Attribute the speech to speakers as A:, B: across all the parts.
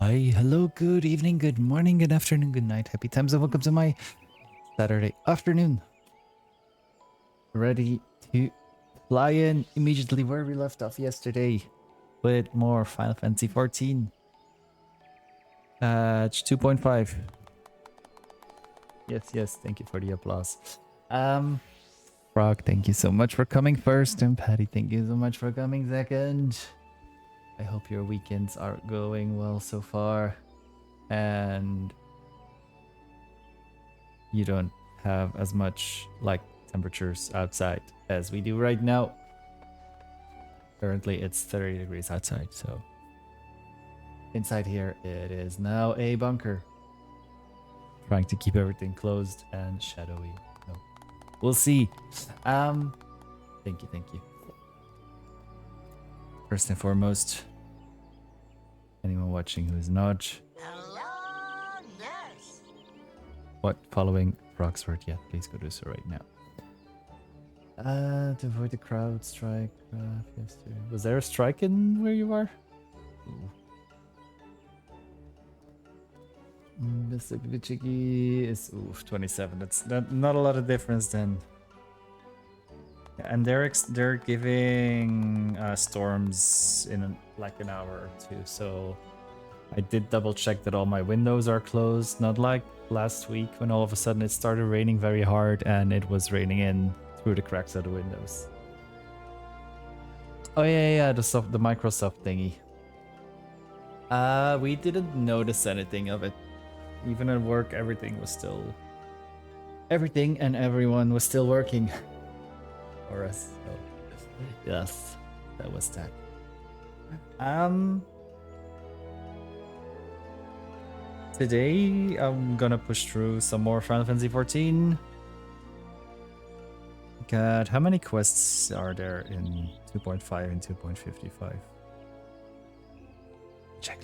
A: Hi, hello, good evening, good morning, good afternoon, good night, happy times, and welcome to my Saturday afternoon. Ready to fly in immediately where we left off yesterday with more Final Fantasy XIV. Patch 2.5. Yes, thank you for the applause. Frog, thank you so much for coming first, and Patty, thank you so much for coming second. I hope your weekends are going well so far, and you don't have as much like temperatures outside as we do right now. Currently it's 30 degrees outside, so inside here it is now a bunker. Trying to keep everything closed and shadowy. So we'll see. Thank you. First and foremost, anyone watching who is not following Roxford yet, please go do so right now. To avoid the crowd strike. Yesterday. Was there a strike in where you are? Mr. Glitchiki is 27. That's not a lot of difference then. And they're giving storms in like an hour or two. So I did double check that all my windows are closed. Not like last week when all of a sudden it started raining very hard and it was raining in through the cracks of the windows. Oh yeah, the Microsoft thingy. We didn't notice anything of it. Even at work, everything and everyone was still working for us. So yes, that was that. Today I'm gonna push through some more Final Fantasy XIV. God, how many quests are there in 2.5 and 2.55? Let me check.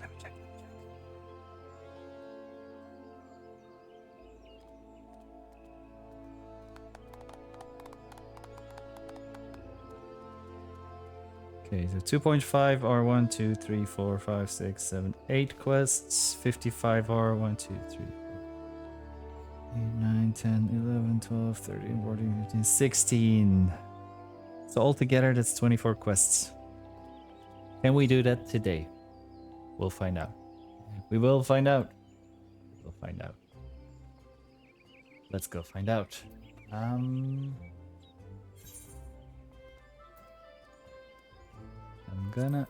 A: Okay, so 2.5 are 1, 2, 3, 4, 5, 6, 7, 8 quests. 55 are 1, 2, 3, 4, 8, 9, 10, 11, 12, 13, 14, 15, 16. So altogether, that's 24 quests. Can we do that today? We'll find out. We will find out. We'll find out. Let's go find out. I'm gonna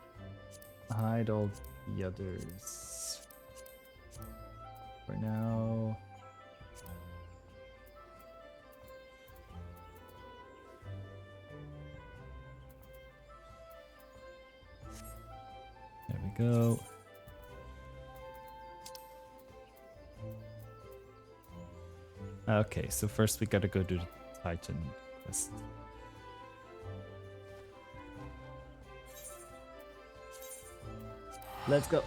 A: hide all the others for now. There we go. Okay, so first we gotta go do the Titan quest. Let's go.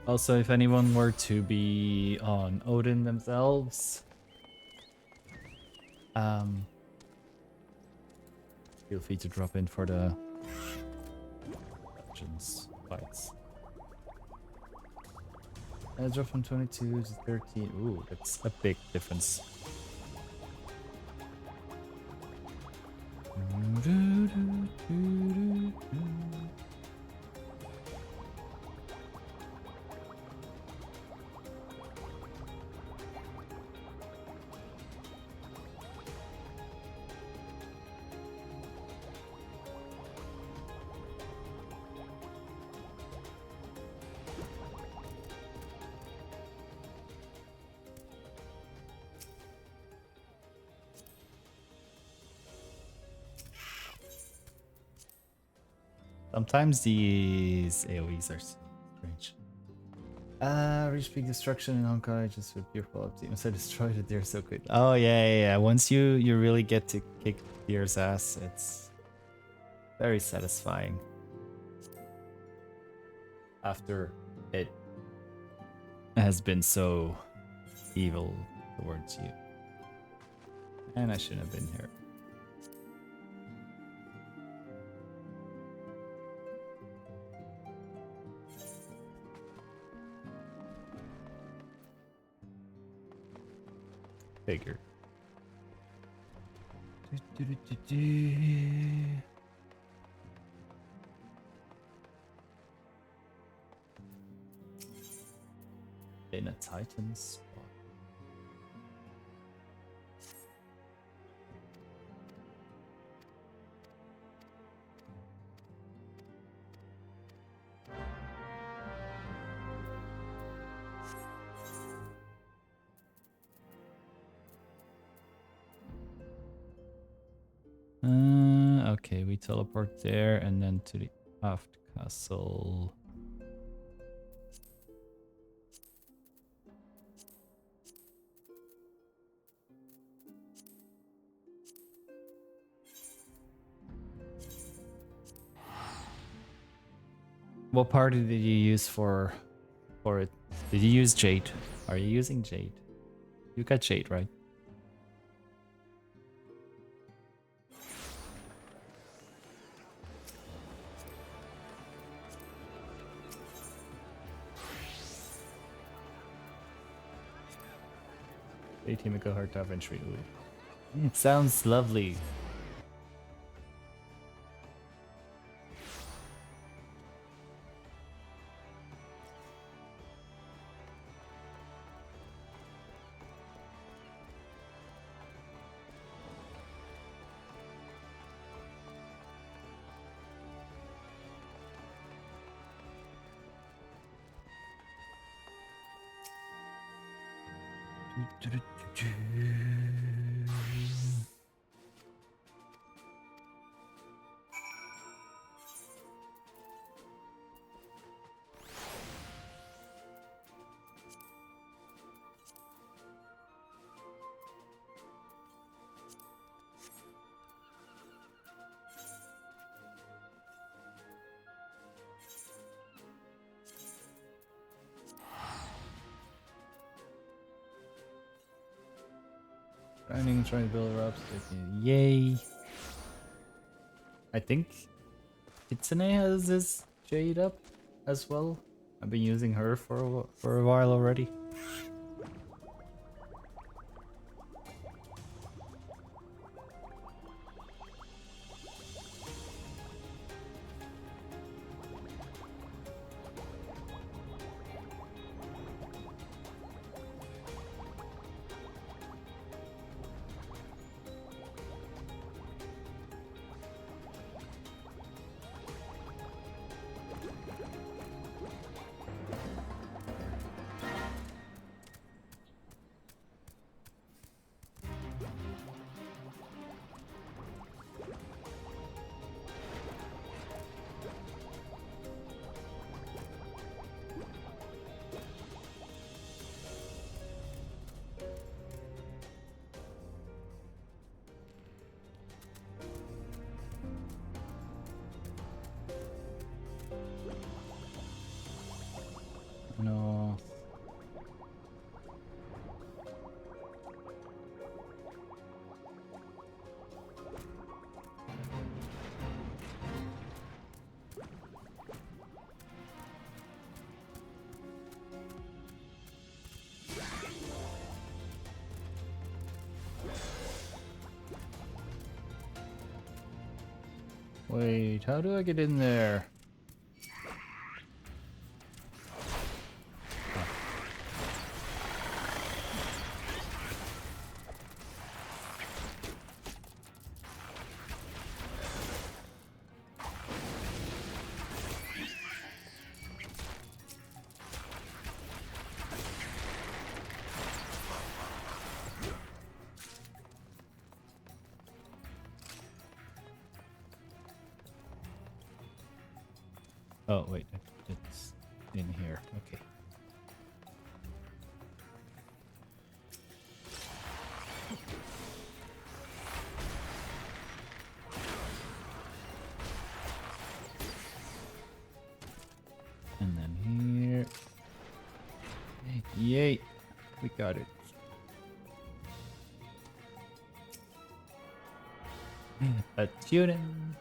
A: Also, if anyone were to be on Odin themselves, feel free to drop in for the dungeons fights. I dropped from 22 to 13. Ooh, that's a big difference. Sometimes these AoEs are strange. Reach peak destruction in Honkai just with pure follow-up team. So I destroyed it there so quick. Oh yeah. Once you really get to kick Deer's ass, it's very satisfying. After it has been so evil towards you. And I shouldn't have been here. Figure. In a Titan spot. Okay, we teleport there and then to the aft castle. What party did you use for it? Did you use Jade? Are you using Jade? You got Jade, right? Team go hard to infantry. Sounds lovely. Trying to build her up. Yay! I think Kitsune has this Jade up as well. I've been using her for a while already. No. Wait, how do I get in there? Oh, wait, it's in here. Okay. And then here. Yay! We got it. A tuning.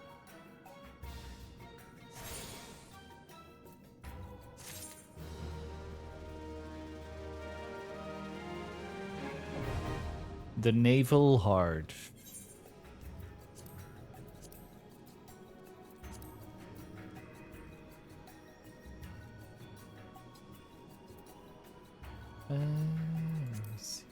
A: The naval hard. Let's see.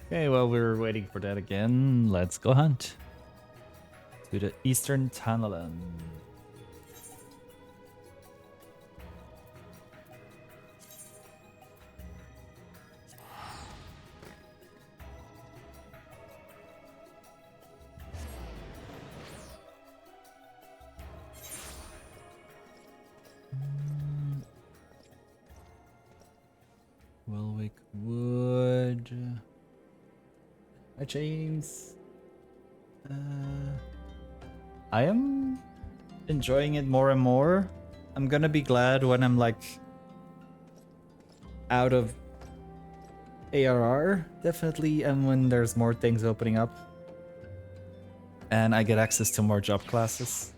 A: Okay, while we're waiting for that again, let's go hunt to the Eastern Tanneland. Welwick Wood. Hi, James. I am enjoying it more and more. I'm gonna be glad when I'm like out of ARR, definitely, and when there's more things opening up. And I get access to more job classes.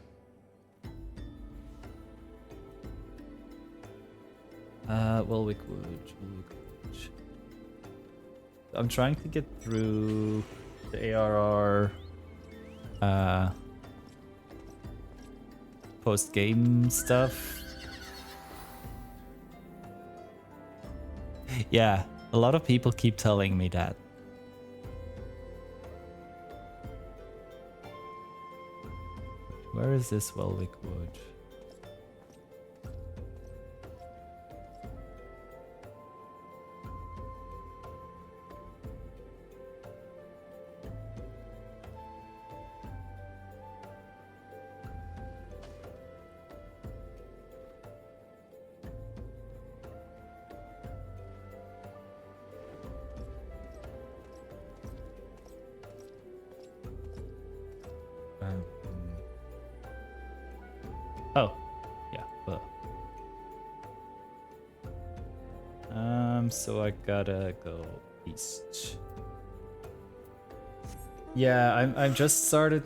A: Welwick Wood. I'm trying to get through the ARR post-game stuff. Yeah, a lot of people keep telling me that. Where is this Welwick Wood? Oh, yeah. Well. So I gotta go east. Yeah, I've just started.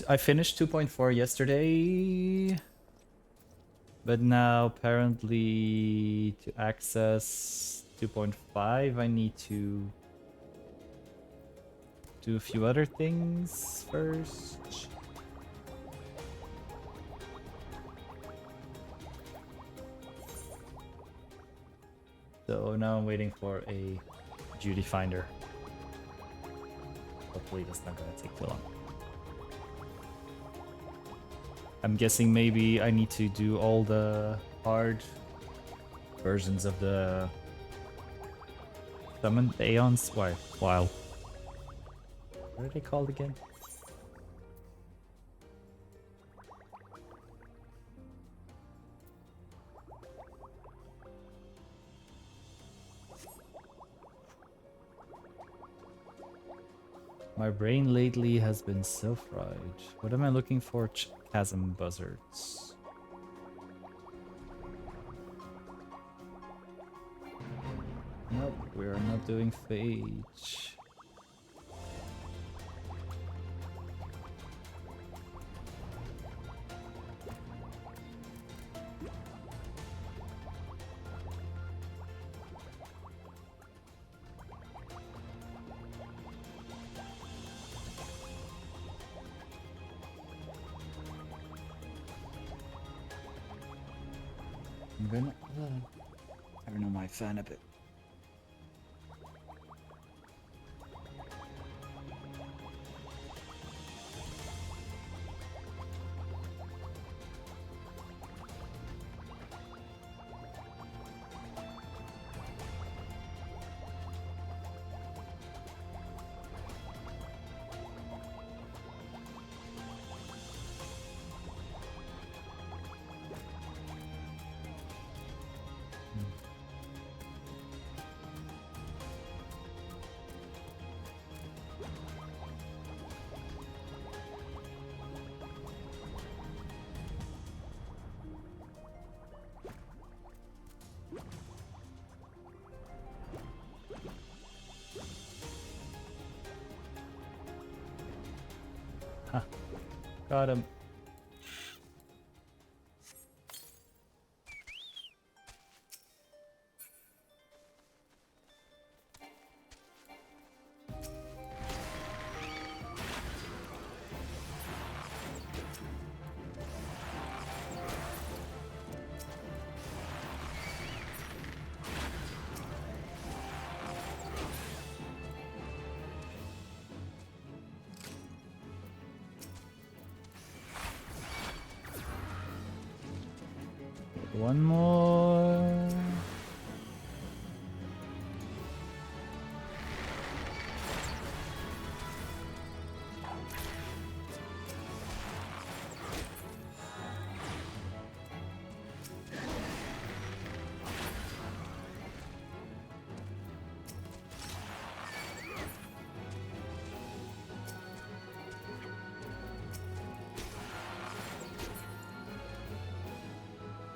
A: I finished 2.4 yesterday, but now apparently to access 2.5, I need to do a few other things first. So now I'm waiting for a duty finder. Hopefully that's not gonna take too long. I'm guessing maybe I need to do all the hard versions of the summoned Aeons. Why? Wow. What are they called again? My brain lately has been so fried. What am I looking for? Chasm buzzards. Nope, we are not doing Phage. I'm gonna turn on my fan a bit. Huh. Got him. One more.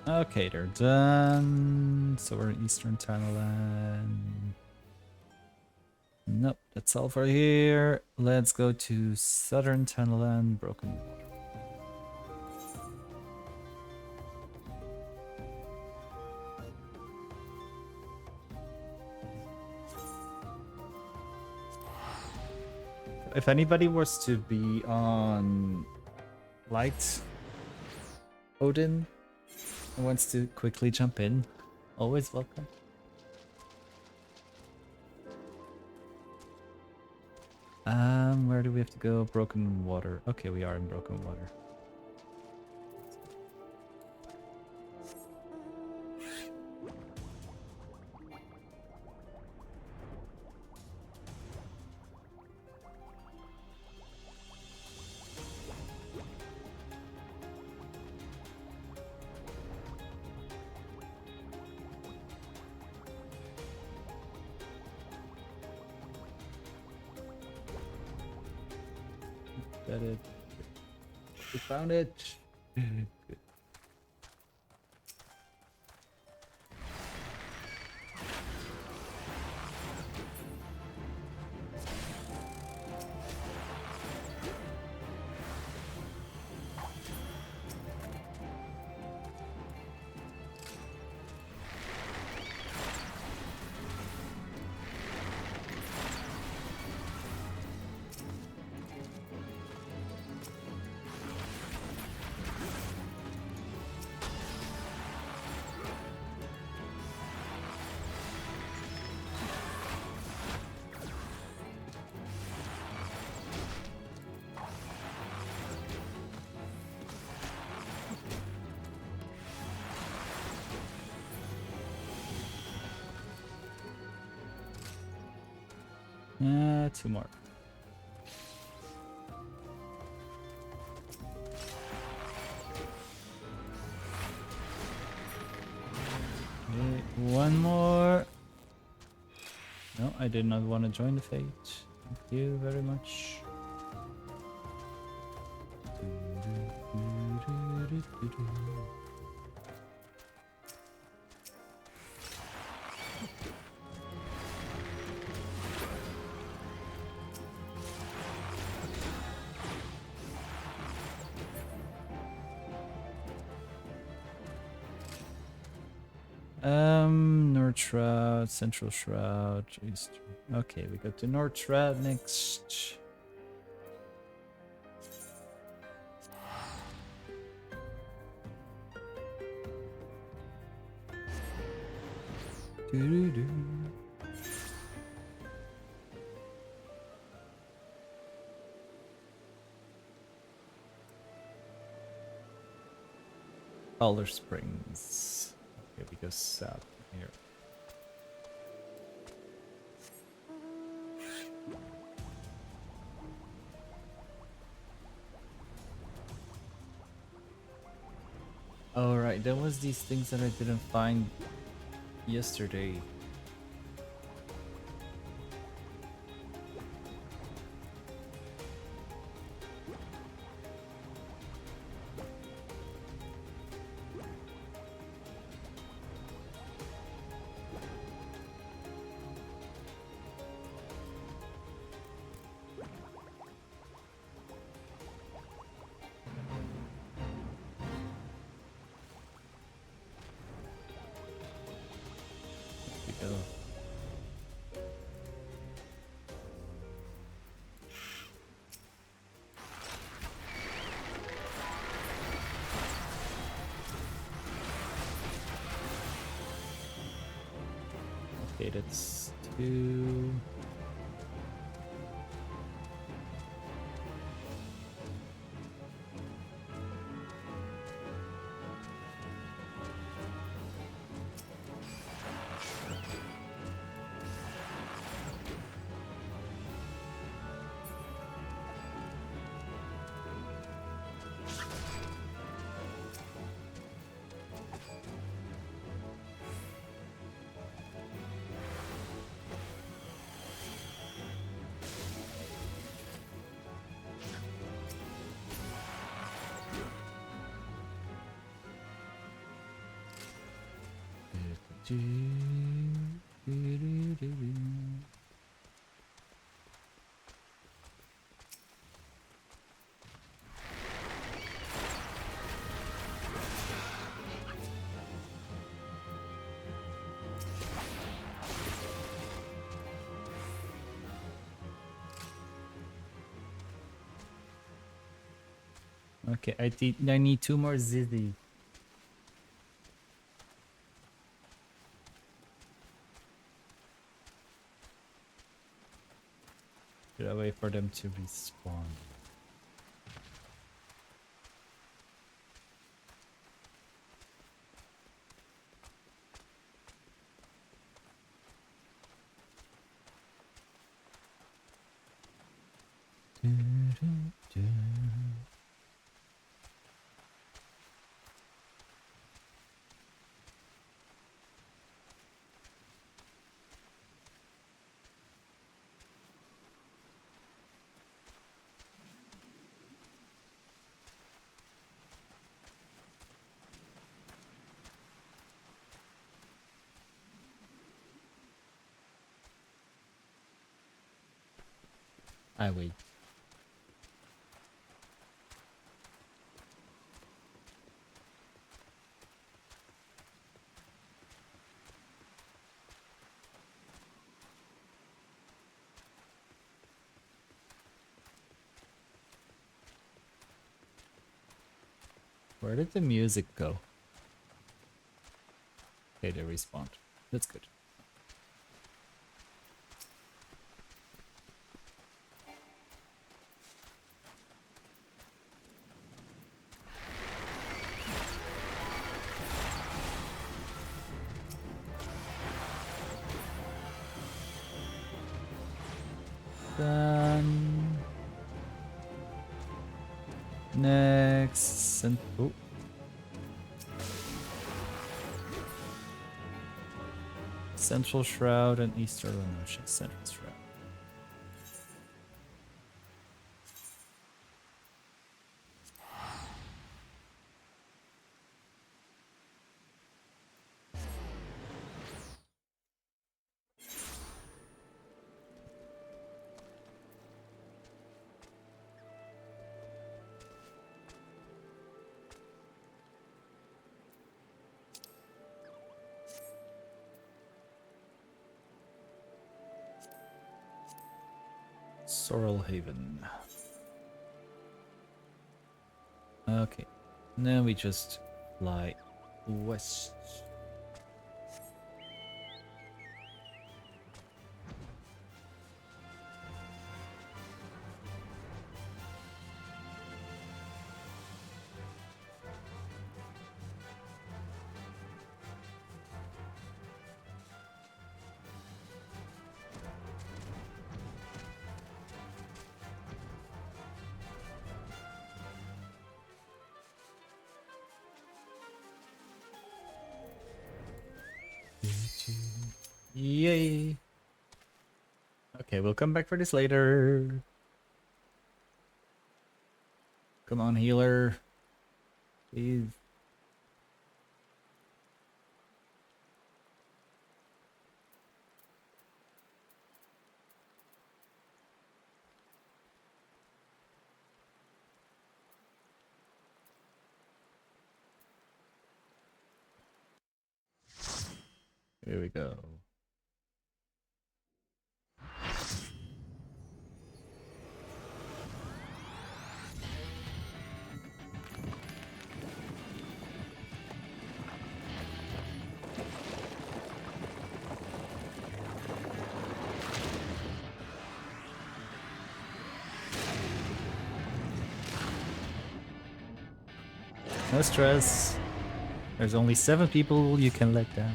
A: Okay, they're done. So we're in Eastern Thailand. Nope, that's all for here. Let's go to Southern Thailand, Broken Water. If anybody was to be on Light Odin and wants to quickly jump in, always welcome. Where do we have to go? Broken Water. Okay, we are in Broken Water. Got it. We found it. Good. Two more. Okay, one more. No, I did not want to join the fate. Thank you very much. North Shroud, Central Shroud, East. Okay, we go to North Shroud next. Doo-doo-doo. Color Springs. Okay, we go south from here. Alright, there was these things that I didn't find yesterday. Okay, that's 2. Okay, I need 2 more Zizzy. Should I wait for them to respawn? I wait. Where did the music go? Okay, they respawned. That's good. Done. Next. Oh. Central Shroud and Easter Illumination. Central Shroud. Sorrel Haven. Okay. Then we just fly west. Yay! Okay, we'll come back for this later. Come on, healer. Please. Here we go. No stress. There's only 7 people you can let down.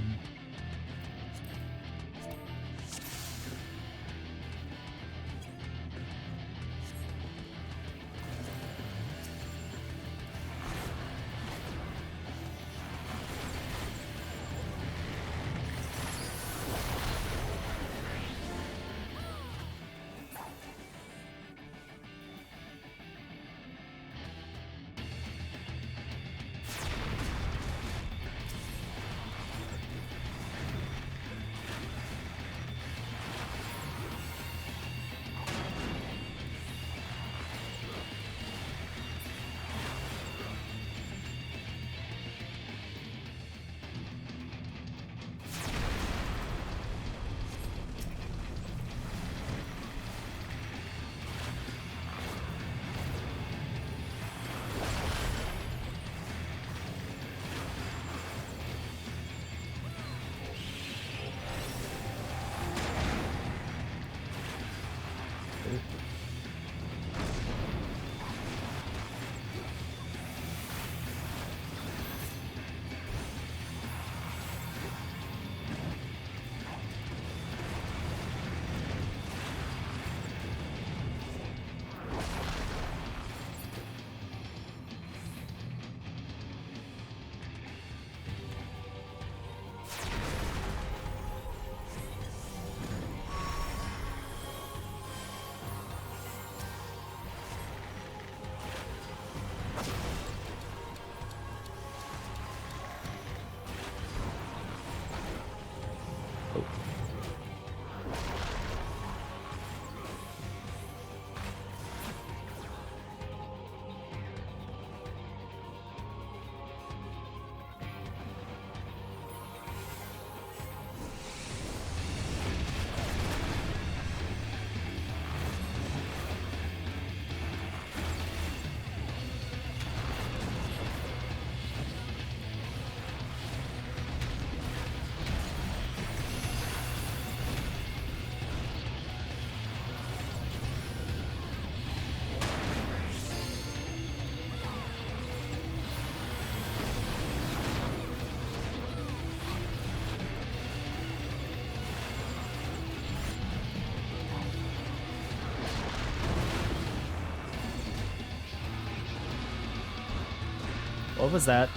A: What was that?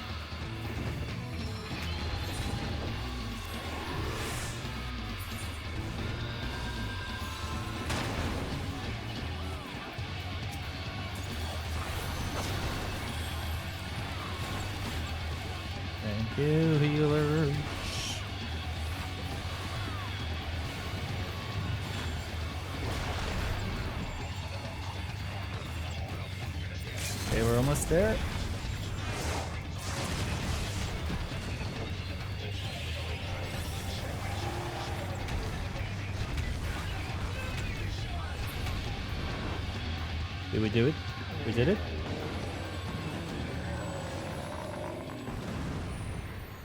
A: Thank you, healer. Okay, we're almost there. Did we do it? We did it?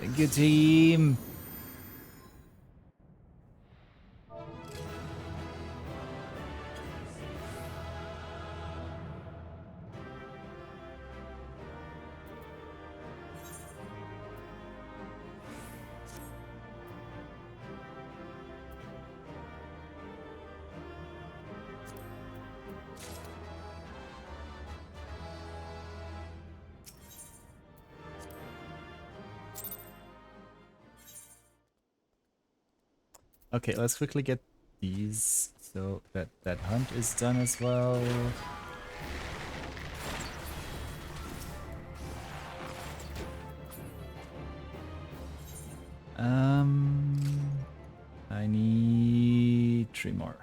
A: Thank you, team. Okay, let's quickly get these so that hunt is done as well. I need 3 more.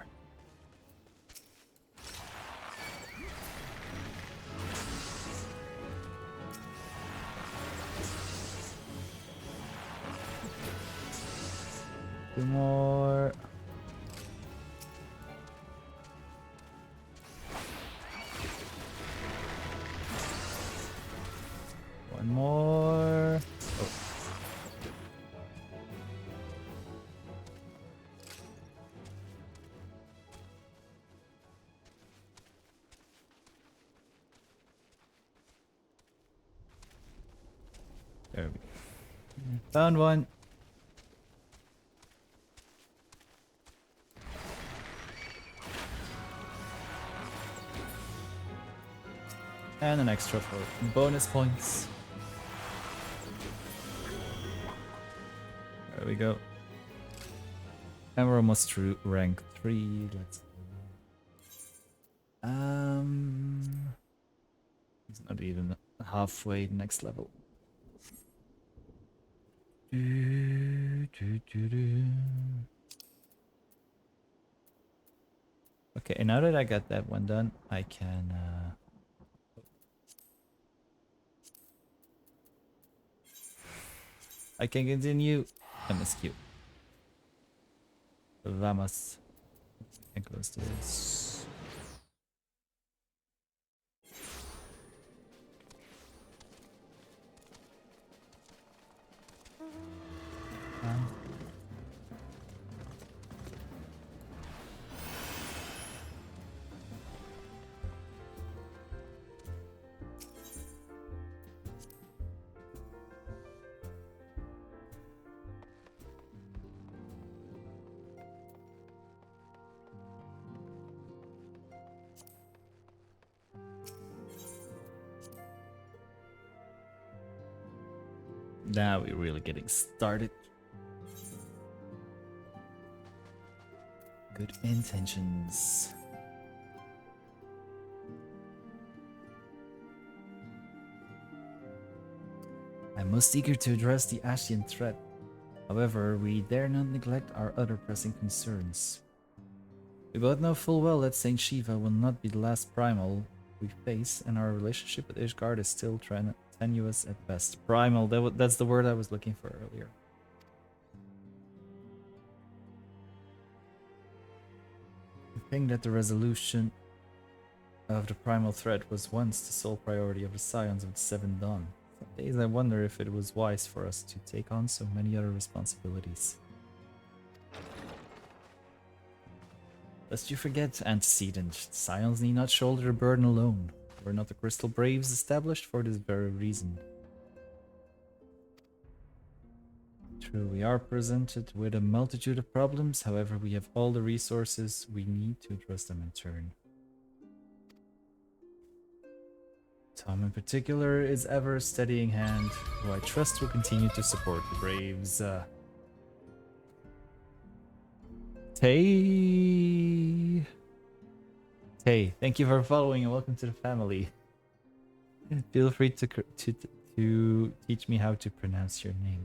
A: Two more. One more. Oh. There we go. Found one. And an extra for bonus points. There we go. And we're almost through rank 3. Let's it's not even halfway next level. Okay, and now that I got that one done, I can continue MSQ. Vamos. And close this. Now we're really getting started. Good intentions. I'm most eager to address the Ashian threat. However, we dare not neglect our other pressing concerns. We both know full well that Saint Shiva will not be the last primal we face, and our relationship with Ishgard is still tenuous at best. Primal, that's the word I was looking for earlier. I think that the resolution of the primal threat was once the sole priority of the Scions of the Seven Dawn. Some days I wonder if it was wise for us to take on so many other responsibilities. Lest you forget, Antecedent, Scions need not shoulder the burden alone. Were not the Crystal Braves established for this very reason? True, we are presented with a multitude of problems, however we have all the resources we need to address them in turn. Tom in particular is ever a steadying hand, who I trust will continue to support the Braves. Tay, thank you for following and welcome to the family. Feel free to teach me how to pronounce your name.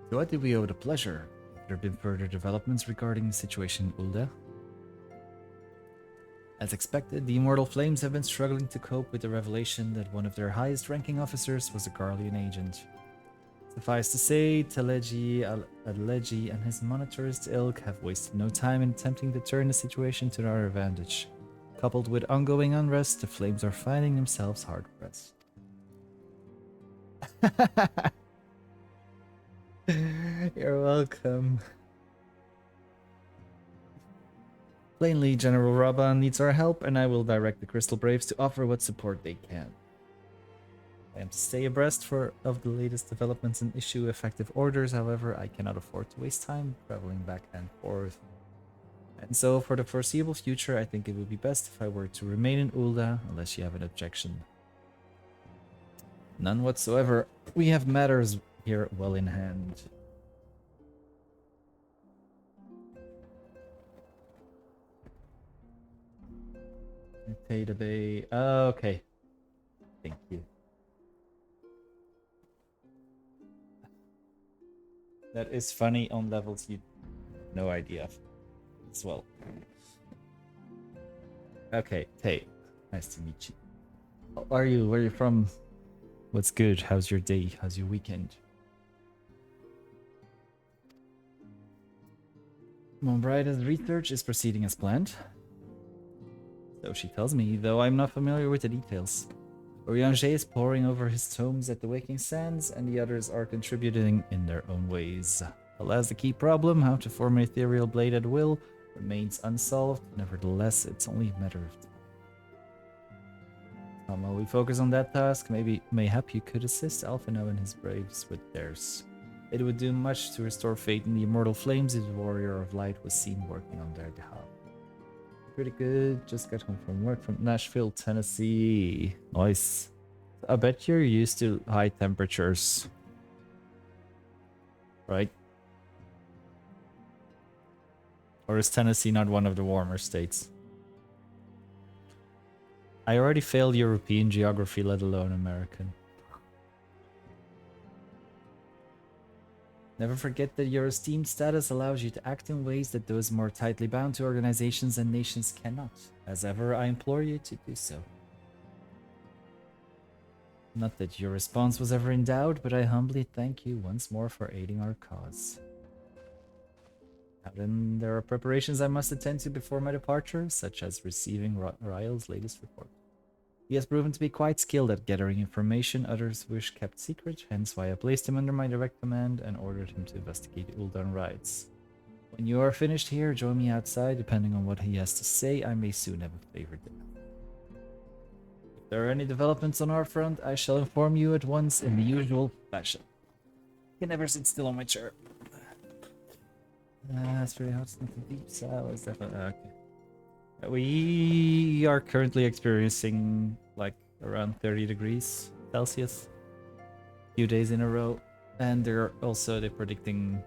A: To what did we owe the pleasure? Have there been further developments regarding the situation in Ulda? As expected, the Immortal Flames have been struggling to cope with the revelation that one of their highest-ranking officers was a Garlean agent. Suffice to say, Teleji, Alegi, and his monetarist ilk have wasted no time in attempting to turn the situation to their advantage. Coupled with ongoing unrest, the Flames are finding themselves hard-pressed. You're welcome. Plainly, General Raban needs our help, and I will direct the Crystal Braves to offer what support they can. I am to stay abreast of the latest developments and issue effective orders, however, I cannot afford to waste time traveling back and forth. And so, for the foreseeable future, I think it would be best if I were to remain in Ulda, unless you have an objection. None whatsoever. We have matters here well in hand. Theta Bay. Okay. Thank you. That is funny on levels you have no idea of as well. Okay, Tay. Nice to meet you. How are you? Where are you from? What's good? How's your day? How's your weekend? Monbride's research is proceeding as planned. So she tells me, though I'm not familiar with the details. Orianger is poring over his tomes at the Waking Sands, and the others are contributing in their own ways. Alas, the key problem, how to form an ethereal blade at will, remains unsolved. Nevertheless, it's only a matter of time. While we focus on that task, mayhap you could assist Alphino and his braves with theirs. It would do much to restore faith in the immortal flames if the Warrior of Light was seen working on their behalf. Pretty good. Just got home from work from Nashville, Tennessee. Nice. I bet you're used to high temperatures. Right? Or is Tennessee not one of the warmer states? I already failed European geography, let alone American. Never forget that your esteemed status allows you to act in ways that those more tightly bound to organizations and nations cannot. As ever, I implore you to do so. Not that your response was ever in doubt, but I humbly thank you once more for aiding our cause. Now then, there are preparations I must attend to before my departure, such as receiving Ryle's latest report. He has proven to be quite skilled at gathering information others wish kept secret, hence why I placed him under my direct command and ordered him to investigate Ul'dan raids. When you are finished here, join me outside. Depending on what he has to say, I may soon have a favored day. If there are any developments on our front, I shall inform you at once in the usual fashion. I can never sit still on my chair. It's very hot, it's not the deep south, it's definitely... okay. We are currently experiencing like around 30 degrees Celsius a few days in a row, and they're predicting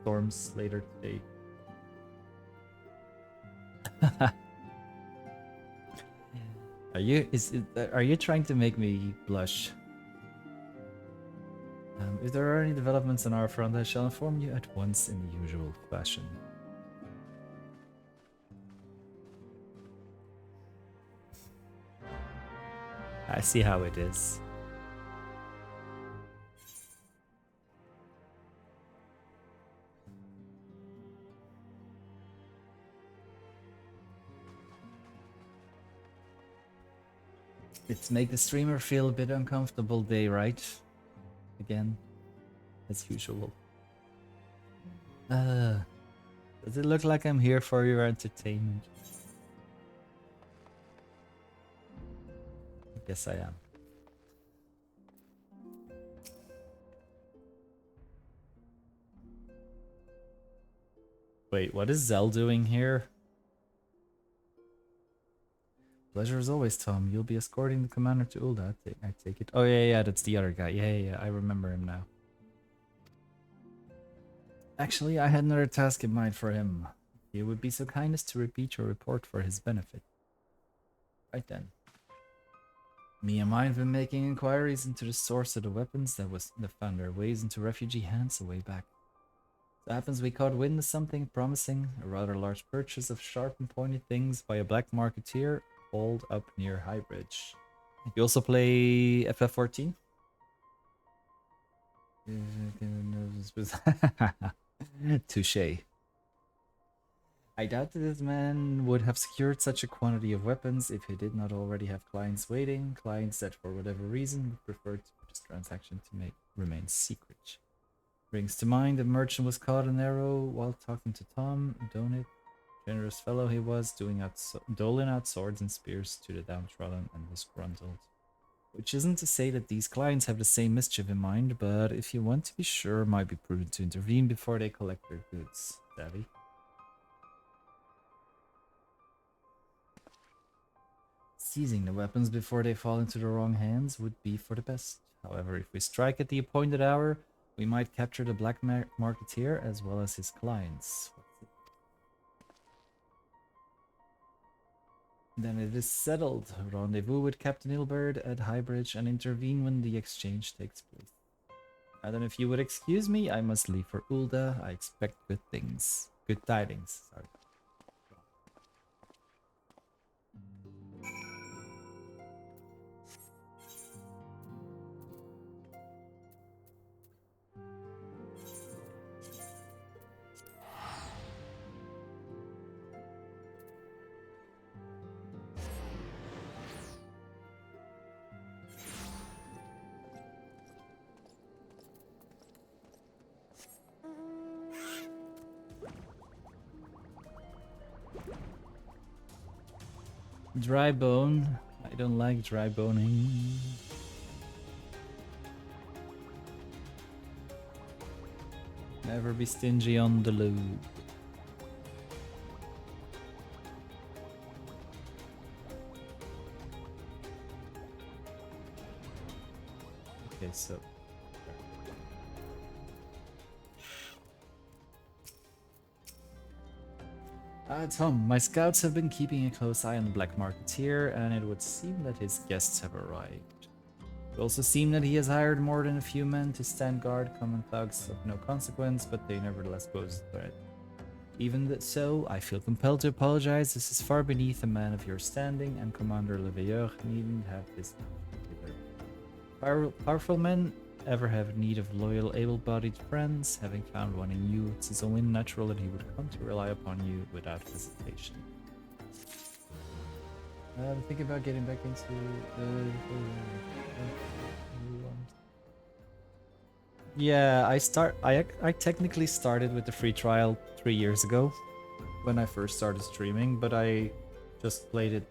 A: storms later today. Are you trying to make me blush? If there are any developments on our front, I shall inform you at once in the usual fashion. I see how it is. It's make the streamer feel a bit uncomfortable day, right? Again, as usual. Does it look like I'm here for your entertainment? I guess I am. Wait, what is Zell doing here? Pleasure as always, Tom. You'll be escorting the commander to Ul'dah. I take it. Oh yeah, that's the other guy. Yeah, I remember him now. Actually, I had another task in mind for him. You would be so kind as to repeat your report for his benefit. Right then. Me and mine have been making inquiries into the source of the weapons that found their ways into refugee hands a way back. So it happens we caught wind of something promising, a rather large purchase of sharp and pointed things by a black marketeer holed up near Highbridge. You also play FF14? Touché. I doubt that this man would have secured such a quantity of weapons if he did not already have clients waiting, clients that for whatever reason would prefer to put this transaction to remain secret. Brings to mind the merchant was caught in arrow while talking to Tom, Donit, generous fellow he was, doling out swords and spears to the downtrodden and disgruntled. Which isn't to say that these clients have the same mischief in mind, but if you want to be sure, it might be prudent to intervene before they collect their goods. Savvy? Seizing the weapons before they fall into the wrong hands would be for the best. However, if we strike at the appointed hour, we might capture the black marketeer as well as his clients. Then it is settled. Rendezvous with Captain Ilbert at Highbridge and intervene when the exchange takes place. And then if you would excuse me, I must leave for Ul'dah. I expect good things. Good tidings, sorry. Dry bone. I don't like dry boning. Never be stingy on the lube. Okay, so Tom, my scouts have been keeping a close eye on the black markets here, and it would seem that his guests have arrived. It would also seem that he has hired more than a few men to stand guard, common thugs of no consequence, but they nevertheless pose a threat. Even so, I feel compelled to apologize. This is far beneath a man of your standing, and Commander Leveilleur needn't have this either. Powerful men ever have need of loyal, able-bodied friends. Having found one in you, it is only natural that he would come to rely upon you without hesitation. I'm thinking about getting back into yeah, I technically started with the free trial 3 years ago when I first started streaming, but I just played it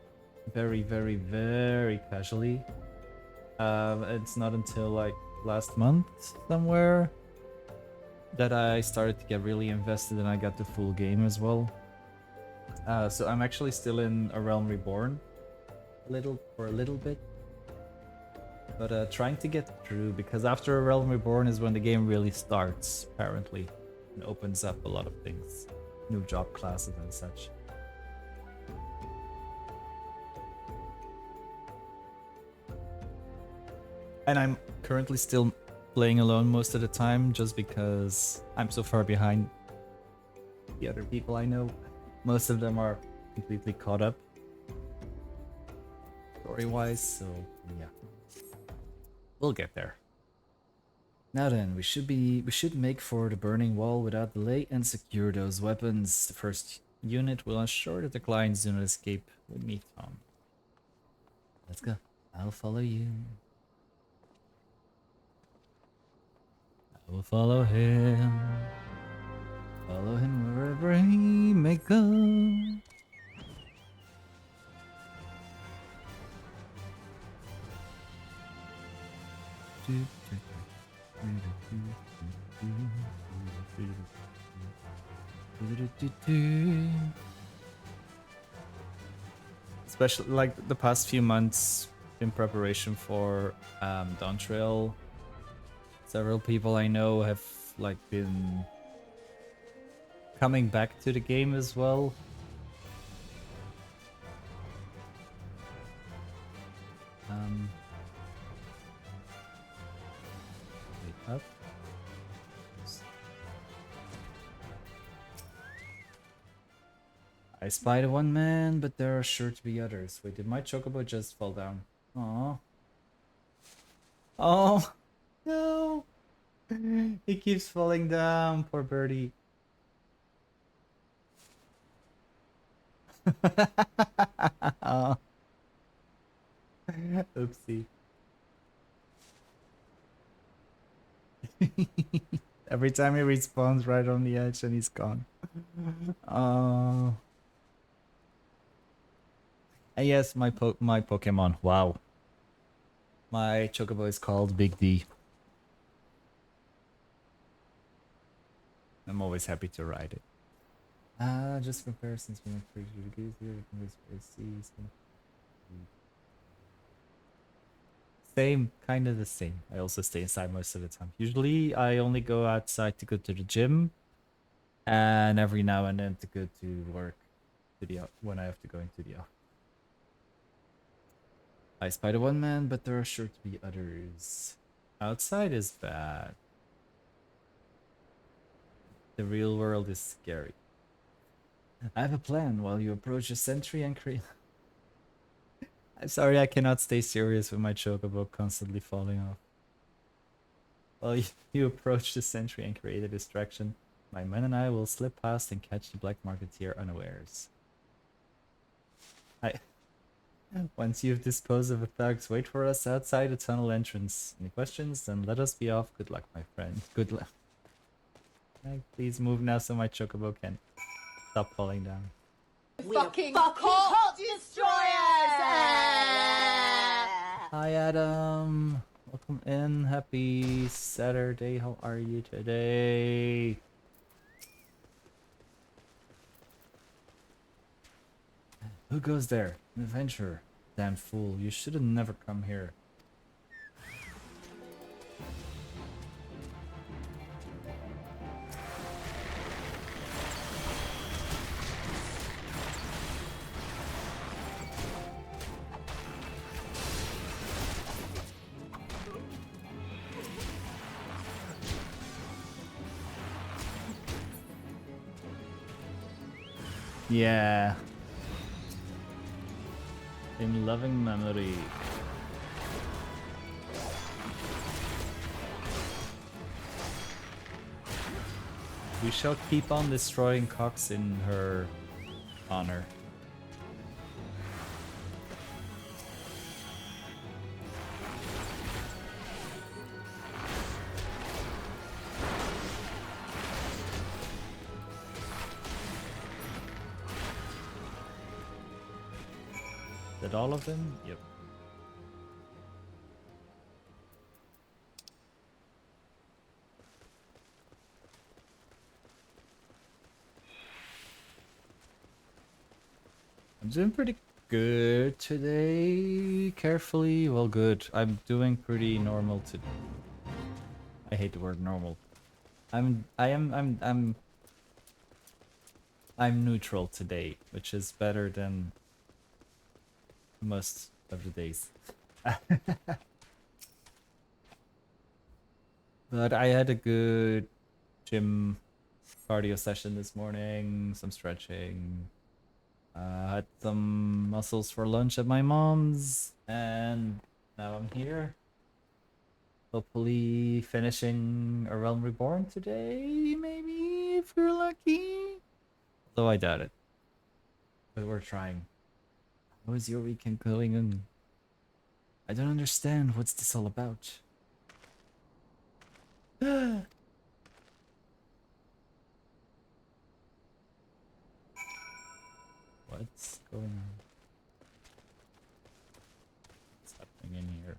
A: very, very, very casually. It's not until like last month somewhere that I started to get really invested and I got the full game as well. So I'm actually still in A Realm Reborn for a little bit, but trying to get through, because after A Realm Reborn is when the game really starts, apparently, and opens up a lot of things, new job classes and such. And I'm currently still playing alone most of the time, just because I'm so far behind the other people I know. Most of them are completely caught up story-wise, so yeah. We'll get there. Now then, we should make for the burning wall without delay and secure those weapons. The first unit will ensure that the clients do not escape with me, Tom. Let's go. I'll follow you. I will follow him. Follow him wherever he may go. Especially like the past few months in preparation for Dawn Trail, several people I know have like been coming back to the game as well. Wait up. I spied one man, but there are sure to be others. Wait, did my chocobo just fall down? Aww. Oh, no. He keeps falling down, poor birdie. Oh. Oopsie. Every time he respawns right on the edge and he's gone. Oh. And yes, my Pokemon. Wow. My chocobo is called Big D. I'm always happy to ride it. Just comparisons between pretty good here. Same, kind of the same. I also stay inside most of the time. Usually, I only go outside to go to the gym, and every now and then to go to work, when I have to go into the office. I spy the one man, but there are sure to be others. Outside is bad. The real world is scary. I have a plan. While you approach a sentry and create... I'm sorry, I cannot stay serious with my chocobo constantly falling off. While you approach the sentry and create a distraction, my men and I will slip past and catch the black marketeer unawares. Once you've disposed of the thugs, wait for us outside the tunnel entrance. Any questions? Then let us be off. Good luck, my friend. Good luck. Please move now so my chocobo can stop falling down.
B: Fucking cult destroyers!
A: Hi Adam, welcome in. Happy Saturday. How are you today? Who goes there? An adventurer. Damn fool, you should have never come here. Yeah. In loving memory. We shall keep on destroying cocks in her honor. Did all of them? Yep. I'm doing pretty good today. Carefully, well, good. I'm doing pretty normal today. I hate the word normal. I'm neutral today, which is better than most of the days. But I had a good gym cardio session this morning, some stretching. Had some mussels for lunch at my mom's, and now I'm here. Hopefully finishing A Realm Reborn today, maybe, if we're lucky. Although I doubt it. But we're trying. How is your weekend going on? I don't understand. What's this all about? What's going on? What's happening in here?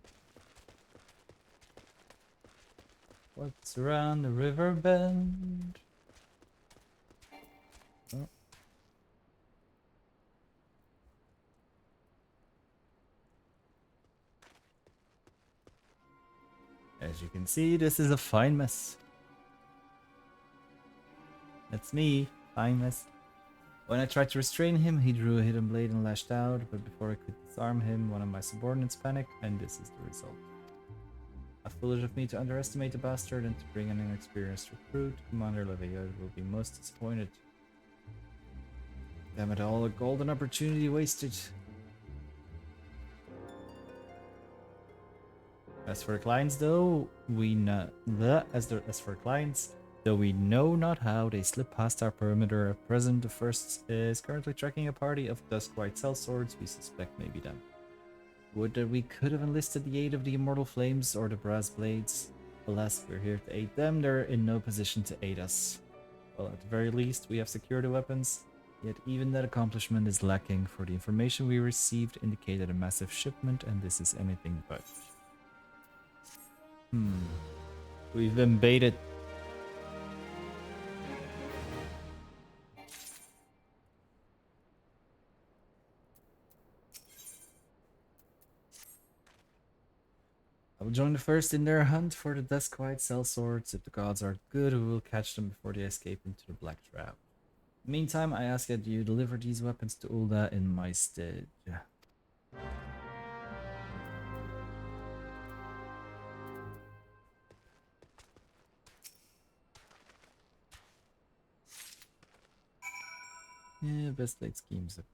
A: What's around the river bend? Oh. As you can see, this is a fine mess. That's me, fine mess. When I tried to restrain him, he drew a hidden blade and lashed out, but before I could disarm him, one of my subordinates panicked, and this is the result. How foolish of me to underestimate the bastard and to bring an inexperienced recruit. Commander Leveillard will be most disappointed. Damn it all, a golden opportunity wasted. As for clients, though, we know as for clients, though we know not how they slip past our perimeter. At present, the first is currently tracking a party of Duskwhite sellswords. We suspect maybe them. Would that we could have enlisted the aid of the Immortal Flames or the Brass Blades. Alas, we're here to aid them. They're in no position to aid us. Well, at the very least, we have secured the weapons. Yet even that accomplishment is lacking, for the information we received indicated a massive shipment, and this is anything but. We've been baited. I will join the first in their hunt for the Duskwhite sellswords. If the gods are good, we will catch them before they escape into the Black Trap. Meantime, I ask that you deliver these weapons to Ulda in my stead. Yeah, best laid schemes. Okay.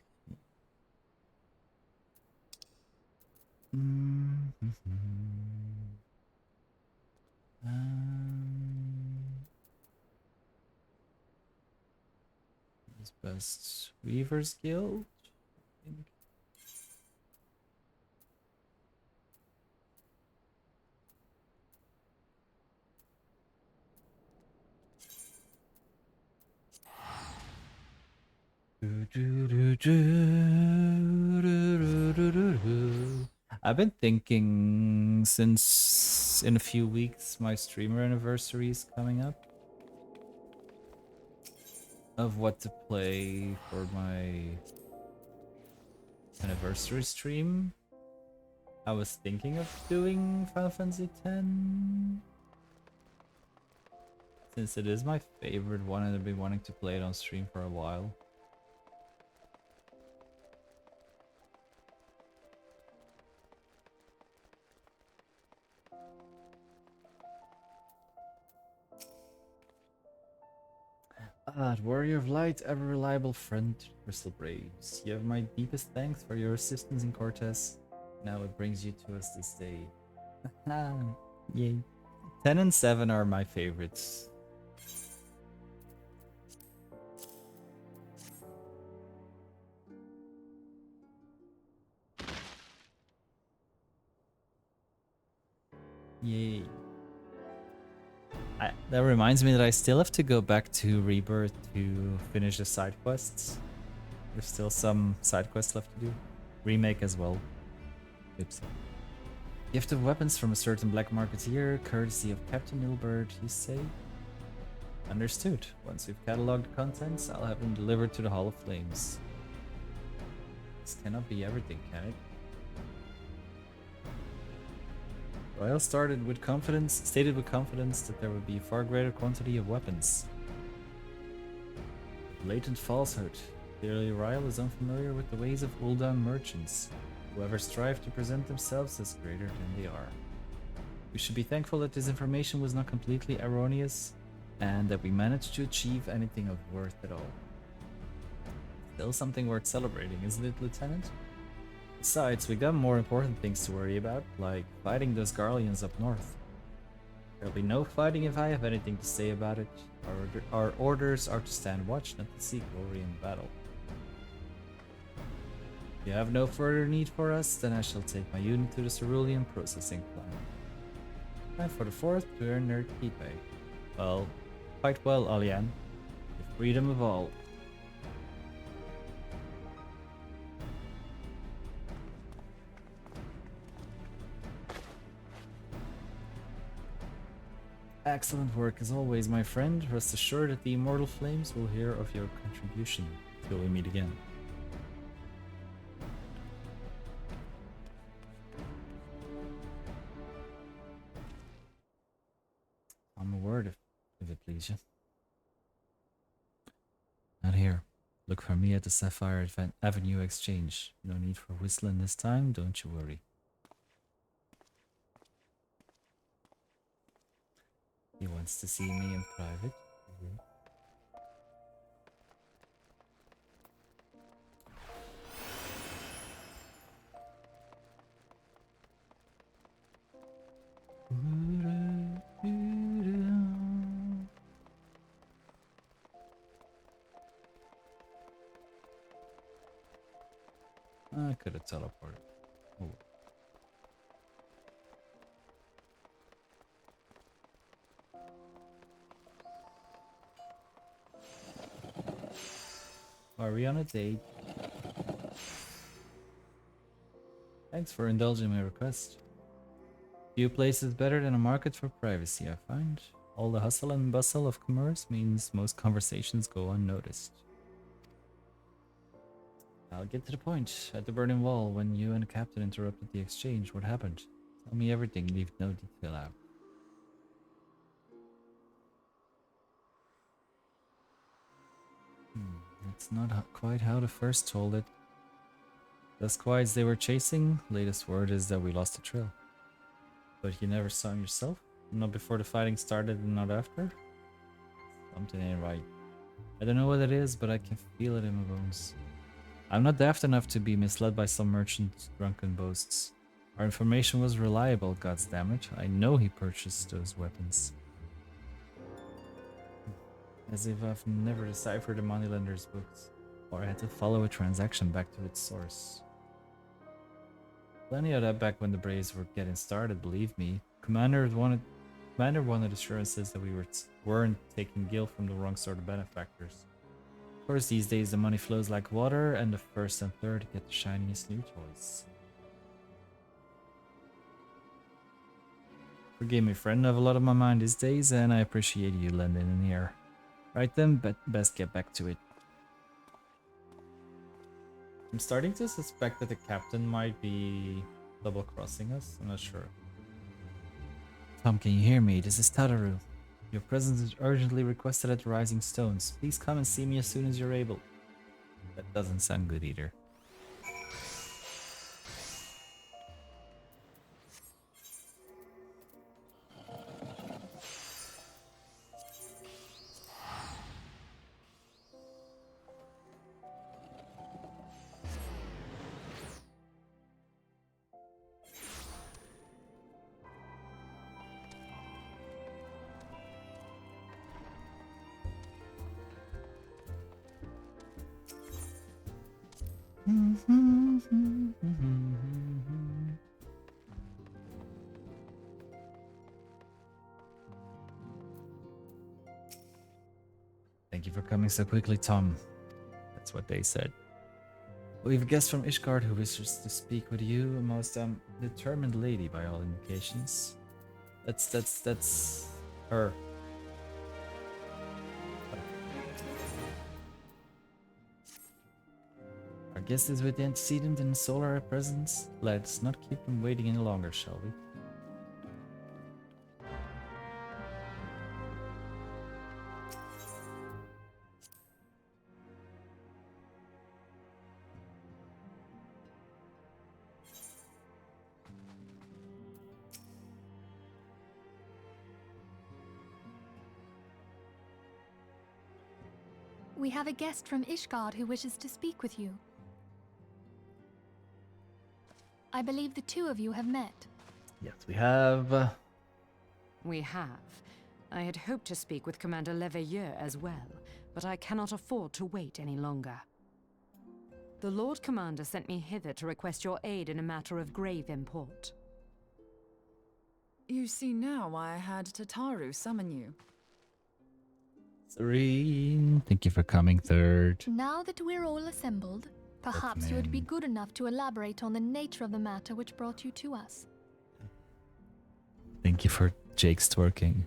A: Who's best? Weaver's Guild? I think. I've been thinking since in a few weeks my streamer anniversary is coming up of what to play for my anniversary stream. I was thinking of doing Final Fantasy X since it is my favorite one and I've been wanting to play it on stream for a while. Warrior of Light, ever reliable friend, Crystal Braves. You have my deepest thanks for your assistance in Cortez. Now it brings you to us this day. Yay. 10 and 7 are my favorites. Yay. That reminds me that I still have to go back to Rebirth to finish the side quests. There's still some side quests left to do. Remake as well. Oops. Gift of weapons from a certain black marketeer, courtesy of Captain Ilbert, you say? Understood. Once we've cataloged the contents, I'll have them delivered to the Hall of Flames. This cannot be everything, can it? Royal stated with confidence that there would be a far greater quantity of weapons. Blatant falsehood. Clearly Royal is unfamiliar with the ways of Ul'dan merchants, who ever strive to present themselves as greater than they are. We should be thankful that this information was not completely erroneous, and that we managed to achieve anything of worth at all. Still something worth celebrating, isn't it, Lieutenant? Besides, we got more important things to worry about, like fighting those Garleans up north. There'll be no fighting if I have anything to say about it. Our orders are to stand watch, not to seek glory in battle. If you have no further need for us, then I shall take my unit to the Cerulean processing plant. Time for the fourth to earn their keep. Well, quite well, Alian. The freedom of all. Excellent work as always, my friend. Rest assured that the Immortal Flames will hear of your contribution till we meet again. I'm a word if it please you. Not here. Look for me at the Sapphire Avenue Exchange. No need for whistling this time, don't you worry. He wants to see me in private. I could have teleported. Oh. Are we on a date? Thanks for indulging my request. Few places better than a market for privacy, I find. All the hustle and bustle of commerce means most conversations go unnoticed. I'll get to the point. At the Burning Wall, when you and the captain interrupted the exchange, what happened? Tell me everything, leave no detail out. That's not quite how the first told it. The squides they were chasing, latest word is that we lost the trail. But you never saw him yourself? Not before the fighting started and not after? Something ain't right. I don't know what it is, but I can feel it in my bones. I'm not daft enough to be misled by some merchant's drunken boasts. Our information was reliable, goddammit. I know he purchased those weapons. As if I've never deciphered the moneylender's books, or I had to follow a transaction back to its source. Plenty of that back when the Braves were getting started, believe me. Commander wanted assurances that we weren't taking Gil from the wrong sort of benefactors. Of course, these days the money flows like water, and the first and third get the shiniest new toys. Forgive me, friend. I have a lot on my mind these days, and I appreciate you lending in here. Right then, but best get back to it. I'm starting to suspect that the captain might be double-crossing us. I'm not sure. Tom, can you hear me? This is Tataru. Your presence is urgently requested at the Rising Stones. Please come and see me as soon as you're able. That doesn't sound good either. Thank you for coming so quickly, Tom. That's what they said. We have a guest from Ishgard who wishes to speak with you, a most determined lady by all indications. That's her. Our guest is with the antecedent and solar presence. Let's not keep him waiting any longer, shall we?
C: We have a guest from Ishgard who wishes to speak with you. I believe the two of you have met.
A: Yes, we have.
D: We have. I had hoped to speak with Commander Leveilleur as well, but I cannot afford to wait any longer. The Lord Commander sent me hither to request your aid in a matter of grave import.
E: You see now why I had Tataru summon you.
A: Serene, thank you for coming, third.
C: Now that we're all assembled, perhaps you would be good enough to elaborate on the nature of the matter which brought you to us.
A: Thank you for Jake's twerking.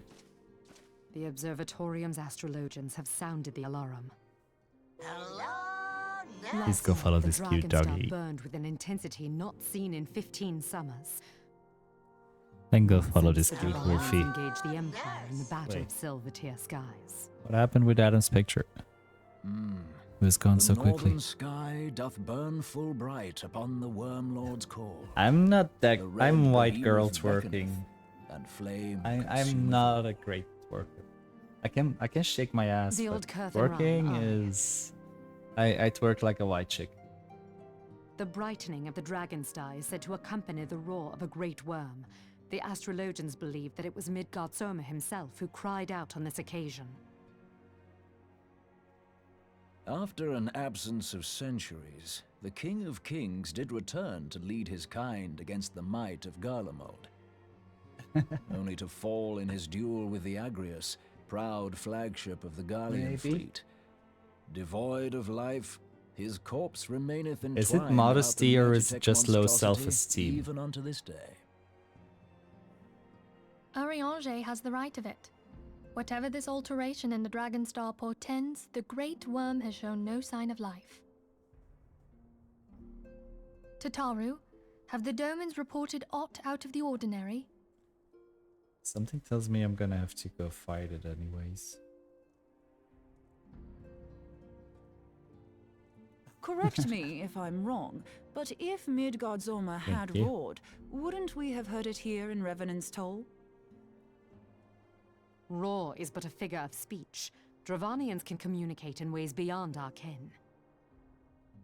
D: The Observatorium's astrologians have sounded the alarm.
A: Please go follow this
D: the
A: cute
D: dragon
A: doggy.
D: star burned with an intensity not seen in 15 summers.
A: Then go follow
D: Since
A: this
D: the
A: cute
D: Dragons
A: wolfie.
D: engaged the Empire in the Battle
A: Wait.
D: of Silvertier Skies.
A: What happened with Adam's picture? It was gone so quickly.
F: The northern sky doth burn full bright upon the Worm Lord's call.
A: I'm not that.
F: The red
A: I'm white girl
F: behemoth
A: twerking.
F: beckoneth, and flame
A: I'm
F: consumeth
A: not a great twerker. I can shake my ass,
D: The
A: but
D: old Curth and
A: twerking
D: Rhyme, oh,
A: is. I twerk like a white chick.
D: The brightening of the dragon star is said to accompany the roar of a great worm. The astrologians believe that it was Midgard Soma himself who cried out on this occasion.
F: After an absence of centuries, the King of Kings did return to lead his kind against the might of Garlemald. Only to fall in his duel with the Agrius, proud flagship of the Garlean
A: Maybe.
F: fleet. Devoid of life, his corpse remaineth entwined
A: Is it
F: about
A: modesty
F: the
A: or is it
F: Logitech
A: just low
F: monstrosity,
A: self-esteem?
F: even unto this day.
C: Ariange has the right of it. Whatever this alteration in the Dragon Star portends, the Great Worm has shown no sign of life. Tataru, have the Domans reported aught out of the ordinary?
A: Something tells me I'm gonna have to go fight it anyways.
E: Correct me if I'm wrong, but if Midgard-Zorma had
A: you.
E: roared, wouldn't we have heard it here in Revenant's Toll?
D: Roar is but a figure of speech. Dravanians can communicate in ways beyond our ken.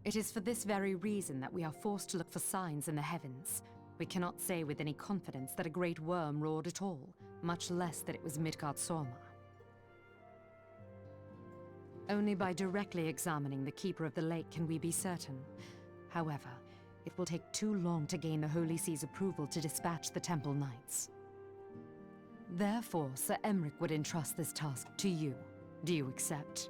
D: It is for this very reason that we are forced to look for signs in the heavens. We cannot say with any confidence that a great worm roared at all, much less that it was Midgard-Zorma. Only by directly examining the Keeper of the Lake can we be certain. However, it will take too long to gain the Holy See's approval to dispatch the Temple Knights. Therefore, Sir Emric would entrust this task to you. Do you accept?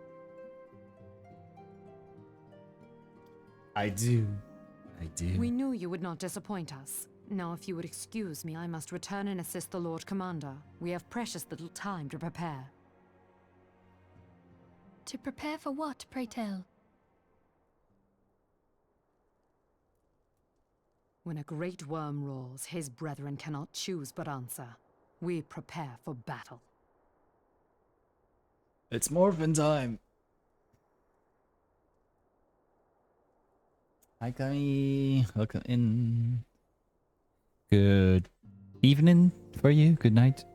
A: I do. I do.
D: We knew you would not disappoint us. Now, if you would excuse me, I must return and assist the Lord Commander. We have precious little time to prepare.
C: To prepare for what, pray tell?
D: When a great worm roars, his brethren cannot choose but answer. We prepare for battle.
A: It's morphin time. Hi, Kami. Welcome in. Good evening for you. Good night.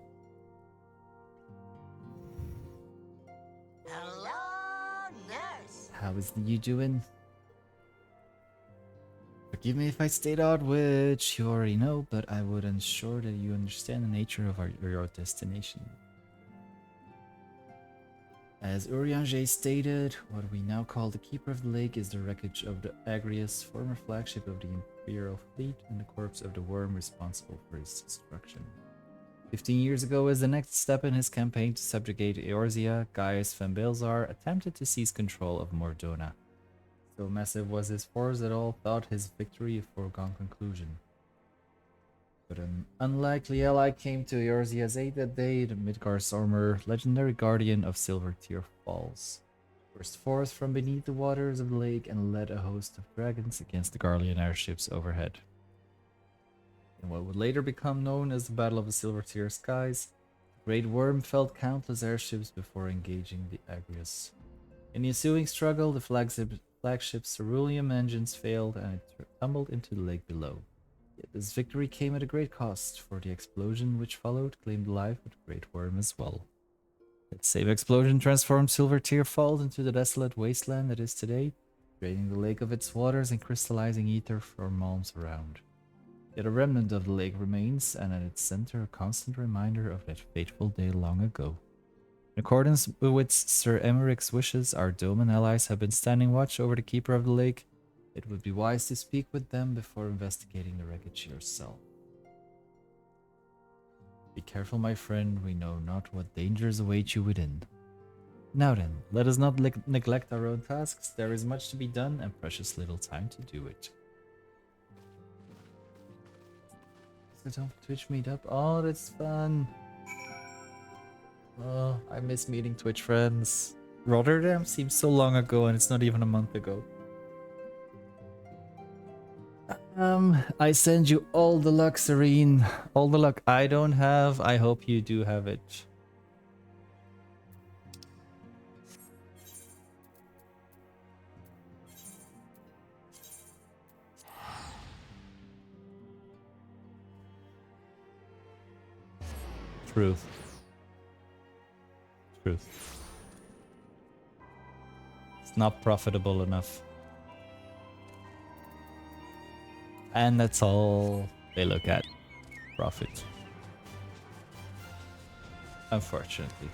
B: Hello, nurse.
A: How is you doing? Forgive me if I state out which you already know, but I would ensure that you understand the nature of your destination. As Urianger stated, what we now call the Keeper of the Lake is the wreckage of the Agrius, former flagship of the Imperial Fleet, and the corpse of the worm responsible for its destruction. 15 years ago, as the next step in his campaign to subjugate Eorzea, Gaius van Baelzar attempted to seize control of Mordona. So massive was his force that all thought his victory a foregone conclusion. But an unlikely ally came to Eorzea's aid that day, the Midgardsormr, legendary guardian of Silvertear Falls. Burst forth from beneath the waters of the lake and led a host of dragons against the Garlean airships overhead. In what would later become known as the Battle of the Silvertear Skies, the Great Worm felled countless airships before engaging the Agrius. In the ensuing struggle, the flagship's cerulean engines failed and it tumbled into the lake below. Yet this victory came at a great cost, for the explosion which followed claimed the life of the Great Worm as well. That same explosion transformed Silvertear Falls into the desolate wasteland it is today, draining the lake of its waters and crystallizing ether for miles around. Yet a remnant of the lake remains, and at its center a constant reminder of that fateful day long ago. In accordance with Sir Emeric's wishes, our dome and allies have been standing watch over the Keeper of the Lake. It would be wise to speak with them before investigating the wreckage yourself. Be careful, my friend, we know not what dangers await you within. Now then, let us not neglect our own tasks. There is much to be done and precious little time to do it. So don't Twitch meetup. Oh, that's fun. Oh, I miss meeting Twitch friends. Rotterdam seems so long ago and it's not even a month ago. I send you all the luck, Serene. All the luck I don't have. I hope you do have it. Truth. Truth. It's not profitable enough. And that's all they look at. Profit. Unfortunately.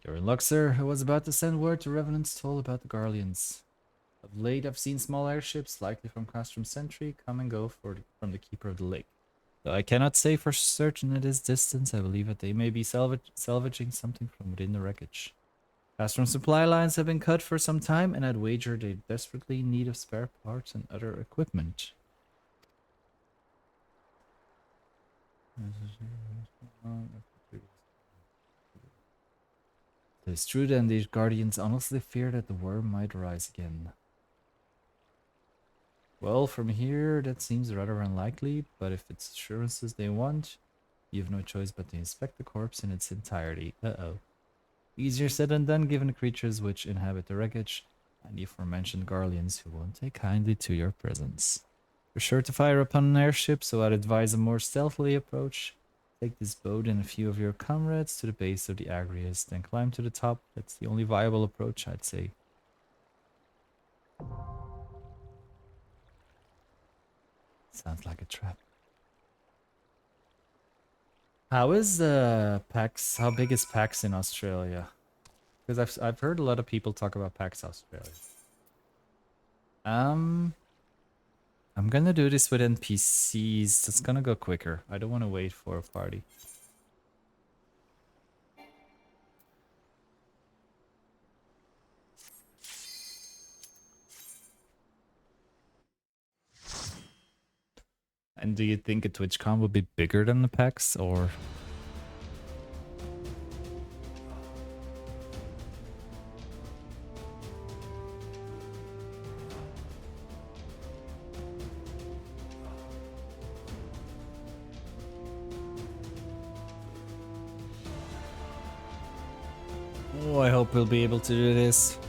A: During Luxor, I was about to send word to Revenant's Toll about the Garleans. Of late, I've seen small airships, likely from Castrum Sentry, come and go from the Keeper of the Lake. Though I cannot say for certain at this distance, I believe that they may be salvaging something from within the wreckage. Castrum supply lines have been cut for some time, and I'd wager they're desperately in need of spare parts and other equipment. It is true then, these guardians honestly fear that the worm might rise again. Well, from here, that seems rather unlikely, but if it's assurances they want, you have no choice but to inspect the corpse in its entirety. Uh-oh. Easier said than done given the creatures which inhabit the wreckage, and the aforementioned Garleans who won't take kindly to your presence. Be sure to fire upon an airship, so I'd advise a more stealthily approach. Take this boat and a few of your comrades to the base of the Agrius, then climb to the top. That's the only viable approach, I'd say. sounds like a trap. How is PAX? How big is PAX in Australia? Because I've heard a lot of people talk about PAX Australia. I'm gonna do this with NPCs. It's gonna go quicker. I don't want to wait for a party. And do you think a TwitchCon would be bigger than the PAX, or? Oh, I hope we'll be able to do this.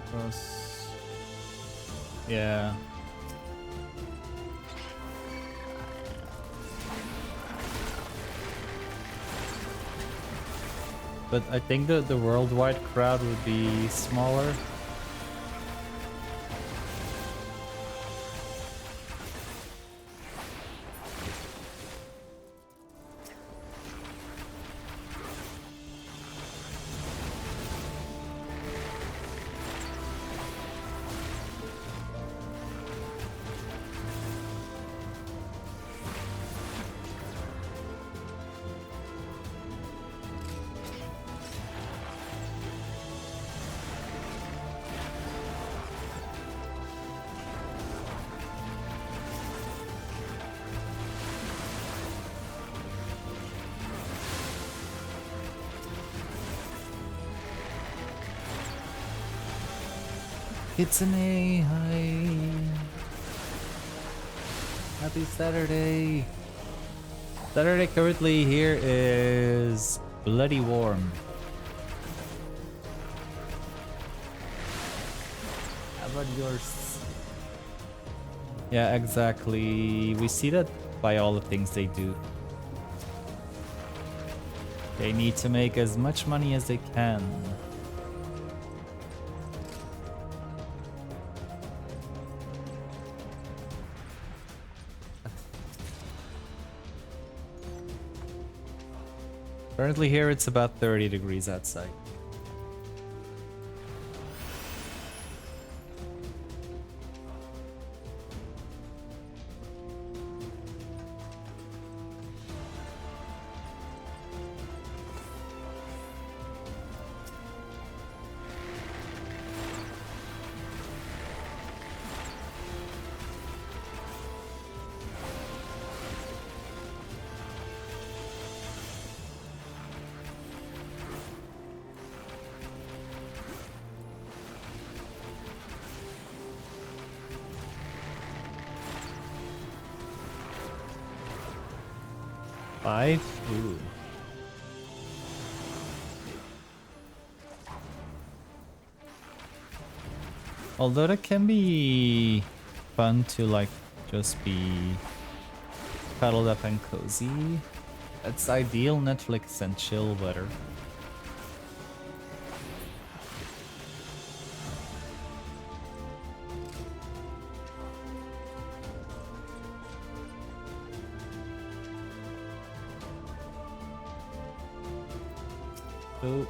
A: Across. Yeah. But I think the worldwide crowd would be smaller. It's an A. Hi. Happy Saturday. Saturday currently here is bloody warm. How about yours? Yeah, exactly. We see that by all the things they do. They need to make as much money as they can. Currently here it's about 30 degrees outside. Five? Ooh. Although that can be fun to like just be cuddled up and cozy. It's ideal Netflix and chill weather. So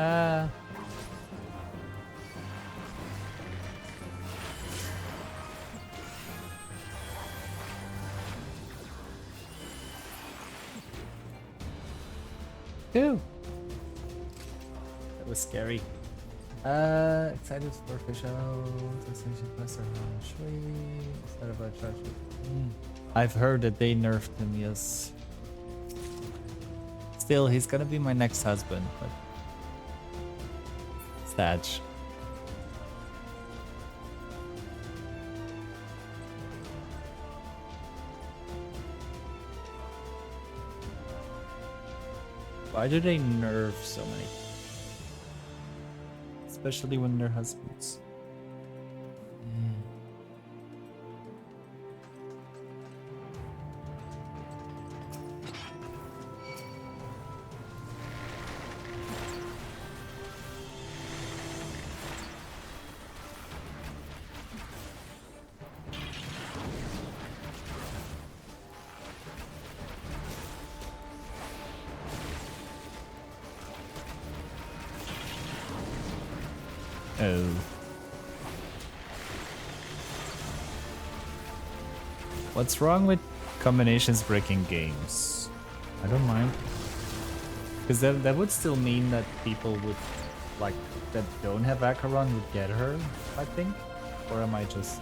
A: Ah. Ew. That was scary. Excited for official destination quest or Shui. Excited about charge. I've heard that they nerfed him, yes. Still, he's gonna be my next husband, but Staj. Why do they nerf so many? Especially when they're husbands. Oh. What's wrong with combinations breaking games? I don't mind. Because that would still mean that people would, like, that don't have Acheron would get her, I think? Or am I just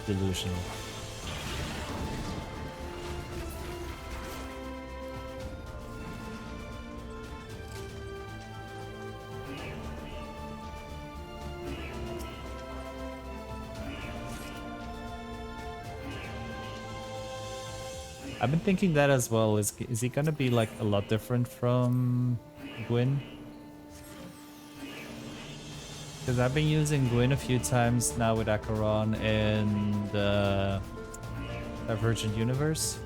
A: delusional? I've been thinking that as well. Is he gonna be like a lot different from Gwyn? Because I've been using Gwyn a few times now with Acheron and Divergent Universe.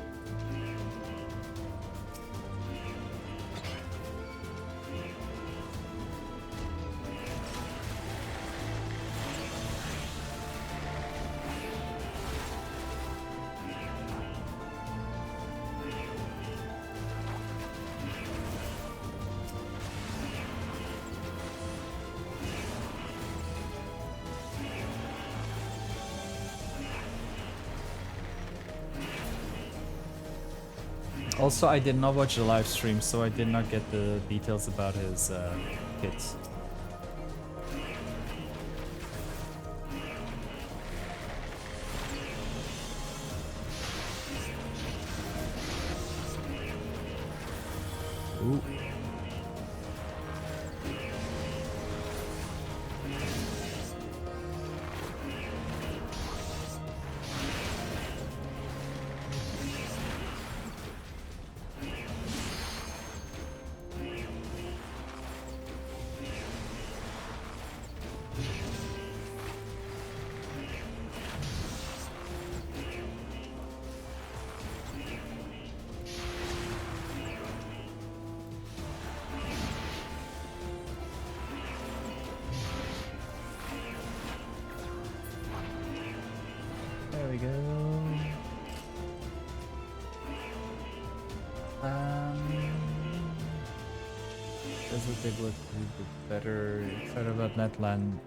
A: Also, I did not watch the live stream, so I did not get the details about his kits. Ooh. There we go. Does it look a little bit better? Excited about Netland.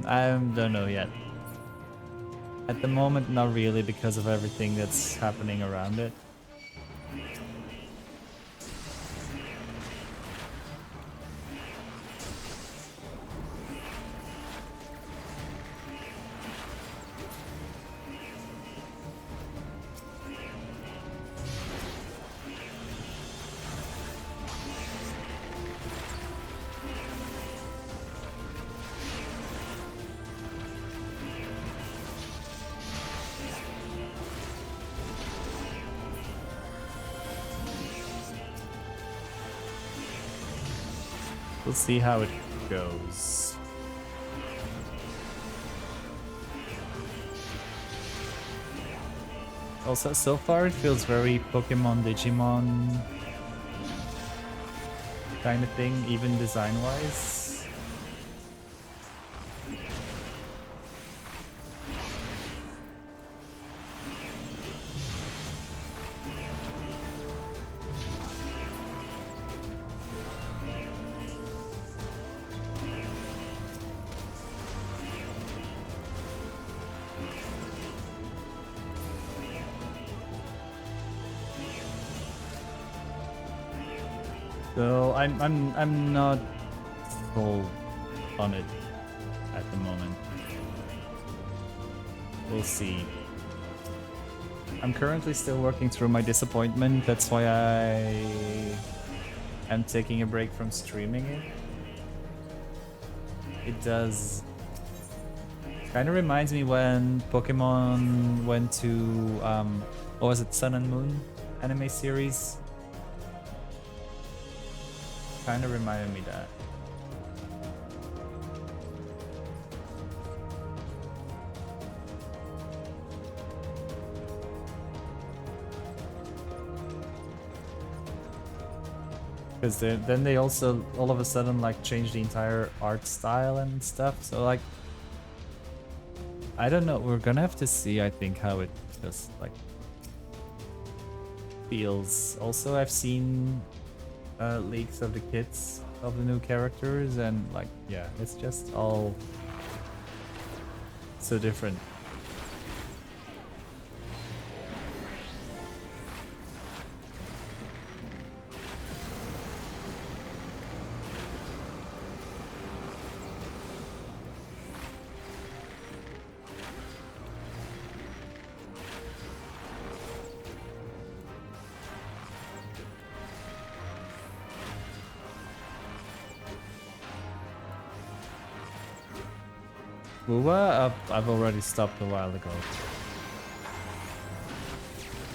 A: I don't know yet. At the moment, not really, because of everything that's happening around it. We'll see how it goes. Also, so far it feels very Pokemon, Digimon kind of thing, even design-wise. So I'm not full on it at the moment. We'll see. I'm currently still working through my disappointment. That's why I am taking a break from streaming it. It does kind of reminds me when Pokemon went to what was it, Sun and Moon anime series? Kind of reminded me that. Because then they also all of a sudden like changed the entire art style and stuff. So like, I don't know. We're gonna have to see. I think how it just like feels. Also, I've seen leaks of the kits of the new characters, and like, yeah, it's just all so different. Wuwa, I've already stopped a while ago.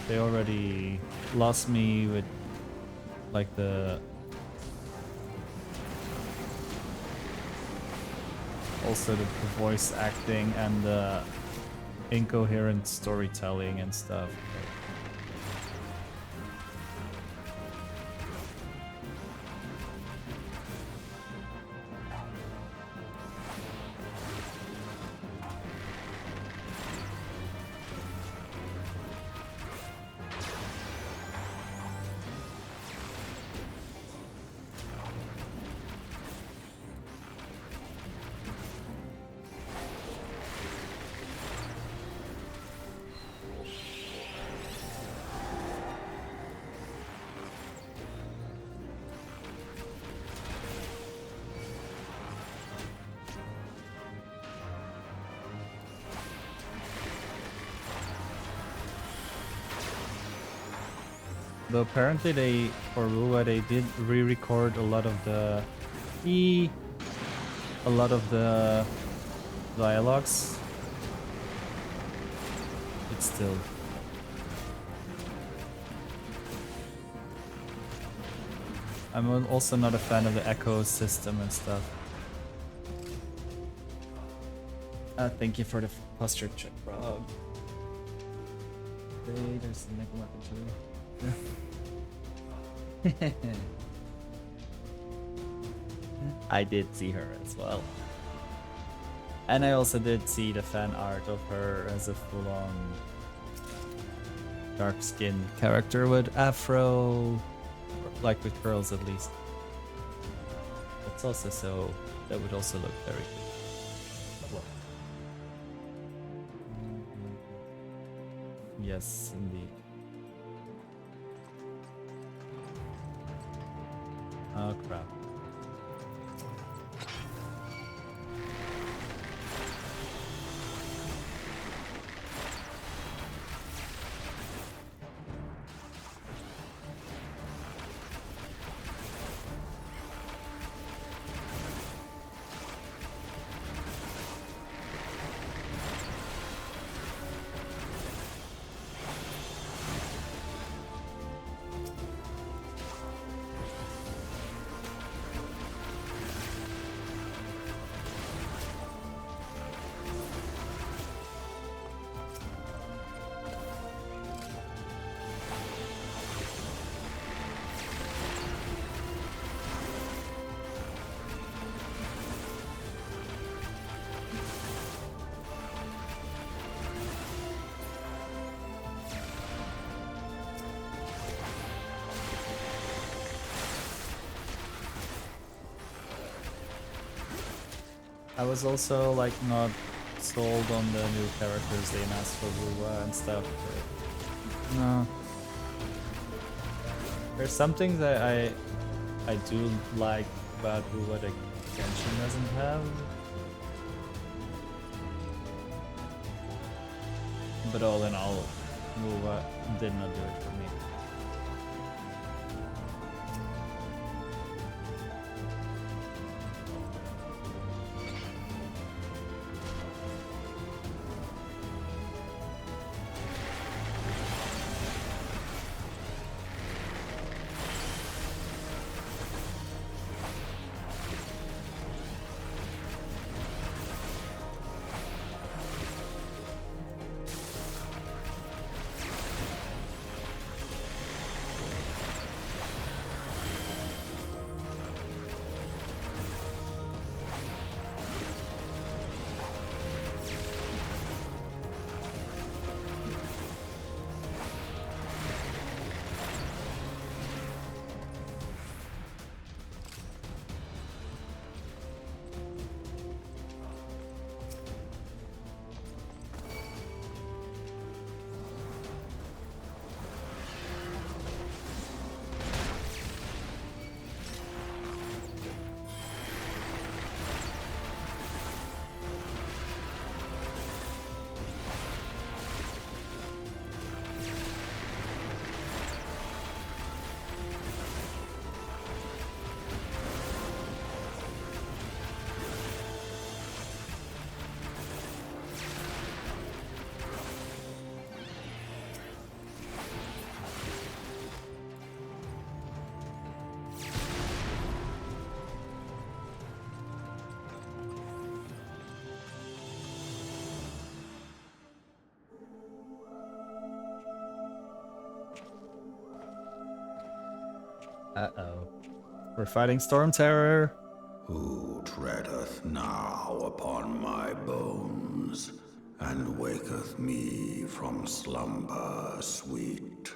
A: They already lost me with like also the voice acting and the incoherent storytelling and stuff. Though apparently they, for Rua, they did re-record a lot of the dialogues. It's still I'm also not a fan of the echo system and stuff. Thank you for the posture check, bro. Hey, there's the mega weapon too. I did see her as well. And I also did see the fan art of her as a full-on dark-skinned character with afro, like with curls at least. That's also so, that would also look very good. Yes, indeed. Oh crap. I was also like not sold on the new characters they announced for Wuwa and stuff. No. There's something that I do like about what a Genshin doesn't have. But all in all, Wuwa did not do it for me. Uh-oh. We're fighting Storm Terror.
G: Who treadeth now upon my bones, and waketh me from slumber sweet?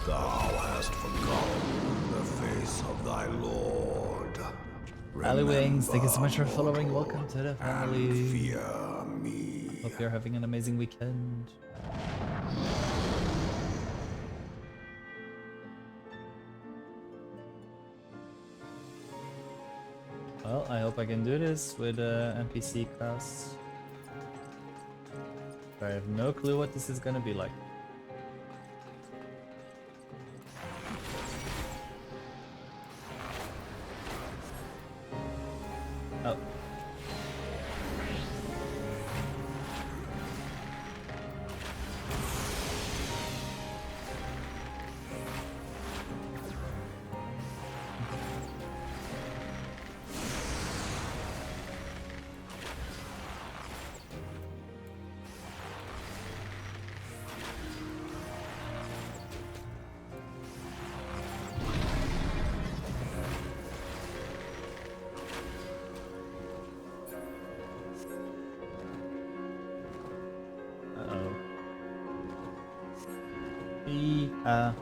G: Thou hast forgotten the face of thy Lord.
A: Allywings, thank you so much for
G: Remember
A: following. Welcome to the
G: and
A: family.
G: fear me.
A: Hope you're having an amazing weekend. Well, I hope I can do this with NPC class. I have no clue what this is gonna be like. Oh. Uh-oh.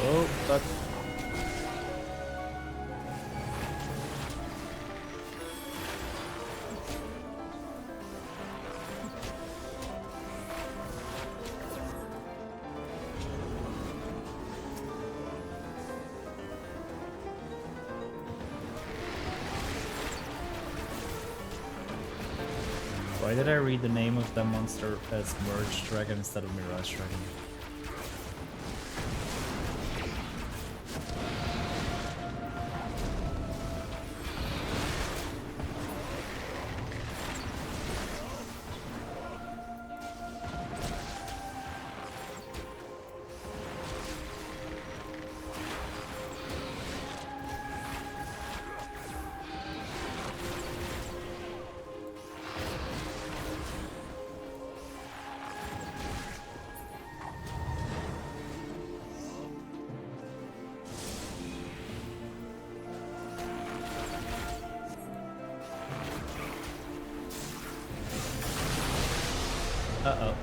A: Oh, fuck. Why did I read the name of the monster as Merge Dragon instead of Mirage Dragon? Uh-oh.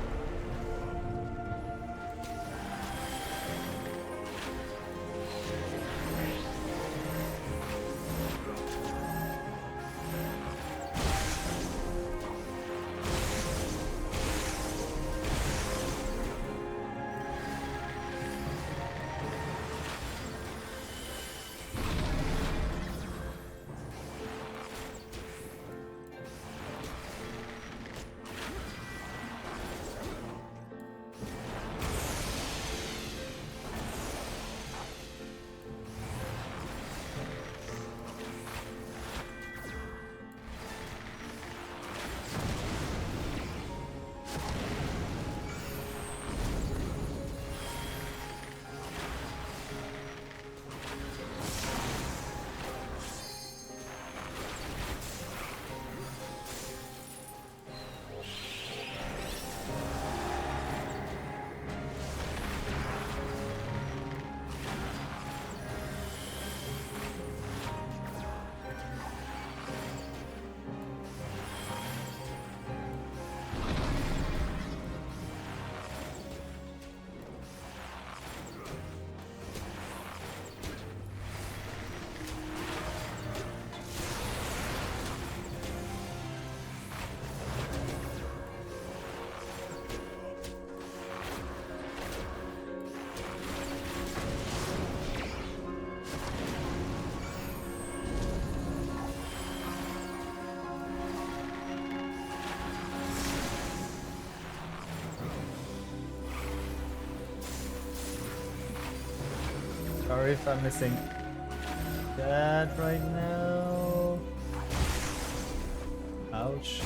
A: Sorry if I'm missing that right now. Ouch.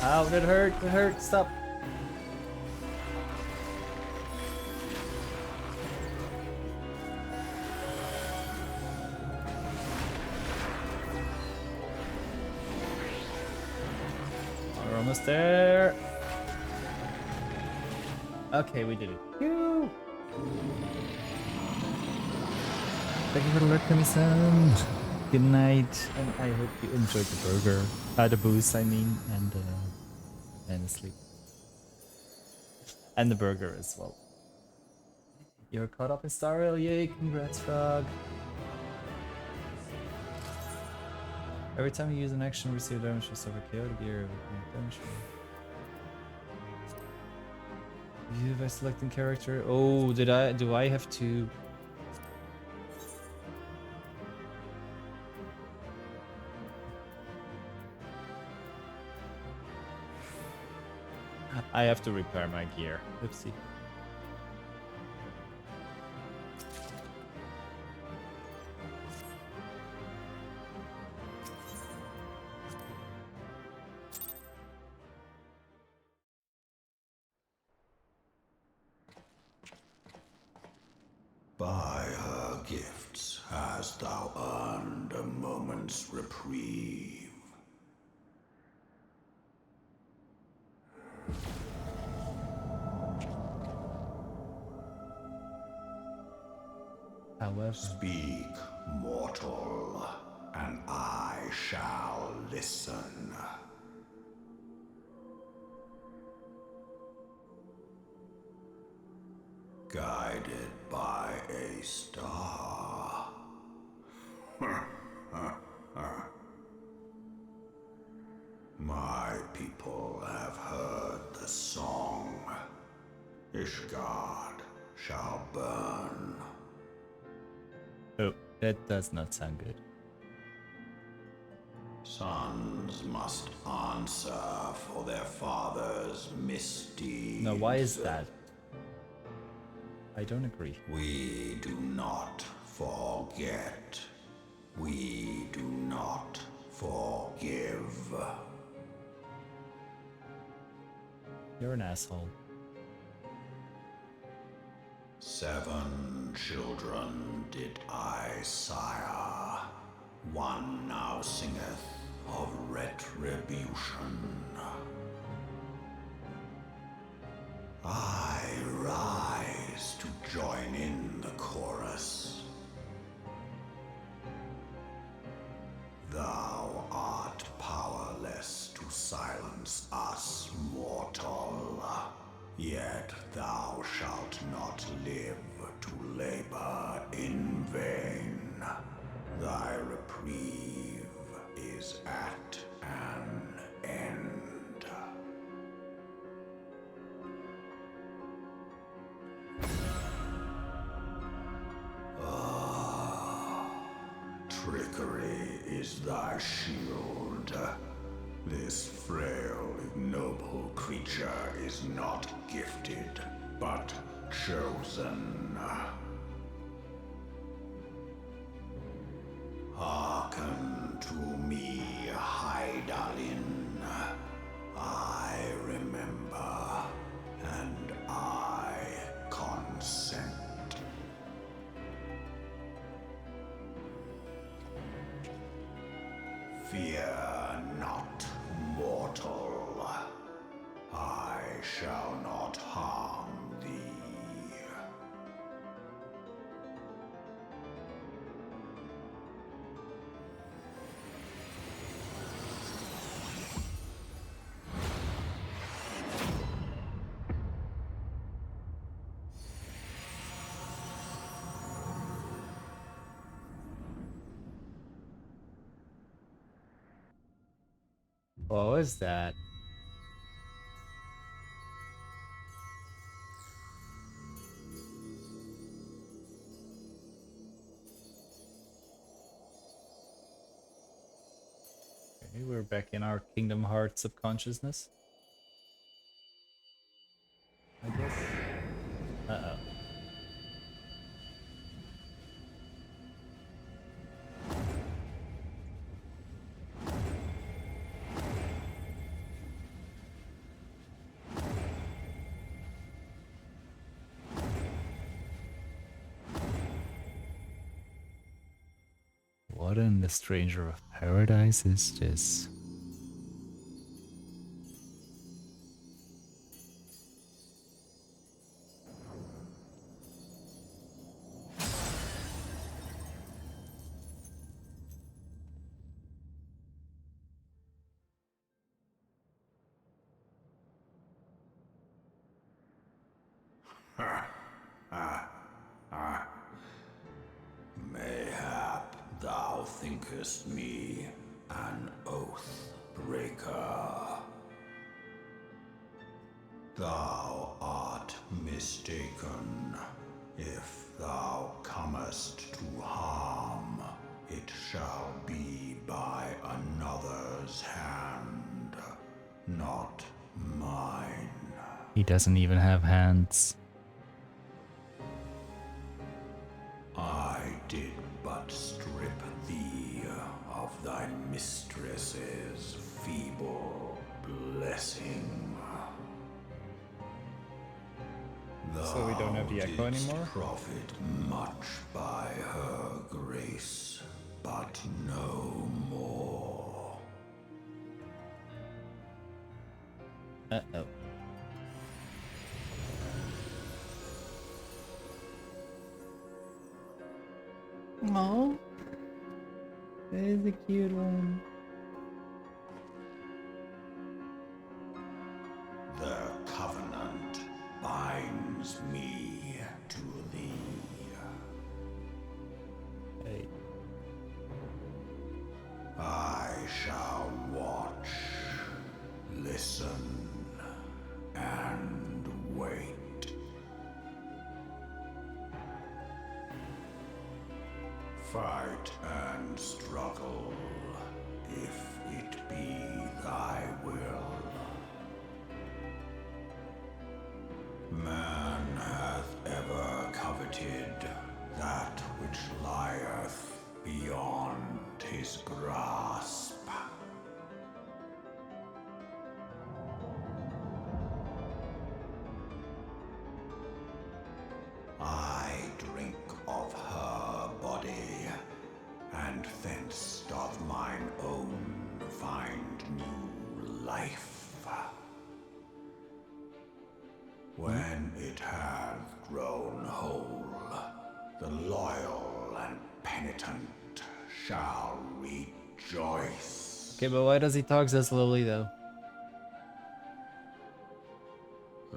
A: Ow, that hurt, that hurt, stop. We're almost there. Okay, we did it. Phew. Thank you for the lurk, son. Good night, and I hope you enjoyed the burger. The booze, I mean, and the sleep. And the burger as well. You're caught up in Star Rail, yay, congrats, Frog. Every time you use an action, receive damage from suffer KO to be able to damage. You by selecting character. Oh, do I have to? I have to repair my gear. Oopsie.
G: By her gifts hast thou earned a moment's reprieve.
A: However,
G: Speak, mortal, and I shall listen. Guided by a star. My people have heard the song. Ishgard shall burn.
A: oh, that does not sound good.
G: Sons must answer for their father's misdeeds.
A: Now, why is that? I don't agree.
G: We do not forget. We do not forgive.
A: You're an asshole.
G: 7 children did I sire. One now singeth of retribution. I rise to join in the chorus. Thou art powerless to silence us, mortal. Yet thou shalt not live to labor in vain. Thy reprieve is at an end. Trickery is thy shield. This frail, ignoble creature is not gifted, but chosen. Hearken to me, Hydaelyn. I remember, and I consent. Fear not, mortal. I shall not harm thee.
A: What was that? Okay, we're back in our Kingdom Hearts subconsciousness, I guess. Uh-oh. What in the Stranger of Paradise is this?
G: Mayhap thou thinkest me an oath breaker. Thou art mistaken. If thou comest to harm, it shall be by another's hand, not mine.
A: He doesn't even have hands.
G: I did but strip thee of thy mistress's feeble blessing.
A: So we don't have the echo
G: Didst
A: anymore?
G: profit much by her grace, but no more.
A: Uh-oh. Oh, there's a cute one.
G: The covenant binds me to thee.
A: Hey.
G: I shall watch, listen, and wait. Fight and struggle, if it be thy will. Man hath ever coveted that which lieth beyond his grasp. I drink of her body, and thence doth mine own find new life. When it hath grown whole, the loyal and penitent shall rejoice.
A: Okay, but why does he talk so slowly though?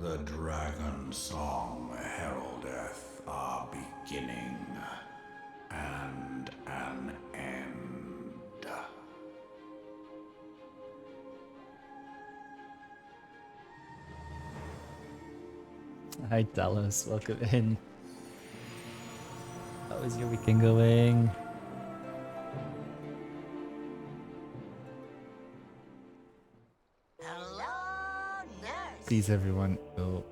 G: The dragon song heraldeth a beginning and an end.
A: Hi Dallas, welcome in. How is your weekend going?
B: Hello, nurse.
A: Please everyone go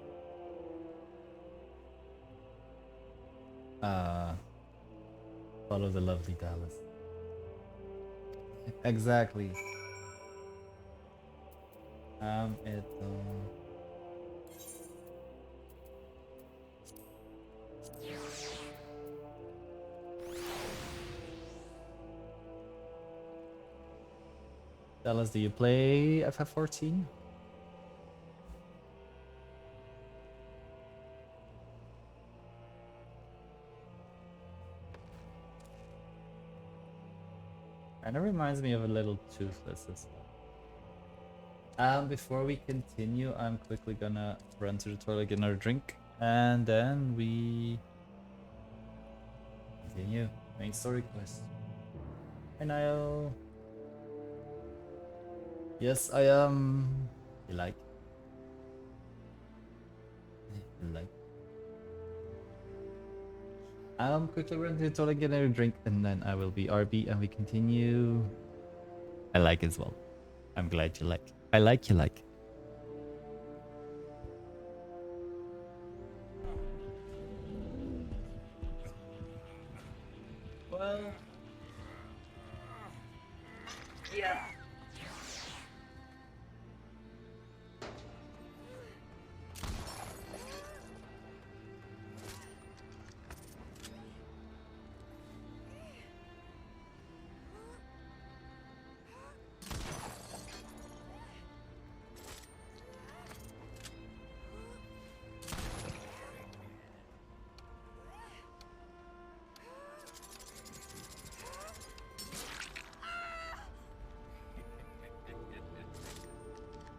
A: follow the lovely Dallas. Exactly. It Dallas, do you play FF14? Kinda reminds me of a little Toothless as well. Before we continue, I'm quickly gonna run to the toilet, get another drink, and then we continue. Main story quest. Hi Niall. Yes, I am. You like? You like? Quickly run to the toilet, get another drink, and then I will be RB, and we continue. I like as well. I'm glad you like. I like you like. Well, yeah.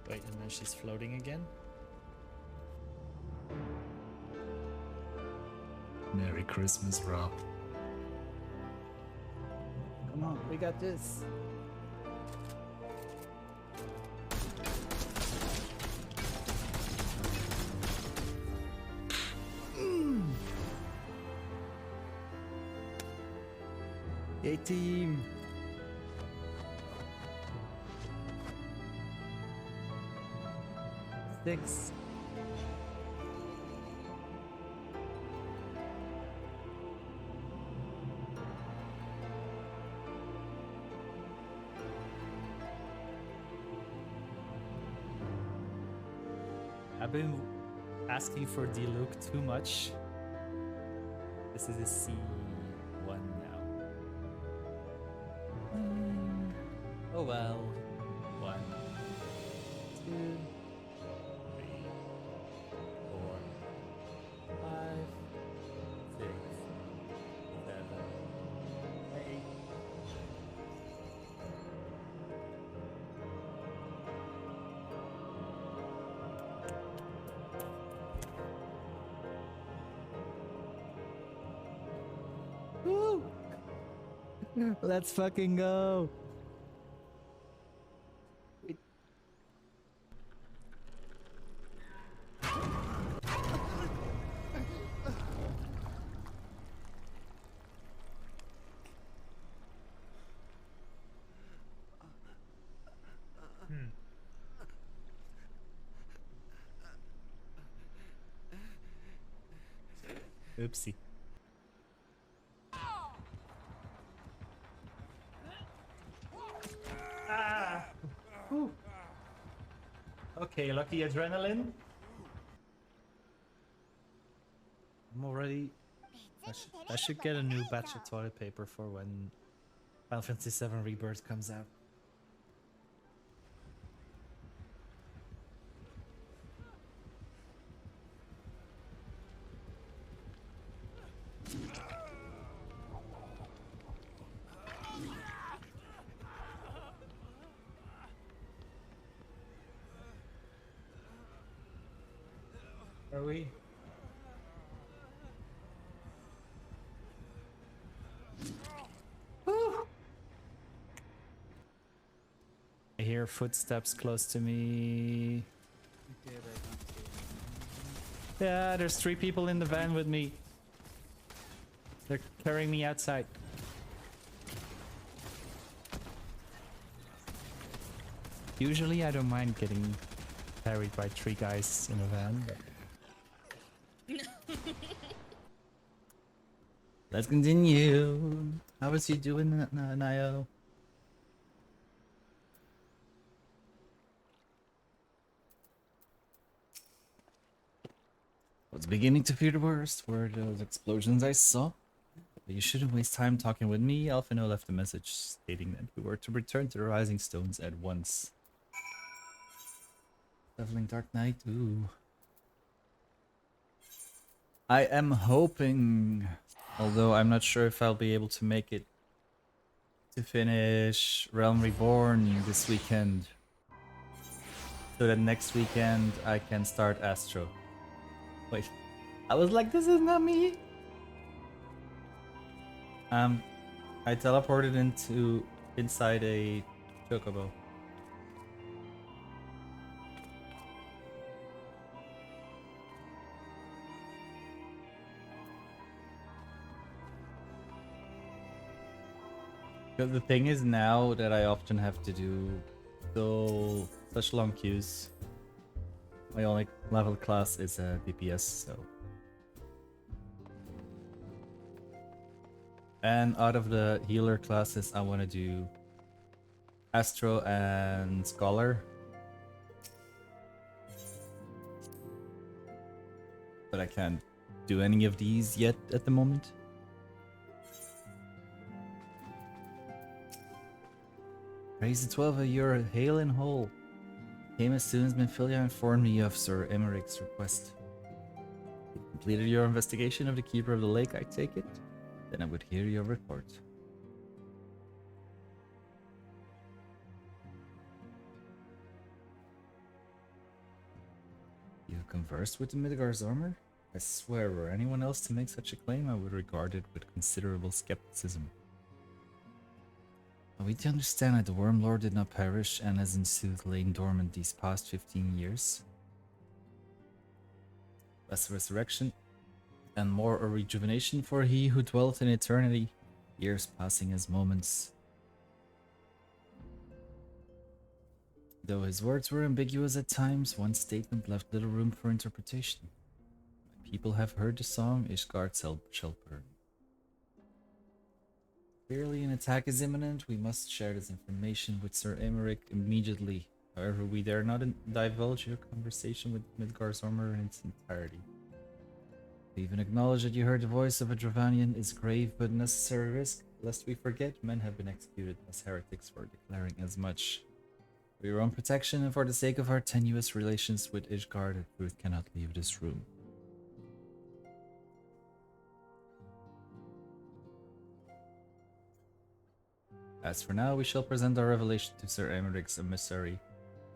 A: Wait, and then she's floating again? Merry Christmas, Rob. Come on, we got this. Yay, team! Six. I've been asking for D-Look too much. This is a C1 now. Oh well. 1, 2, 3, 4, 5, 6, 7, 8. Woo! Let's fucking go. Oopsie. Ah! Whew. Okay, lucky adrenaline. I'm already. I should get a new batch of toilet paper for when Final Fantasy VII Rebirth comes out. Are we? I hear footsteps close to me. Yeah, there's 3 people in the van with me. They're carrying me outside. Usually I don't mind getting carried by 3 guys in a van. But... Let's continue. How was you doing, Nio? I was beginning to fear the worst. Were those explosions I saw? But you shouldn't waste time talking with me. Alphino left a message stating that we were to return to the Rising Stones at once. Traveling Dark Knight, ooh. I am hoping, although I'm not sure if I'll be able to make it, to finish Realm Reborn this weekend. So that next weekend I can start Astro. Wait, I was like, this is not me. I teleported inside a chocobo. Because the thing is now that I often have to do such long queues. My only level class is a DPS, so. And out of the healer classes, I want to do Astro and Scholar. But I can't do any of these yet at the moment. Praise the 12, you're hail and whole. Came as soon as Minfilia informed me of Sir Emeric's request. You completed your investigation of the Keeper of the Lake, I take it? Then I would hear your report. You conversed with the Midgard's armor? I swear, were anyone else to make such a claim, I would regard it with considerable skepticism. Are we to understand that the Worm Lord did not perish and has in sooth lain dormant these past 15 years? Less resurrection and more a rejuvenation for he who dwelt in eternity, years passing as moments. Though his words were ambiguous at times, one statement left little room for interpretation. My people have heard the song, Ishgard shall burn. Clearly an attack is imminent. We must share this information with Sir Emeric immediately. However, we dare not divulge your conversation with Midgard's armor in its entirety. We even acknowledge that you heard the voice of a Dravanian is grave but necessary risk. Lest we forget, men have been executed as heretics for declaring as much. For your own protection and for the sake of our tenuous relations with Ishgard, Ruth cannot leave this room. As for now, we shall present our revelation to Sir Emeric's emissary.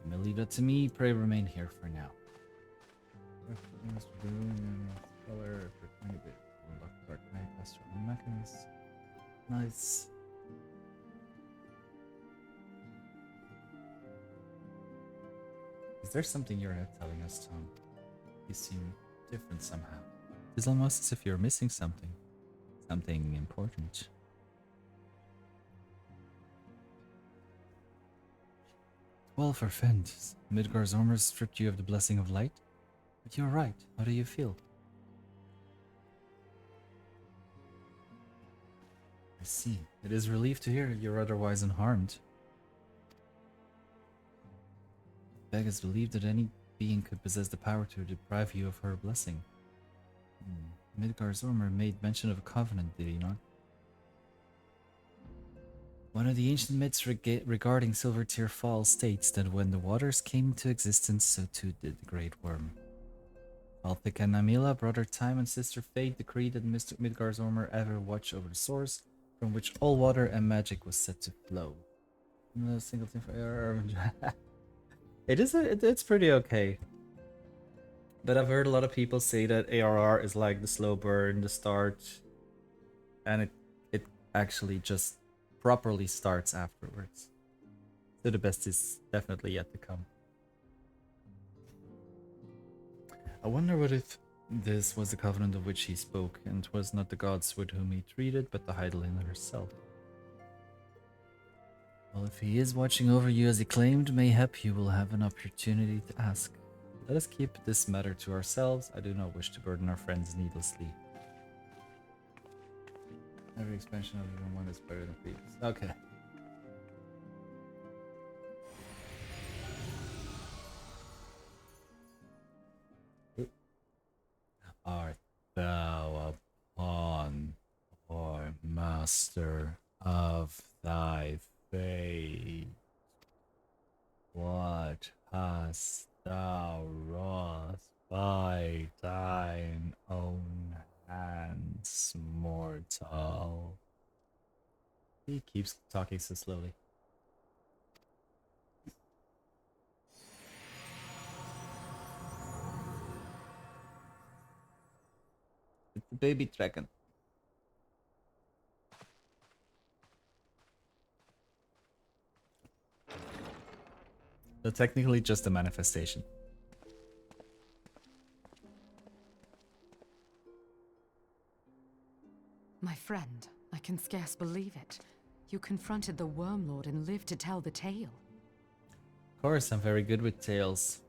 A: You may leave that to me. Pray remain here for now. Nice. Is there something you're not telling us, Tom? You seem different somehow. It's almost as if you're missing something. Something important. Well, for Fend, Midgard's armor stripped you of the blessing of light? But you're right. How do you feel? I see. It is relief to hear you're otherwise unharmed. Beg has believed that any being could possess the power to deprive you of her blessing. Midgard's armor made mention of a covenant, did he not? One of the ancient myths regarding Silvertear Falls states that when the waters came into existence, so too did the Great Worm. Althik and Namila, brother Time and sister Fate, decreed that Midgard's armor ever watch over the source from which all water and magic was set to flow. No singleton for it's pretty okay. But I've heard a lot of people say that ARR is like the slow burn, the start, and it actually just properly starts afterwards. So the best is definitely yet to come. I wonder what if this was the covenant of which he spoke, and 'twas not the gods with whom he treated, but the Heidelin herself. Well, if he is watching over you as he claimed, mayhap you will have an opportunity to ask. Let us keep this matter to ourselves. I do not wish to burden our friends needlessly. Every expansion of even one is better than previous. Okay. Art thou upon, or master of thy fate? What hast thou wrought by thine own hands, mortal? He keeps talking so slowly. It's a baby dragon. So technically just a manifestation.
D: My friend, I can scarce believe it. You confronted the Worm Lord and lived to tell the tale.
A: Of course, I'm very good with tales.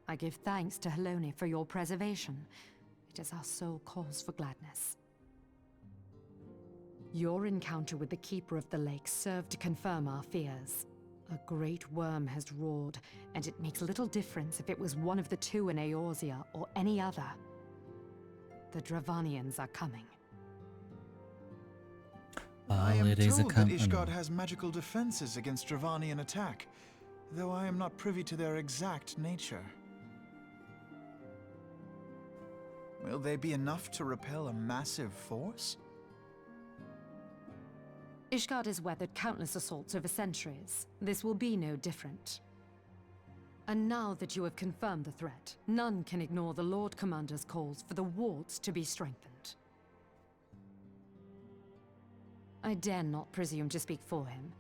D: I give thanks to Helone for your preservation. It is our sole cause for gladness. Your encounter with the Keeper of the Lake served to confirm our fears. A great worm has roared, and it makes little difference if it was one of the two in Eorzea or any other. The Dravanians are coming.
H: I am
A: it is
H: told that Ishgard
A: no.
H: has magical defenses against Dravanian attack, though I am not privy to their exact nature. Will they be enough to repel a massive force?
D: Ishgard has weathered countless assaults over centuries. This will be no different. And now that you have confirmed the threat, none can ignore the Lord Commander's calls for the wards to be strengthened. I dare not presume to speak for him,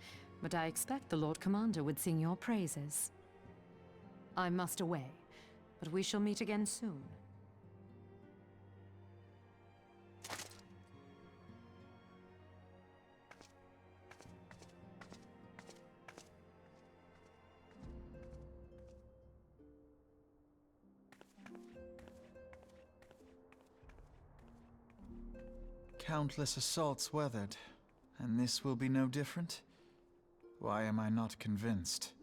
D: but I expect the Lord Commander would sing your praises. I must away, but we shall meet again soon.
H: Countless assaults weathered, and this will be no different? Why am I not convinced?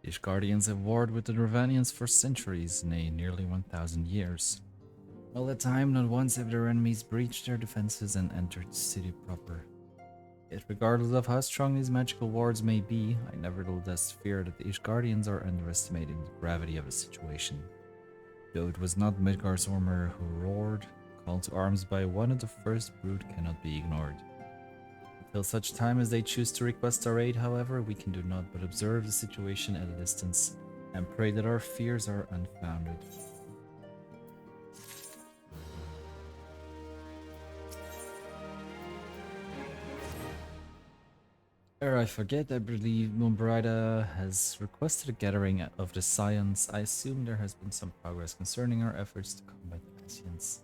A: The Ishgardians have warred with the Dravanians for centuries, nay, nearly 1,000 years. All the time, not once have their enemies breached their defenses and entered the city proper. Yet regardless of how strong these magical wards may be, I nevertheless fear that the Ishgardians are underestimating the gravity of the situation. Though it was not Midgard's armor who roared, call to arms by one of the first brood cannot be ignored. Until such time as they choose to request our aid, however, we can do naught but observe the situation at a distance and pray that our fears are unfounded. Ere I forget, I believe Mumbrida has requested a gathering of the Scions. I assume there has been some progress concerning our efforts to combat the Ascians.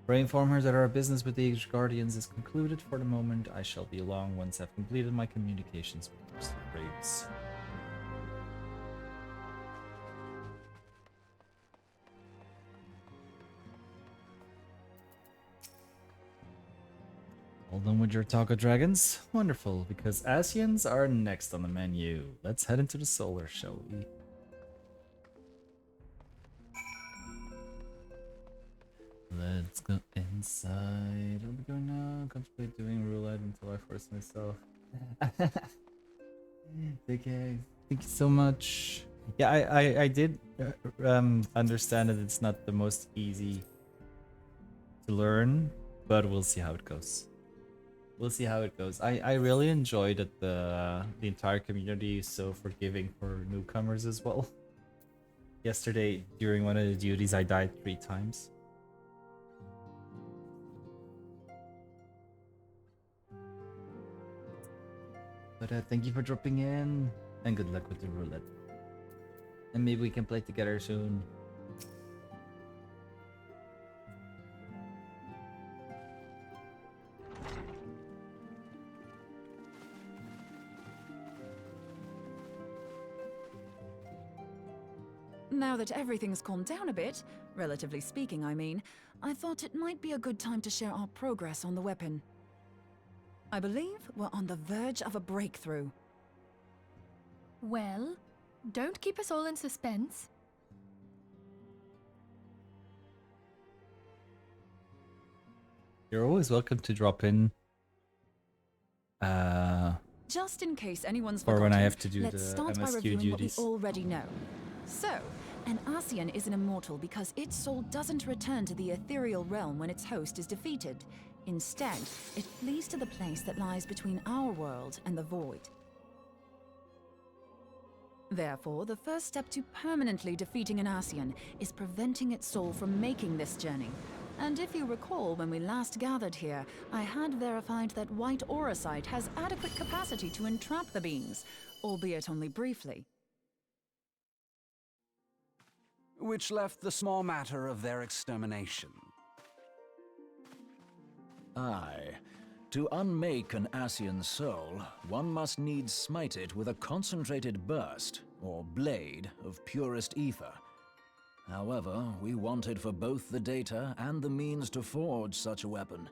A: Pray inform her that our business with the Aged Guardians is concluded for the moment. I shall be along once I've completed my communications with the Crystal Graves. All done with your talk of dragons? Wonderful, because Ascians are next on the menu. Let's head into the solar, shall we? Let's go inside. I'll be going now. Contemplate doing roulette until I force myself. Okay, thank you so much. Yeah, I did understand that it's not the most easy to learn, but we'll see how it goes. We'll see how it goes. I really enjoyed that the entire community is so forgiving for newcomers as well. Yesterday, during one of the duties, I died 3 times. But thank you for dropping in, and good luck with the roulette. And maybe we can play together soon.
E: Now that everything's calmed down a bit, relatively speaking, I mean, I thought it might be a good time to share our progress on the weapon. I believe we're on the verge of a breakthrough.
C: Well, don't keep us all in suspense.
A: You're always welcome to drop in.
E: Just in case anyone's
A: Or when
E: forgotten,
A: I have to do
E: let's
A: the
E: start by
A: MSQ
E: reviewing
A: duties.
E: what we already know. So, an Ascian is an immortal because its soul doesn't return to the ethereal realm when its host is defeated. Instead, it flees to the place that lies between our world and the void. Therefore, the first step to permanently defeating an Ascian is preventing its soul from making this journey. And if you recall, when we last gathered here, I had verified that white auracite has adequate capacity to entrap the beings, albeit only briefly.
I: Which left the small matter of their extermination.
F: Aye. To unmake an Ascian soul, one must needs smite it with a concentrated burst, or blade, of purest ether. However, we wanted for both the data and the means to forge such a weapon.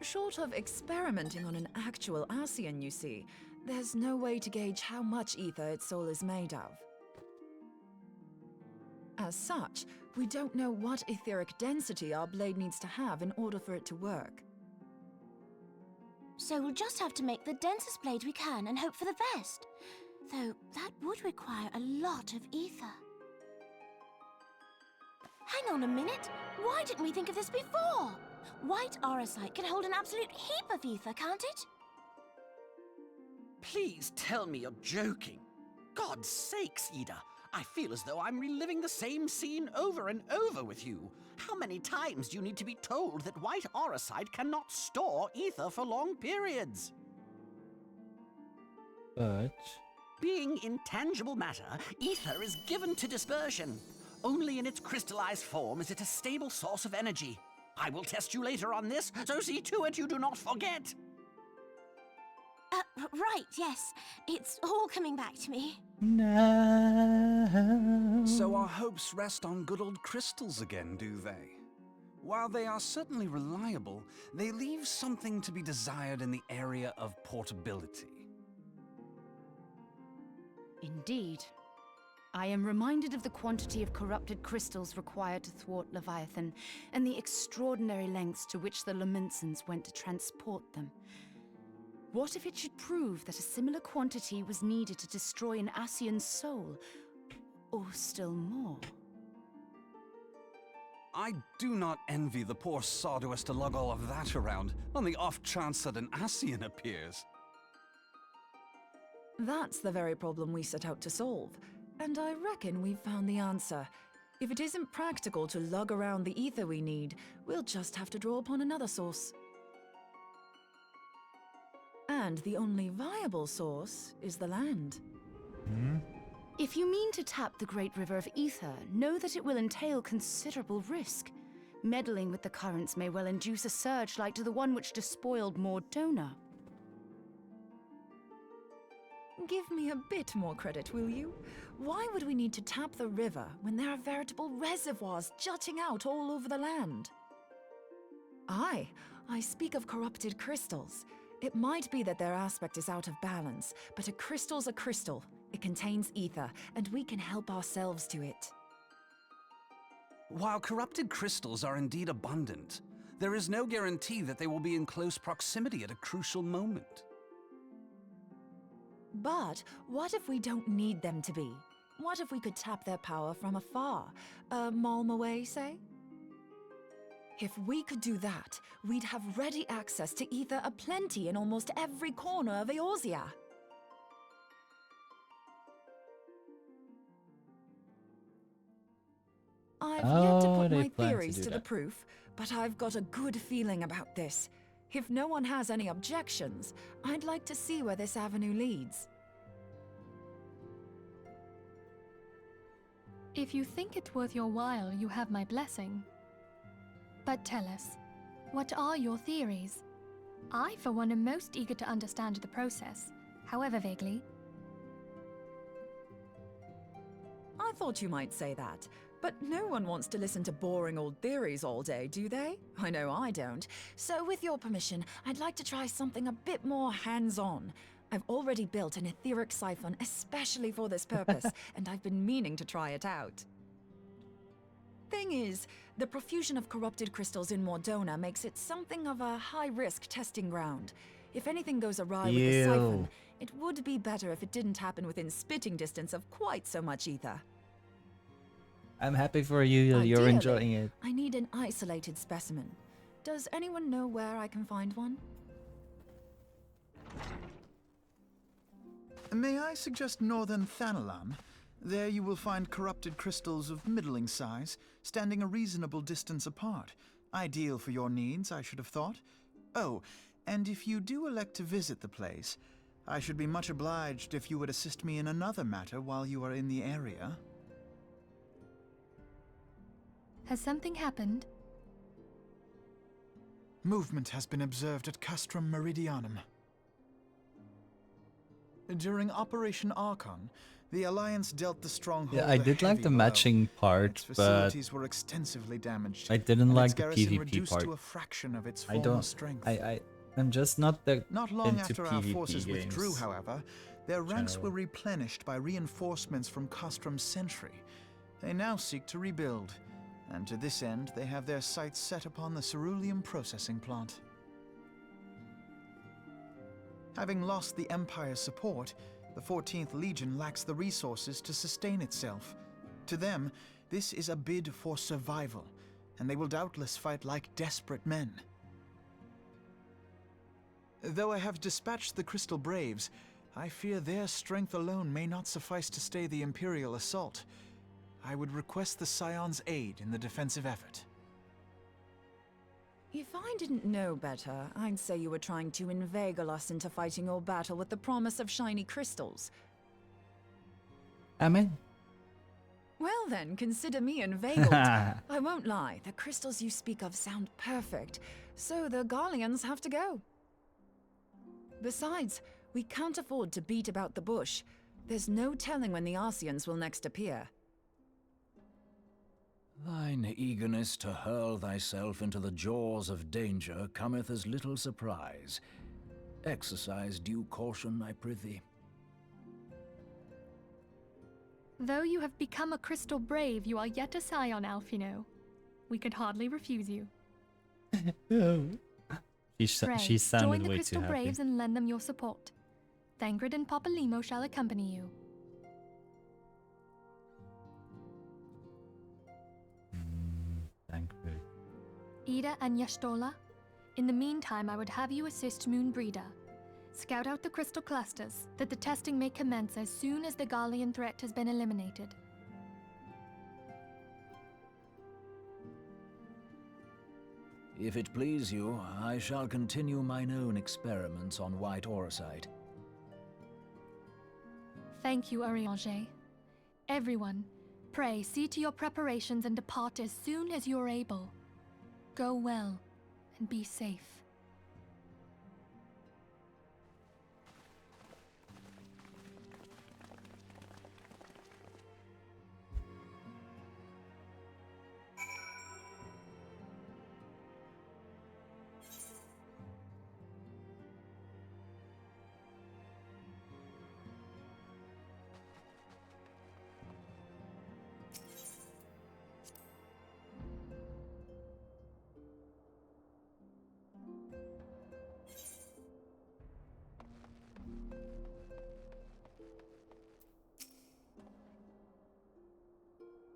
E: Short of experimenting on an actual Ascian, you see, there's no way to gauge how much ether its soul is made of. As such, we don't know what etheric density our blade needs to have in order for it to work.
B: So we'll just have to make the densest blade we can and hope for the best. Though that would require a lot of ether. Hang on a minute. Why didn't we think of this before? White auracite can hold an absolute heap of ether, can't it?
J: Please tell me you're joking. God's sakes, Ida. I feel as though I'm reliving the same scene over and over with you. How many times do you need to be told that white auracite cannot store ether for long periods?
A: But
J: Being intangible matter, ether is given to dispersion. Only in its crystallized form is it a stable source of energy. I will test you later on this, so see to it you do not forget.
B: Right, yes. It's all coming back to me.
A: no.
I: So our hopes rest on good old crystals again, do they? While they are certainly reliable, they leave something to be desired in the area of portability.
D: Indeed. I am reminded of the quantity of corrupted crystals required to thwart Leviathan, and the extraordinary lengths to which the Lamentsons went to transport them. What if it should prove that a similar quantity was needed to destroy an Ascian's soul? Or still more?
I: I do not envy the poor sod who has to lug all of that around, on the off chance that an Ascian appears.
E: That's the very problem we set out to solve, and I reckon we've found the answer. If it isn't practical to lug around the ether we need, we'll just have to draw upon another source. And the only viable source is the land.
D: If you mean to tap the Great River of Ether, know that it will entail considerable risk. Meddling with the currents may well induce a surge like to the one which despoiled Mordona.
E: Give me a bit more credit, will you? Why would we need to tap the river when there are veritable reservoirs jutting out all over the land? Aye, I speak of corrupted crystals. It might be that their aspect is out of balance, but a crystal's a crystal. It contains ether, and we can help ourselves to it.
I: While corrupted crystals are indeed abundant, There is no guarantee that they will be in close proximity at a crucial moment.
E: But what if we don't need them to be? What if we could tap their power from afar? A malm away, say? If we could do that, we'd have ready access to ether aplenty in almost every corner of Eorzea. I've yet to
A: Oh,
E: put
A: they
E: my
A: plan to
E: theories
A: do
E: to the
A: that.
E: proof, but I've got a good feeling about this. If no one has any objections, I'd like to see where this avenue leads.
C: If you think it worth your while, you have my blessing. But tell us, what are your theories? I, for one, am most eager to understand the process, however vaguely.
E: I thought you might say that, but no one wants to listen to boring old theories all day, do they? I know I don't. So with your permission, I'd like to try something a bit more hands-on. I've already built an etheric siphon especially for this purpose, and I've been meaning to try it out. Thing is, the profusion of corrupted crystals in Mordona makes it something of a high-risk testing ground. If anything goes awry with the siphon, it would be better if it didn't happen within spitting distance of quite so much ether.
A: I'm happy for you that you're
E: Ideally,
A: enjoying it.
E: I need an isolated specimen. Does anyone know where I can find one?
H: May I suggest northern Thanalan? There you will find corrupted crystals of middling size, standing a reasonable distance apart. Ideal for your needs, I should have thought. Oh, and if you do elect to visit the place, I should be much obliged if you would assist me in another matter while you are in the area.
C: Has something happened?
H: Movement has been observed at Castrum Meridianum. During Operation Archon, the Alliance dealt the stronghold.
A: Yeah, I did like the matching part,
H: its
A: but
H: facilities were extensively damaged.
A: I didn't
H: and
A: like
H: its
A: the
H: garrison
A: PvP
H: reduced
A: part.
H: to a fraction of its
A: I
H: former
A: don't.
H: strength.
A: I'm just not that
H: Not long
A: into
H: after
A: PvP
H: our forces
A: games.
H: withdrew, however, their ranks
A: General.
H: were replenished by reinforcements from Castrum's sentry. They now seek to rebuild, and to this end they have their sights set upon the ceruleum processing plant. Having lost the Empire's support, the 14th Legion lacks the resources to sustain itself. To them, this is a bid for survival, and they will doubtless fight like desperate men. Though I have dispatched the Crystal Braves, I fear their strength alone may not suffice to stay the Imperial assault. I would request the Scion's aid in the defensive effort.
E: If I didn't know better, I'd say you were trying to inveigle us into fighting your battle with the promise of shiny crystals.
A: Am I?
E: Well then, consider me inveigled. I won't lie, the crystals you speak of sound perfect, so the Garleans have to go. Besides, we can't afford to beat about the bush. There's no telling when the Arceans will next appear.
F: Thine eagerness to hurl thyself into the jaws of danger cometh as little surprise. Exercise due caution, I prithee.
C: Though you have become a crystal brave, you are yet a scion, Alphino. We could hardly refuse you. Pray,
A: She sounded
C: join the
A: way
C: Crystal
A: too happy.
C: Braves and lend them your support. Thangred and Papalymo shall accompany you.
A: Thank you.
C: Ida and Yashtola, in the meantime I would have you assist Moonbreeder. Scout out the crystal clusters, that the testing may commence as soon as the Garlean threat has been eliminated.
F: If it please you, I shall continue mine own experiments on white orosite.
C: Thank you, Arianger. Everyone, pray see to your preparations and depart as soon as you are able. Go well, and be safe.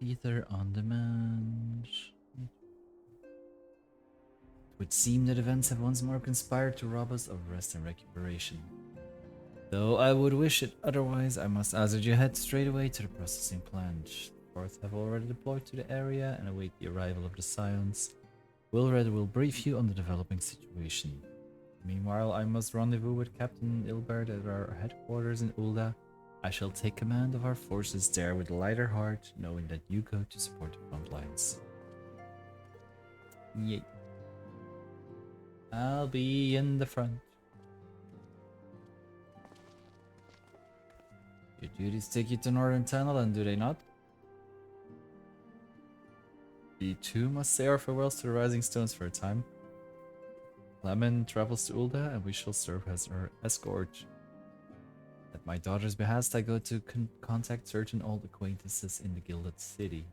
A: Ether on demand. It would seem that events have once more conspired to rob us of rest and recuperation. Though I would wish it otherwise, I must hazard you head straight away to the processing plant. The Fourth have already deployed to the area and await the arrival of the Scions. Wilred will brief you on the developing situation. Meanwhile, I must rendezvous with Captain Ilbert at our headquarters in Ulda. I shall take command of our forces there with a lighter heart, knowing that you go to support the front lines. Yay. I'll be in the front. Your duties take you to Northern Tanneland, do they not? We too must say our farewells to the Rising Stones for a time. Lemon travels to Ulda, and we shall serve as her escort. At my daughter's behest, I go to contact certain old acquaintances in the Gilded City.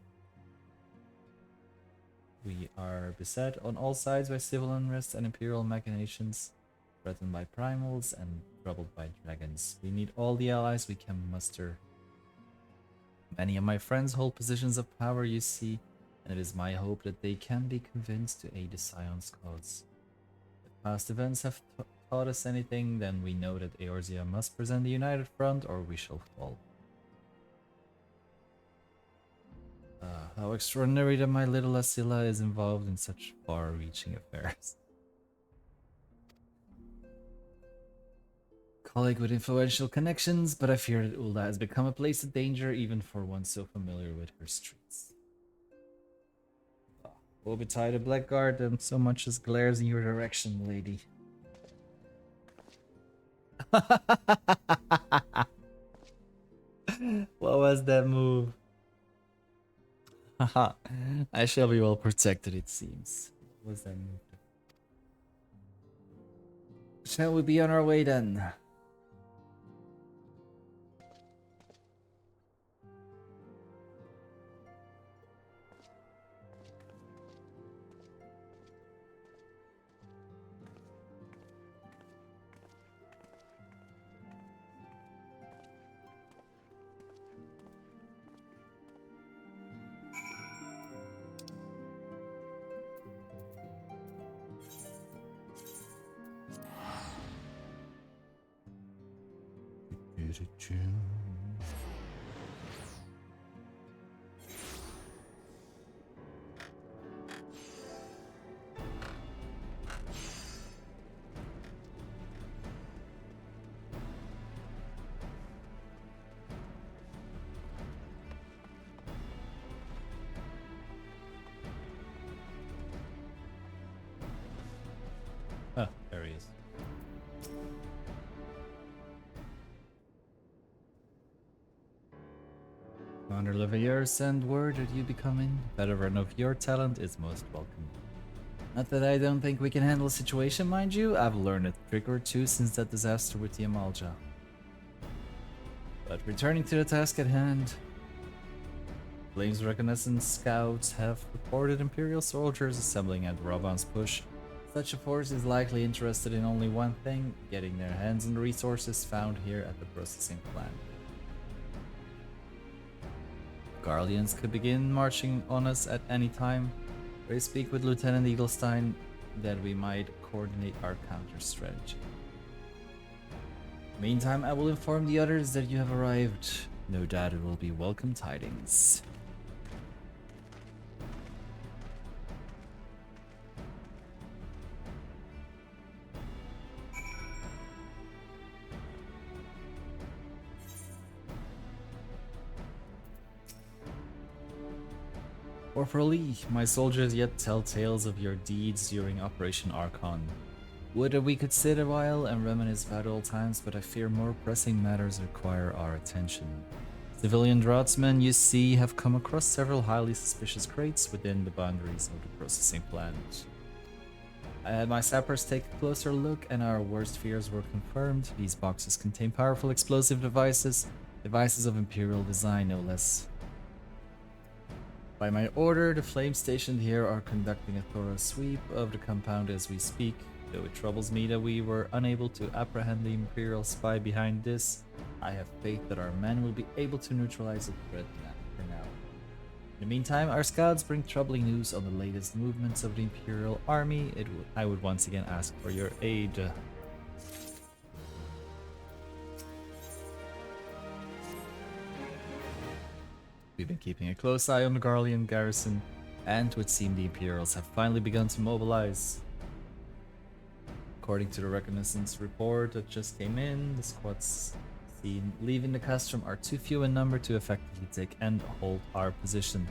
A: We are beset on all sides by civil unrest and imperial machinations, threatened by primals and troubled by dragons. We need all the allies we can muster. Many of my friends hold positions of power, you see, and it is my hope that they can be convinced to aid the Scion's cause. If past events have taught us anything, then we know that Eorzea must present a united front or we shall fall. How extraordinary that my little Asila is involved in such far-reaching affairs. Colleague with influential connections, but I fear that Ulda has become a place of danger even for one so familiar with her streets. Woe betide a blackguard and so much as glares in your direction, lady. What was that move? Haha, I shall be well protected, it seems. What was that move? Shall we be on our way then? Oh, there he is. Commander Leveilleur send word that you be coming. Veteran of your talent is most welcome. Not that I don't think we can handle the situation, mind you. I've learned a trick or two since that disaster with the Amalja. But returning to the task at hand. Flames reconnaissance scouts have reported Imperial soldiers assembling at Ravan's push. Such a force is likely interested in only one thing, getting their hands on the resources found here at the processing plant. Guardians could begin marching on us at any time. I speak with Lieutenant Eaglestein that we might coordinate our counter strategy. Meantime, I will inform the others that you have arrived. No doubt it will be welcome tidings. Corporally, my soldiers yet tell tales of your deeds during Operation Archon. Would that we could sit a while and reminisce about old times, but I fear more pressing matters require our attention. Civilian draftsmen, you see, have come across several highly suspicious crates within the boundaries of the processing plant. I had my sappers take a closer look and our worst fears were confirmed. These boxes contain powerful explosive devices of Imperial design no less. By my order, the flames stationed here are conducting a thorough sweep of the compound as we speak, though it troubles me that we were unable to apprehend the Imperial spy behind this. I have faith that our men will be able to neutralize the threat for now. In the meantime, our scouts bring troubling news on the latest movements of the Imperial Army. I would once again ask for your aid. We've been keeping a close eye on the Garlean garrison, and it would seem the Imperials have finally begun to mobilize. According to the reconnaissance report that just came in, the squads seen leaving the castrum are too few in number to effectively take and hold our position.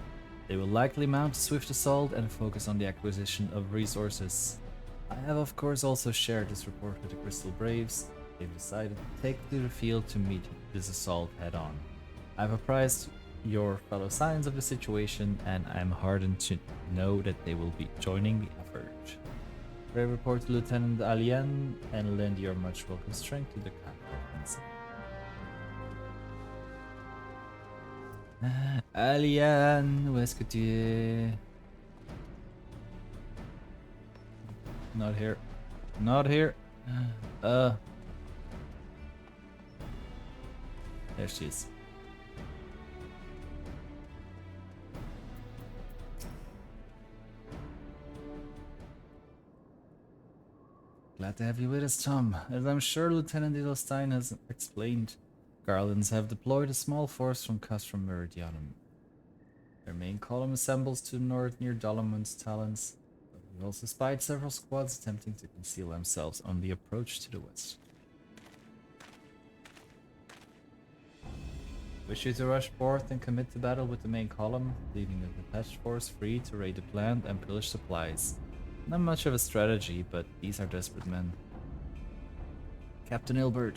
A: They will likely mount a swift assault and focus on the acquisition of resources. I have of course also shared this report with the Crystal Braves. They've decided to take to the field to meet this assault head on. I've apprised your fellow Scions of the situation, and I'm heartened to know that they will be joining the effort. I report to Lieutenant Alien and lend your much welcome strength to the offensive. Alien, où est-ce que tu es? Not here. Not here. There she is. Glad to have you with us, Tom. As I'm sure Lieutenant Edelstein has explained, Garlands have deployed a small force from Castrum Meridianum. Their main column assembles to the north near Dolomund's Talons, but we also spied several squads attempting to conceal themselves on the approach to the west. Wish you to rush forth and commit to battle with the main column, leaving the detached force free to raid the plant and pillage supplies. Not much of a strategy, but these are desperate men. Captain Ilbert.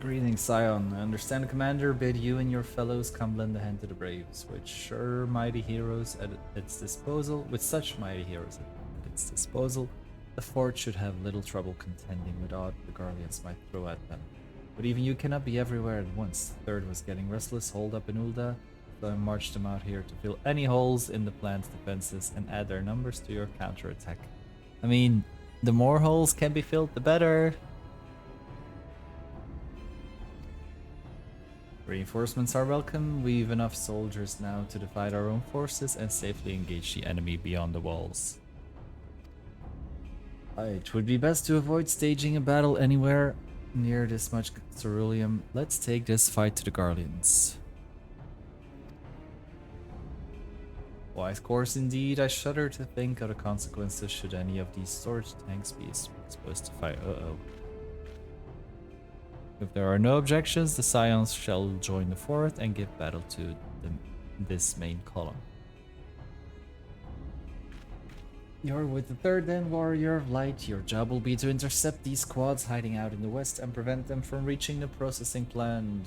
A: Greetings, Scion. I understand the commander bid you and your fellows come lend a hand to the Braves, with such mighty heroes at its disposal. The fort should have little trouble contending with aught the Garleans might throw at them. But even you cannot be everywhere at once. The third was getting restless, holed up in Ulda, so I marched them out here to fill any holes in the plan's defenses and add their numbers to your counterattack. I mean, the more holes can be filled, the better. Reinforcements are welcome. We've enough soldiers now to divide our own forces and safely engage the enemy beyond the walls. It would be best to avoid staging a battle anywhere near this much ceruleum. Let's take this fight to the Garleans. Wise course indeed. I shudder to think of the consequences should any of these storage tanks be exposed to fire. If there are no objections, the Scions shall join the fourth and give battle to this main column. You're with the third then, Warrior of Light. Your job will be to intercept these squads hiding out in the west and prevent them from reaching the processing plant.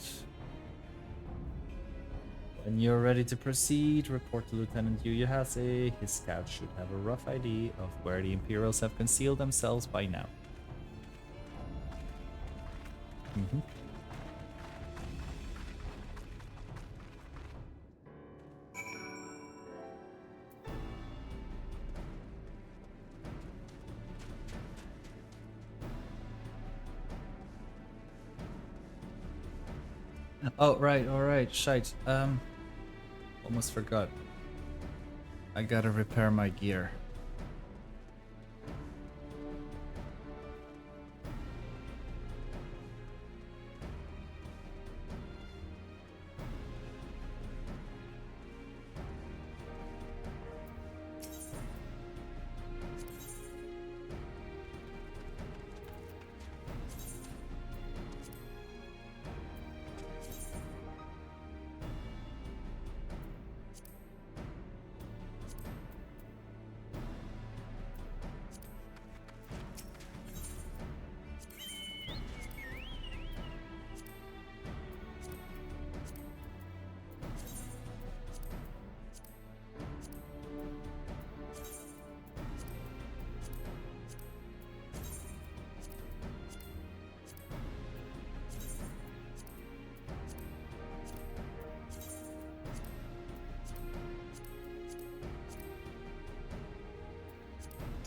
A: When you're ready to proceed, report to Lieutenant Yuyahase. His scouts should have a rough idea of where the Imperials have concealed themselves by now. Oh, right, alright, shite. Almost forgot. I gotta repair my gear.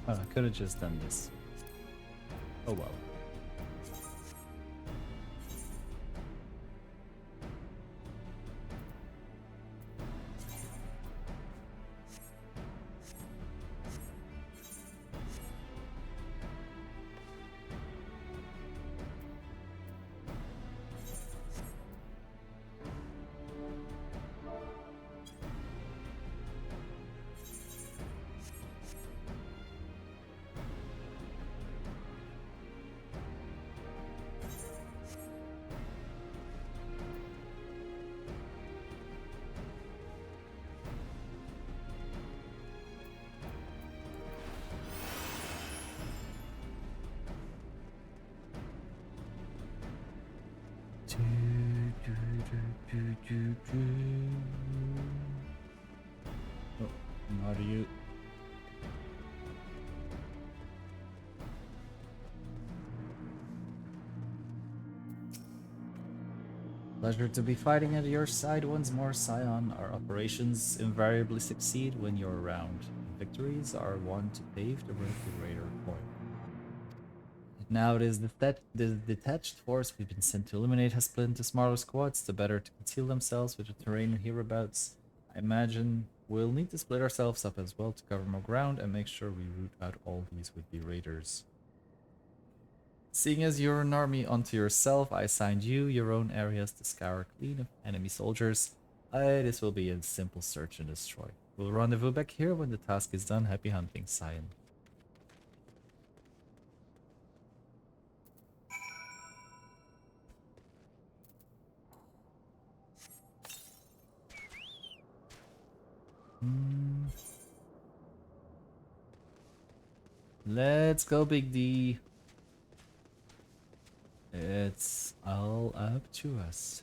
A: Oh, I could have just done this. Oh well. Oh, not you. Pleasure to be fighting at your side once more, Scion. Our operations invariably succeed when you're around. Victories are one to pave the road to greater point. Now it is the detached force we've been sent to eliminate has split into smaller squads, the better to conceal themselves with the terrain hereabouts. I imagine we'll need to split ourselves up as well to cover more ground and make sure we root out all these would-be raiders. Seeing as you're an army unto yourself, I assigned you your own areas to scour clean of enemy soldiers. This will be a simple search and destroy. We'll rendezvous back here when the task is done. Happy hunting, Scion. Let's go, Big D. It's all up to us.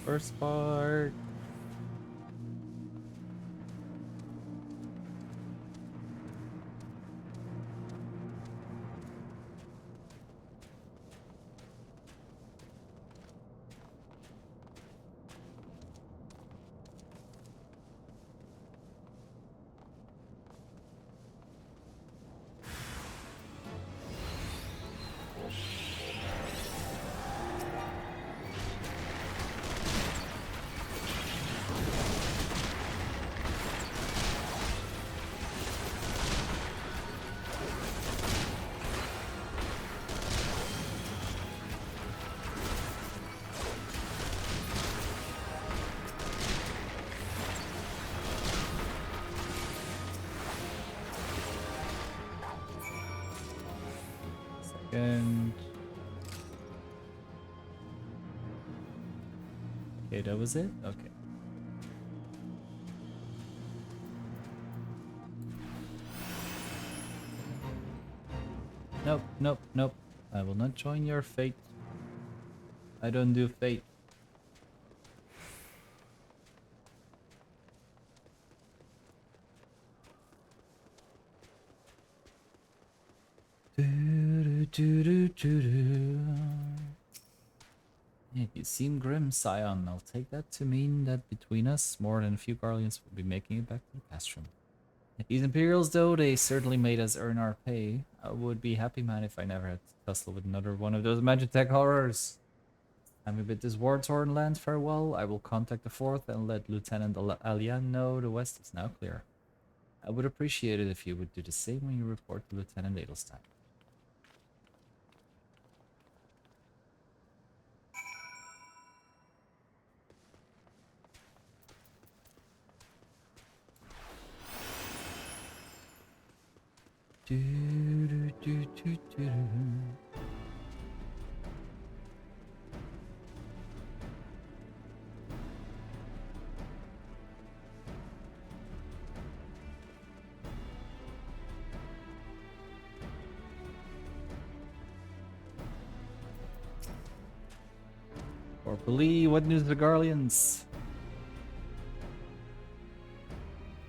A: First part. Second. Okay, that was it? Okay. Nope, nope, nope. I will not join your fate. I don't do fate. Yeah, you seem grim, Scion. I'll take that to mean that between us, more than a few Guardians will be making it back to the Castrum. These Imperials, though, they certainly made us earn our pay. I would be happy, man, if I never had to tussle with another one of those Magitech horrors. Having bid this war-torn land farewell, I will contact the 4th and let Lieutenant Alian know the west is now clear. I would appreciate it if you would do the same when you report to Lieutenant Edelstein. Corporal, what news, the Guardians?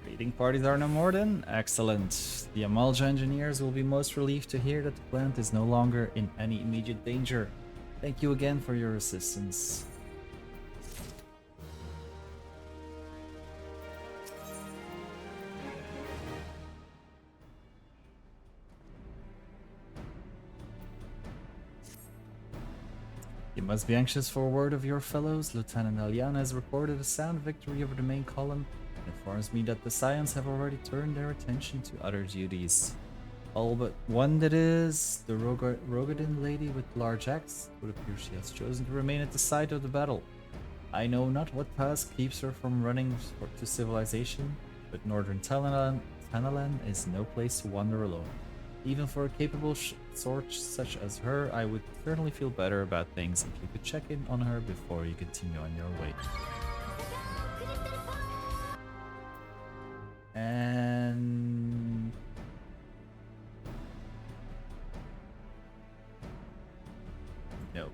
A: Raiding parties are no more then? Excellent. The Amalja engineers will be most relieved to hear that the plant is no longer in any immediate danger. Thank you again for your assistance. You must be anxious for word of your fellows. Lieutenant Aliana has reported a sound victory over the main column and informs me that the Scions have already turned their attention to other duties. All but one, that is, the Rogadin lady with large axe. It would appear she has chosen to remain at the site of the battle. I know not what task keeps her from running to civilization, but northern Tanalan is no place to wander alone. Even for a capable sort such as her, I would certainly feel better about things if you could check in on her before you continue on your way. And... no.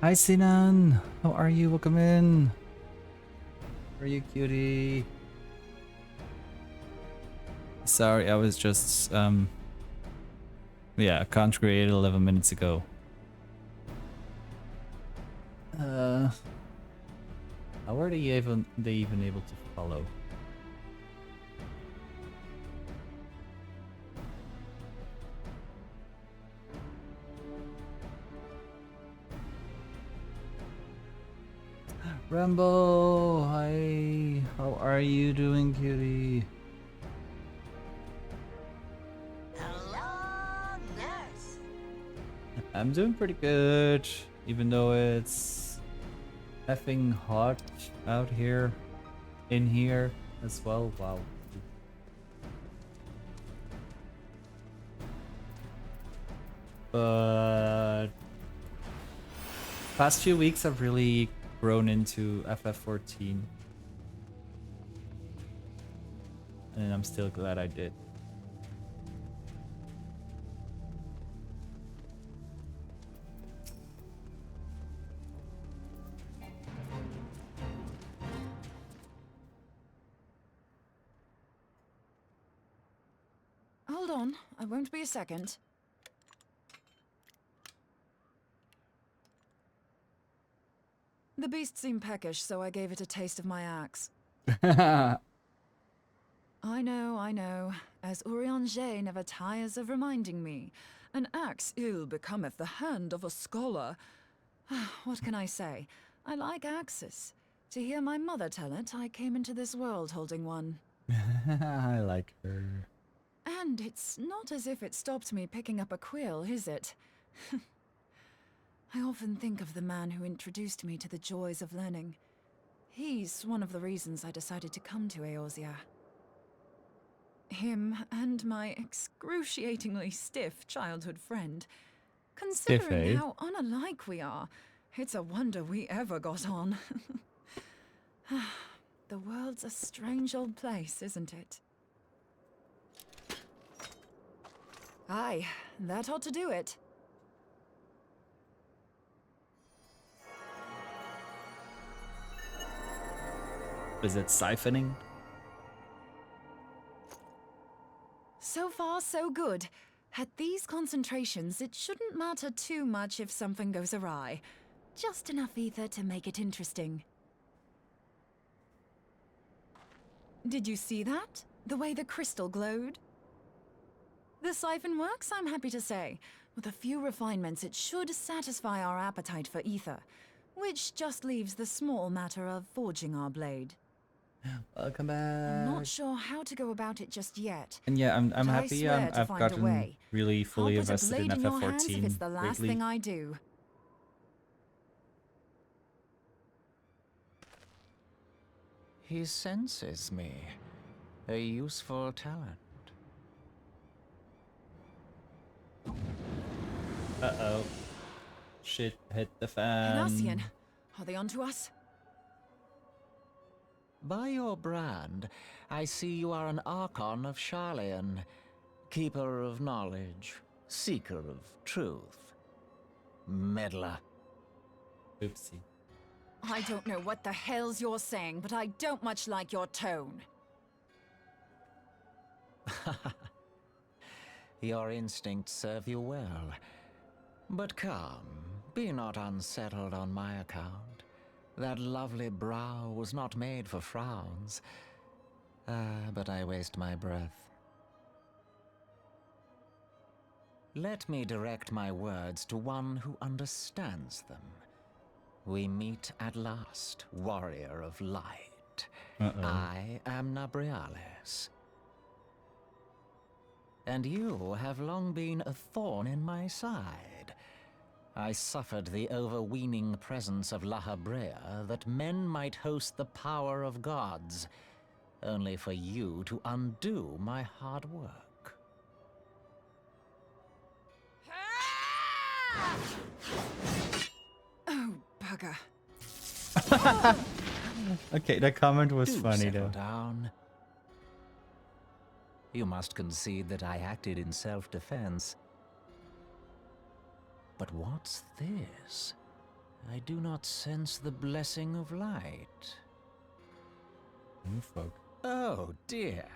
A: Hi Sinan, how are you? Welcome in. How are you, cutie? Sorry, I was just yeah, account created 11 minutes ago. How are they even able to follow? Rambo, hi. How are you doing, cutie?
B: Hello, nurse.
A: I'm doing pretty good, even though it's effing hot out here, in here as well. Wow. But past few weeks I've really grown into FF14, and I'm still glad I did.
E: Hold on, I won't be a second. The beast seemed peckish, so I gave it a taste of my axe. I know. As Urianger never tires of reminding me, an axe ill becometh the hand of a scholar. What can I say? I like axes. To hear my mother tell it, I came into this world holding one.
A: I like her.
E: And it's not as if it stopped me picking up a quill, is it? I often think of the man who introduced me to the joys of learning. He's one of the reasons I decided to come to Eorzea. Him and my excruciatingly stiff childhood friend. Considering
A: eh?
E: how unalike we are, it's a wonder we ever got on. The world's a strange old place, isn't it? Aye, that ought to do it.
A: Is it siphoning?
E: So far, so good. At these concentrations, it shouldn't matter too much if something goes awry. Just enough ether to make it interesting. Did you see that? The way the crystal glowed? The siphon works, I'm happy to say. With a few refinements, it should satisfy our appetite for ether, which just leaves the small matter of forging our blade.
A: Welcome
E: I'm
A: back.
E: not sure how to go about it just yet.
A: And yeah, I'm
E: but I
A: happy.
E: swear to
A: I've
E: find a
A: gotten
E: way.
A: really fully
E: I'll put a
A: invested in
E: blade in your hands if it's
A: FF14
E: the last
A: lately.
E: thing I do.
F: He senses me. A useful talent.
A: Uh-oh. Shit hit the fan.
E: Hinassian, are they onto us?
F: By your brand, I see you are an Archon of Sharlayan, keeper of knowledge, seeker of truth. Meddler.
A: Oopsie.
E: I don't know what the hell's you're saying, but I don't much like your tone.
F: Your instincts serve you well. But come, be not unsettled on my account. That lovely brow was not made for frowns. But I waste my breath. Let me direct my words to one who understands them. We meet at last, warrior of light. I am Nabriales. And you have long been a thorn in my side. I suffered the overweening presence of La Habrea that men might host the power of gods, only for you to undo my hard work.
E: Oh, bugger.
A: Okay, that comment was
F: Do
A: funny
F: settle
A: though.
F: down. You must concede that I acted in self-defense. But what's this? I do not sense the blessing of light.
A: Oh, fuck.
F: Oh dear.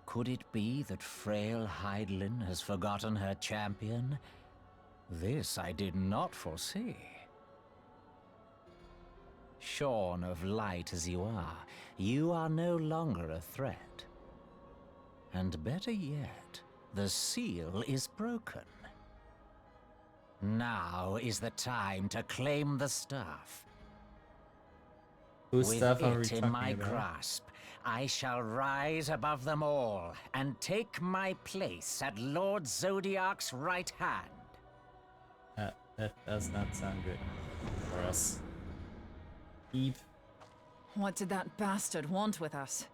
F: Could it be that frail Hydelin has forgotten her champion? This I did not foresee. Shorn of light as you are no longer a threat. And better yet, the seal is broken. Now is the time to claim the staff.
A: Whose
F: With
A: stuff are we
F: it in
A: talking
F: my
A: about?
F: grasp, I shall rise above them all and take my place at Lord Zodiac's right hand.
A: That does not sound good for us. Eve.
E: What did that bastard want with us?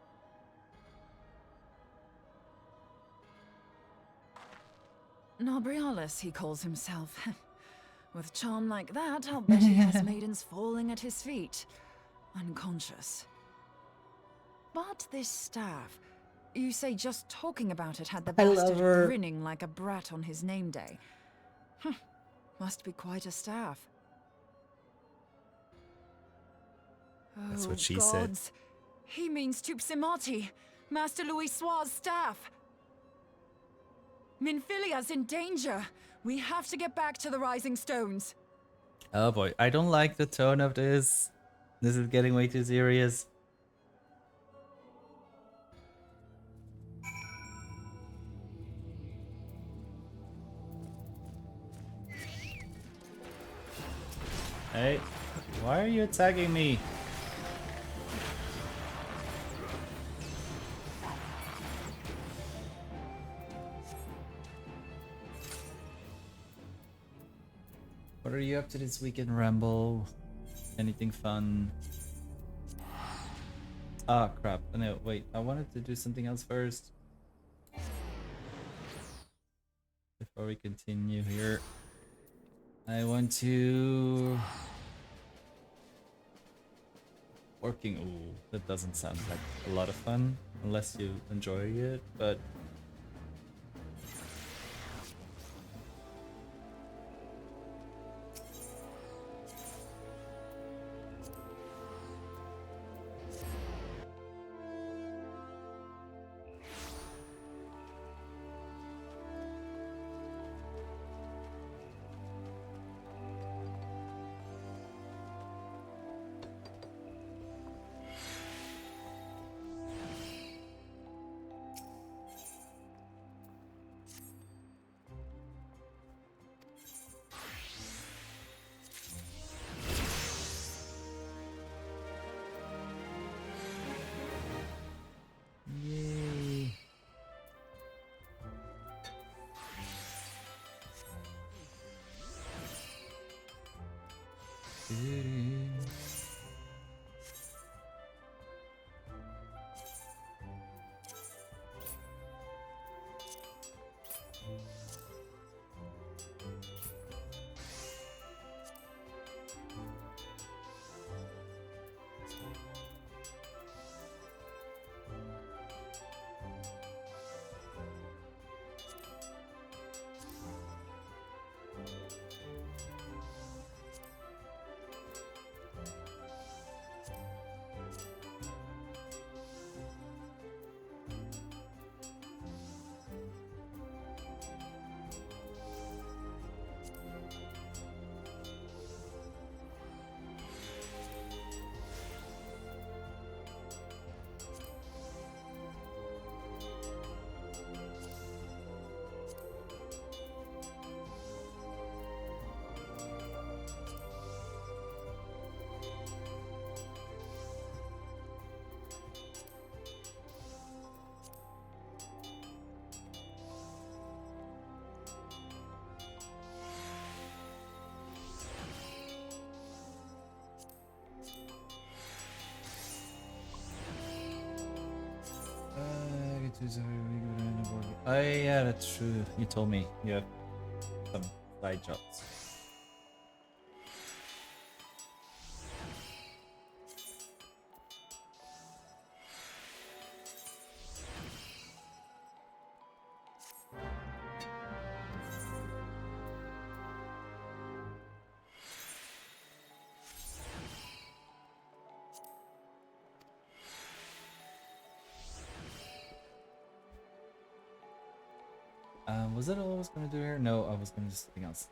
E: Nabrialis, he calls himself. With charm like that, I'll bet he has maidens falling at his feet, unconscious. But this staff, you say just talking about it had the
A: I love
E: bastard
A: her.
E: grinning like a brat on his name day. Must be quite a staff.
A: That's
E: Oh,
A: what she
E: gods.
A: said.
E: He means Tupsimati, Master Louis Soir's staff. Minfilia's in danger. We have to get back to the Rising Stones.
A: Oh boy, I don't like the tone of this. This is getting way too serious. Hey, why are you attacking me? What are you up to this weekend, Rambo? Anything fun? Ah, crap. No, wait. I wanted to do something else first. Before we continue here. I want to... Working. Ooh, that doesn't sound like a lot of fun. Unless you enjoy it, but... Oh yeah, that's true. You told me you have some side jobs. Was that all I was gonna do here? No, I was gonna do something else.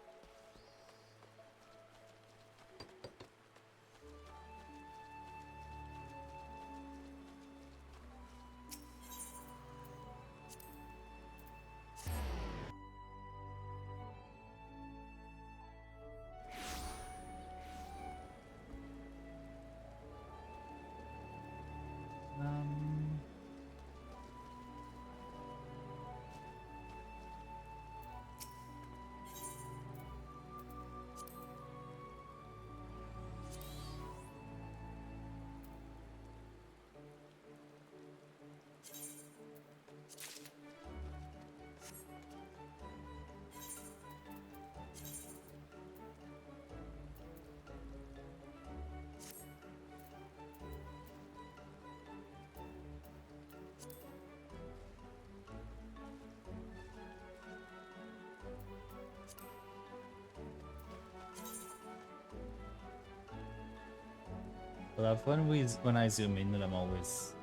A: I love when I zoom in that I'm always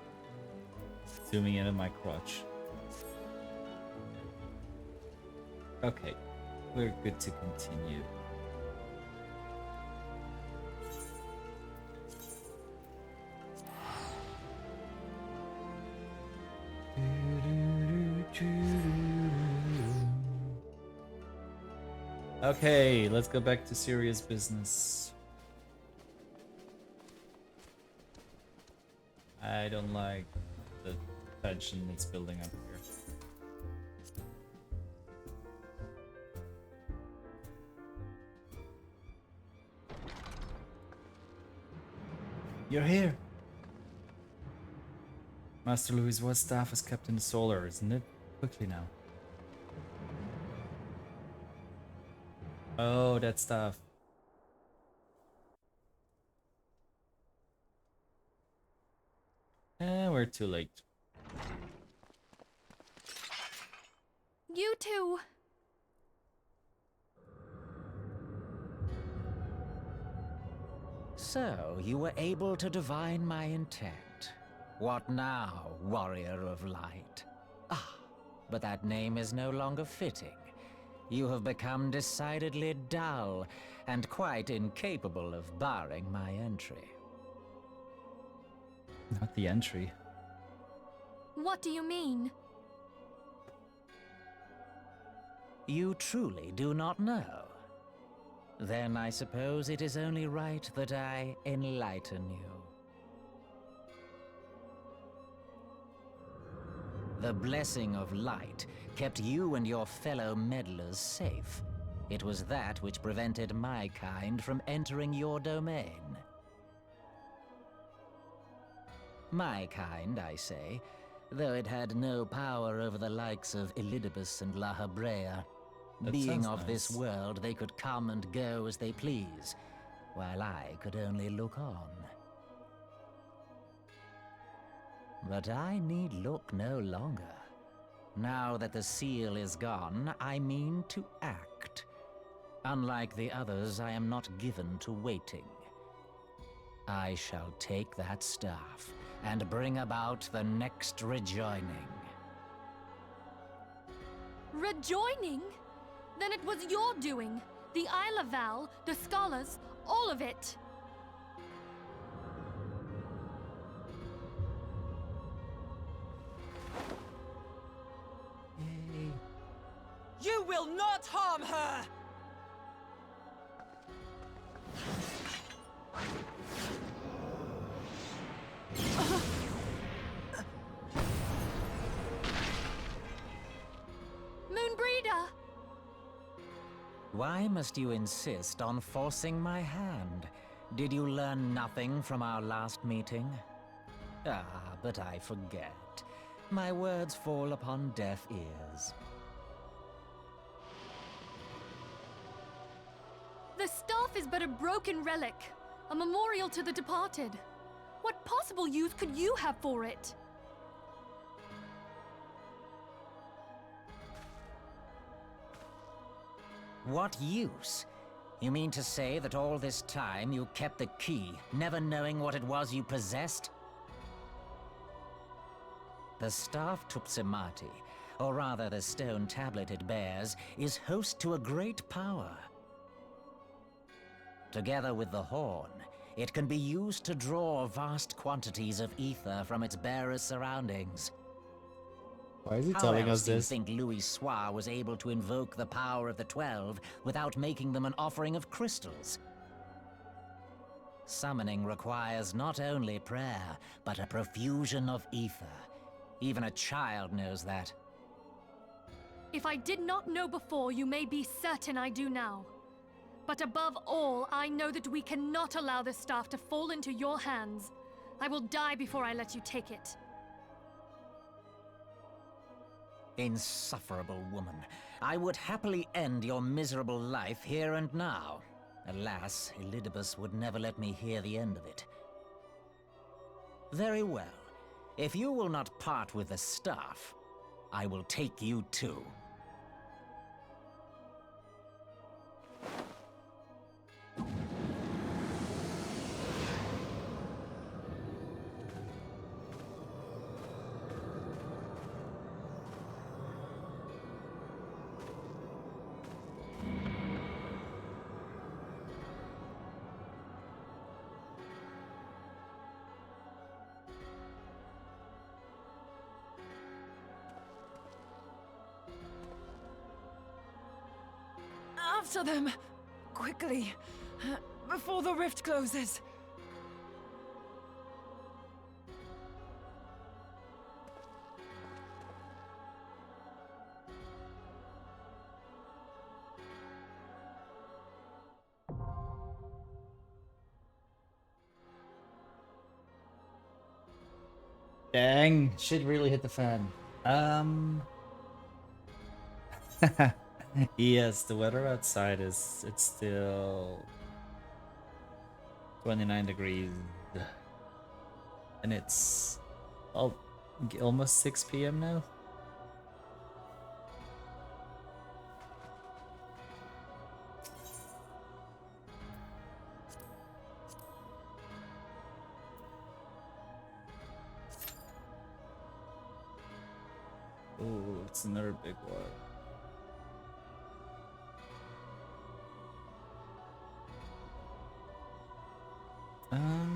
A: zooming in on my crotch. Okay, we're good to continue. Okay, let's go back to serious business. I don't like the tension that's building up here. You're here! Master Louis, what staff is kept in the solar, isn't it? Quickly now. Oh, that stuff. We're too late.
C: You two!
F: So, you were able to divine my intent. What now, warrior of light? Ah, but that name is no longer fitting. You have become decidedly dull, and quite incapable of barring my entry.
A: Not the entry.
C: What do you mean?
F: You truly do not know? Then I suppose it is only right that I enlighten you. The blessing of light kept you and your fellow meddlers safe.
K: It was that which prevented my kind from entering your domain. My kind, I say, though it had no power over the likes of Elidibus and La Habrea. Being of this world, they could come and go as they please, while I could only look on. But I need look no longer. Now that the seal is gone, I mean to act. Unlike the others, I am not given to waiting. I shall take that staff and bring about the next rejoining.
C: Rejoining? Then it was your doing. The Isle of Val, the scholars, all of it.
E: You will not harm her!
C: Moonbreeder!
K: Why must you insist on forcing my hand? Did you learn nothing from our last meeting? Ah, but I forget. My words fall upon deaf ears.
C: The staff is but a broken relic, a memorial to the departed. What possible use could you have for it?
K: What use? You mean to say that all this time you kept the key, never knowing what it was you possessed? The staff Tupsimati, or rather the stone tablet it bears, is host to a great power. Together with the horn, it can be used to draw vast quantities of ether from its bearer's surroundings.
A: Why is he
K: How
A: telling
K: else
A: us
K: do you
A: this?
K: think Louis Soir was able to invoke the power of the 12 without making them an offering of crystals? Summoning requires not only prayer, but a profusion of ether. Even a child knows that.
C: If I did not know before, you may be certain I do now. But above all, I know that we cannot allow this staff to fall into your hands. I will die before I let you take it.
K: Insufferable woman. I would happily end your miserable life here and now. Alas, Elidibus would never let me hear the end of it. Very well. If you will not part with the staff, I will take you too.
E: After them! Quickly! Before the rift closes!
A: Dang, shit really hit the fan. Yes, the weather outside it's still 29 degrees. And it's almost 6 p.m. now. Oh, it's another big one.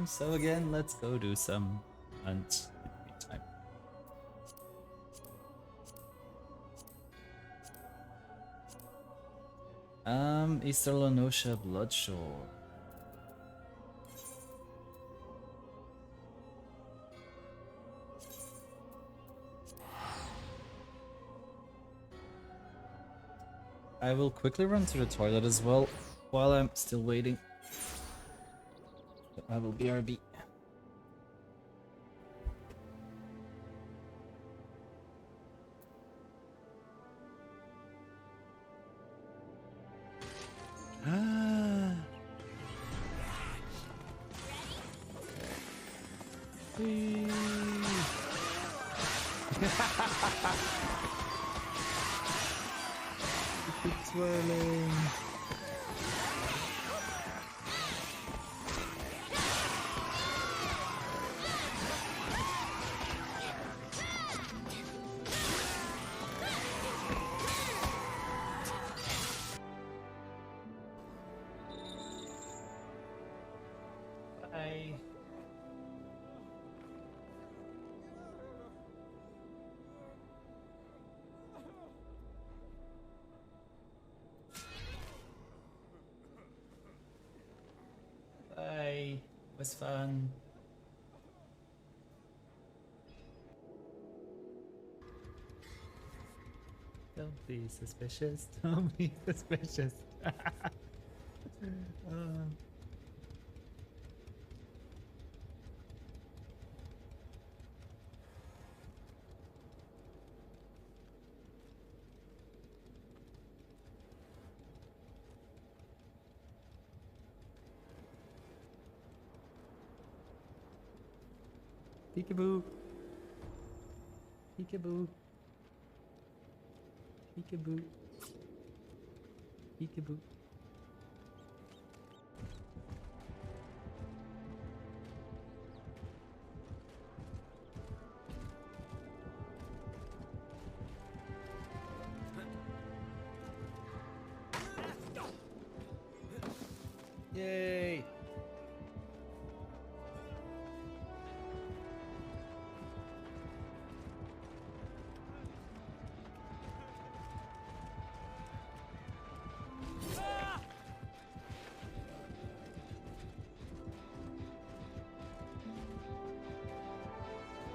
A: So again, let's go do some hunts in the meantime. Easter Lenosha Bloodshore. I will quickly run to the toilet as well while I'm still waiting. I will BRB. It's swirling. Bye. Bye. It was fun. Don't be suspicious. Don't be suspicious. Peekaboo. Peekaboo. Peekaboo. Peekaboo. Yay!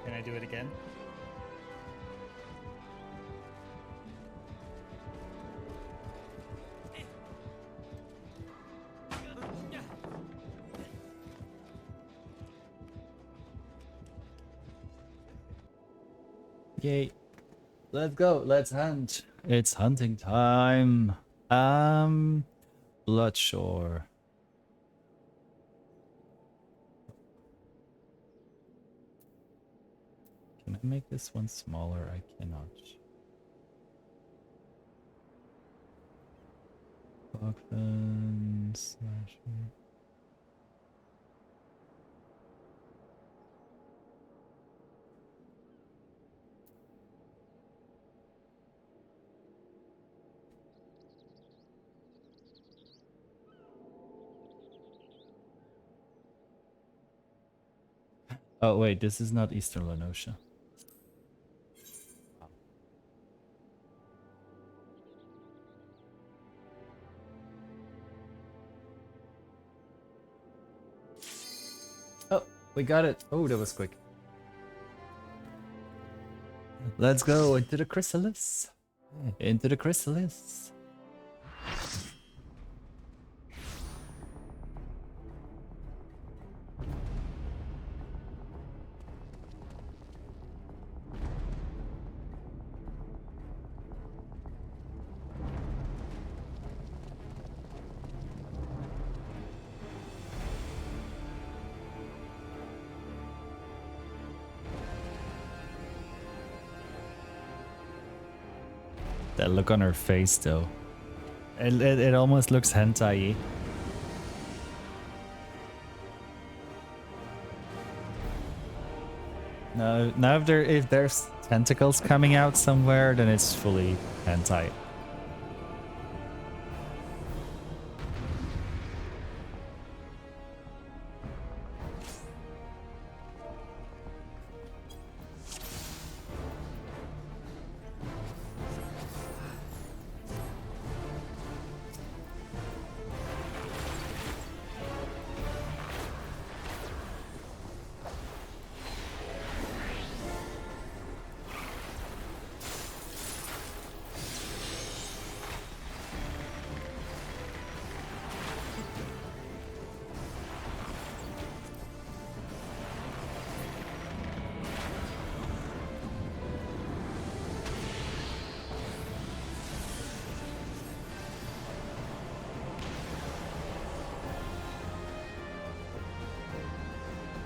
A: Can I do it again? Yay. Let's go. Let's hunt. It's hunting time. Bloodshore. Can I make this one smaller? I cannot. Bogfin, Slasher. Oh wait, this is not Eastern Lenosha. Oh, we got it. Oh, that was quick. Let's go into the chrysalis. Into the chrysalis. That look on her face, though. It almost looks hentai-y. Now if there's tentacles coming out somewhere, then it's fully hentai.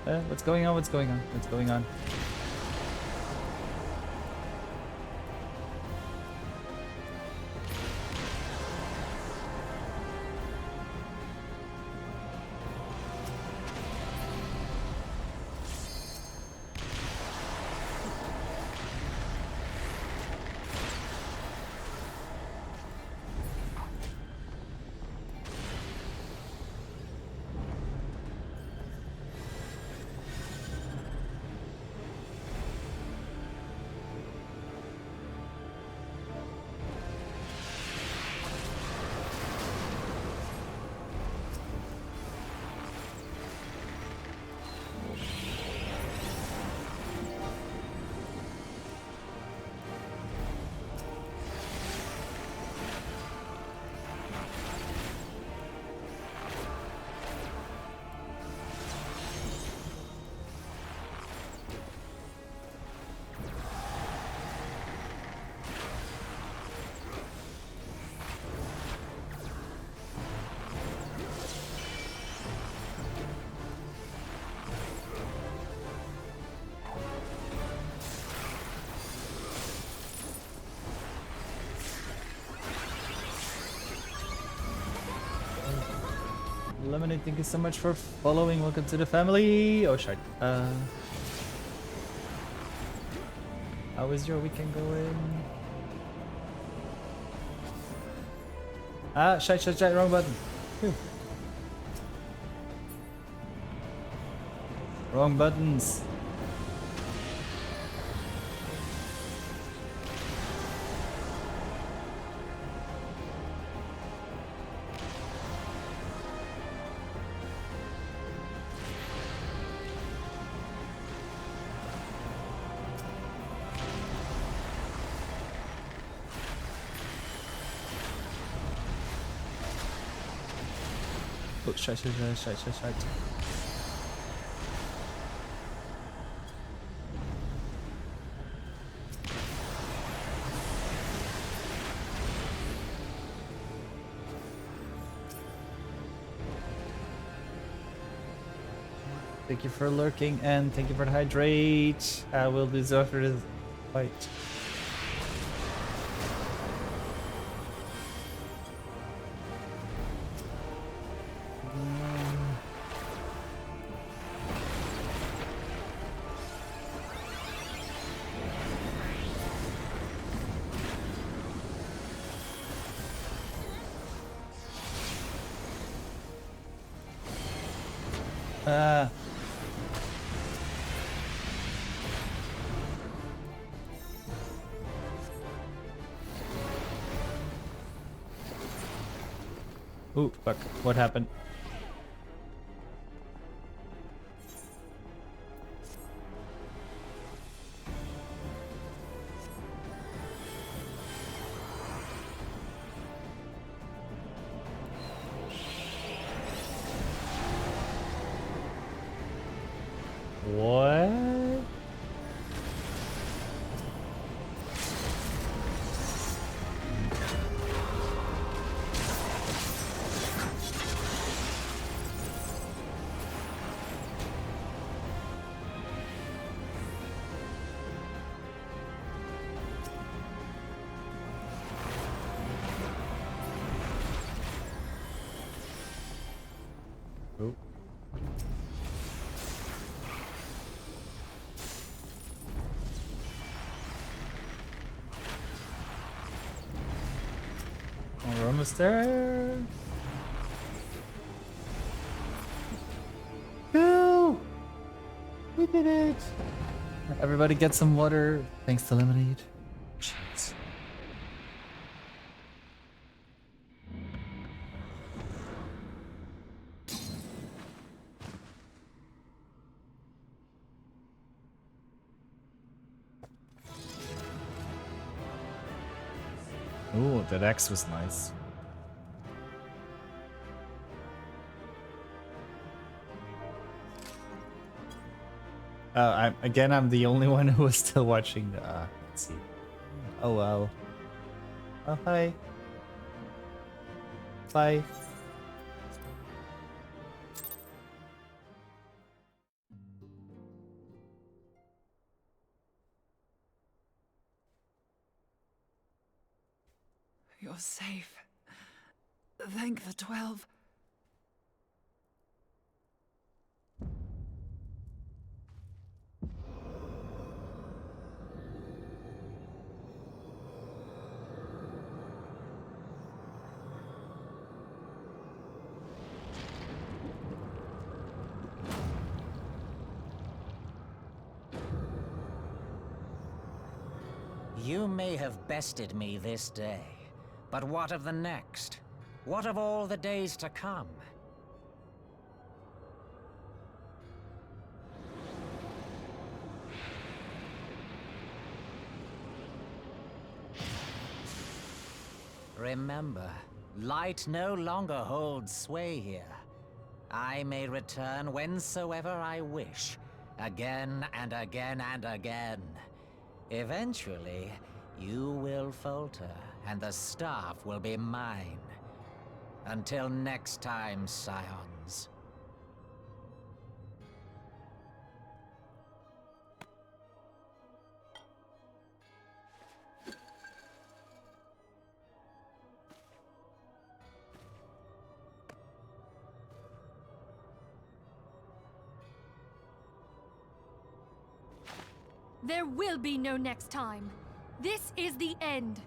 A: What's going on? What's going on? What's going on? Lemonade, thank you so much for following. Welcome to the family. Oh, shit. How is your weekend going? Ah, shite, wrong button. Phew. Wrong buttons. Oh, shite. Thank you for lurking and thank you for the hydrate. I will be after this fight. Ooh, fuck. What happened? What? Oh. We're almost there. No! We did it! Everybody get some water. Thanks to Lemonade. Jeez. Ooh, that X was nice. I'm the only one who was still watching the, let's see. Oh well. Oh, hi. Bye.
E: safe. Thank the 12.
K: You may have bested me this day, but what of the next? What of all the days to come? Remember, light no longer holds sway here. I may return whensoever I wish, again and again and again. Eventually, you will falter, and the staff will be mine. Until next time, scions.
C: There will be no next time. This is the end.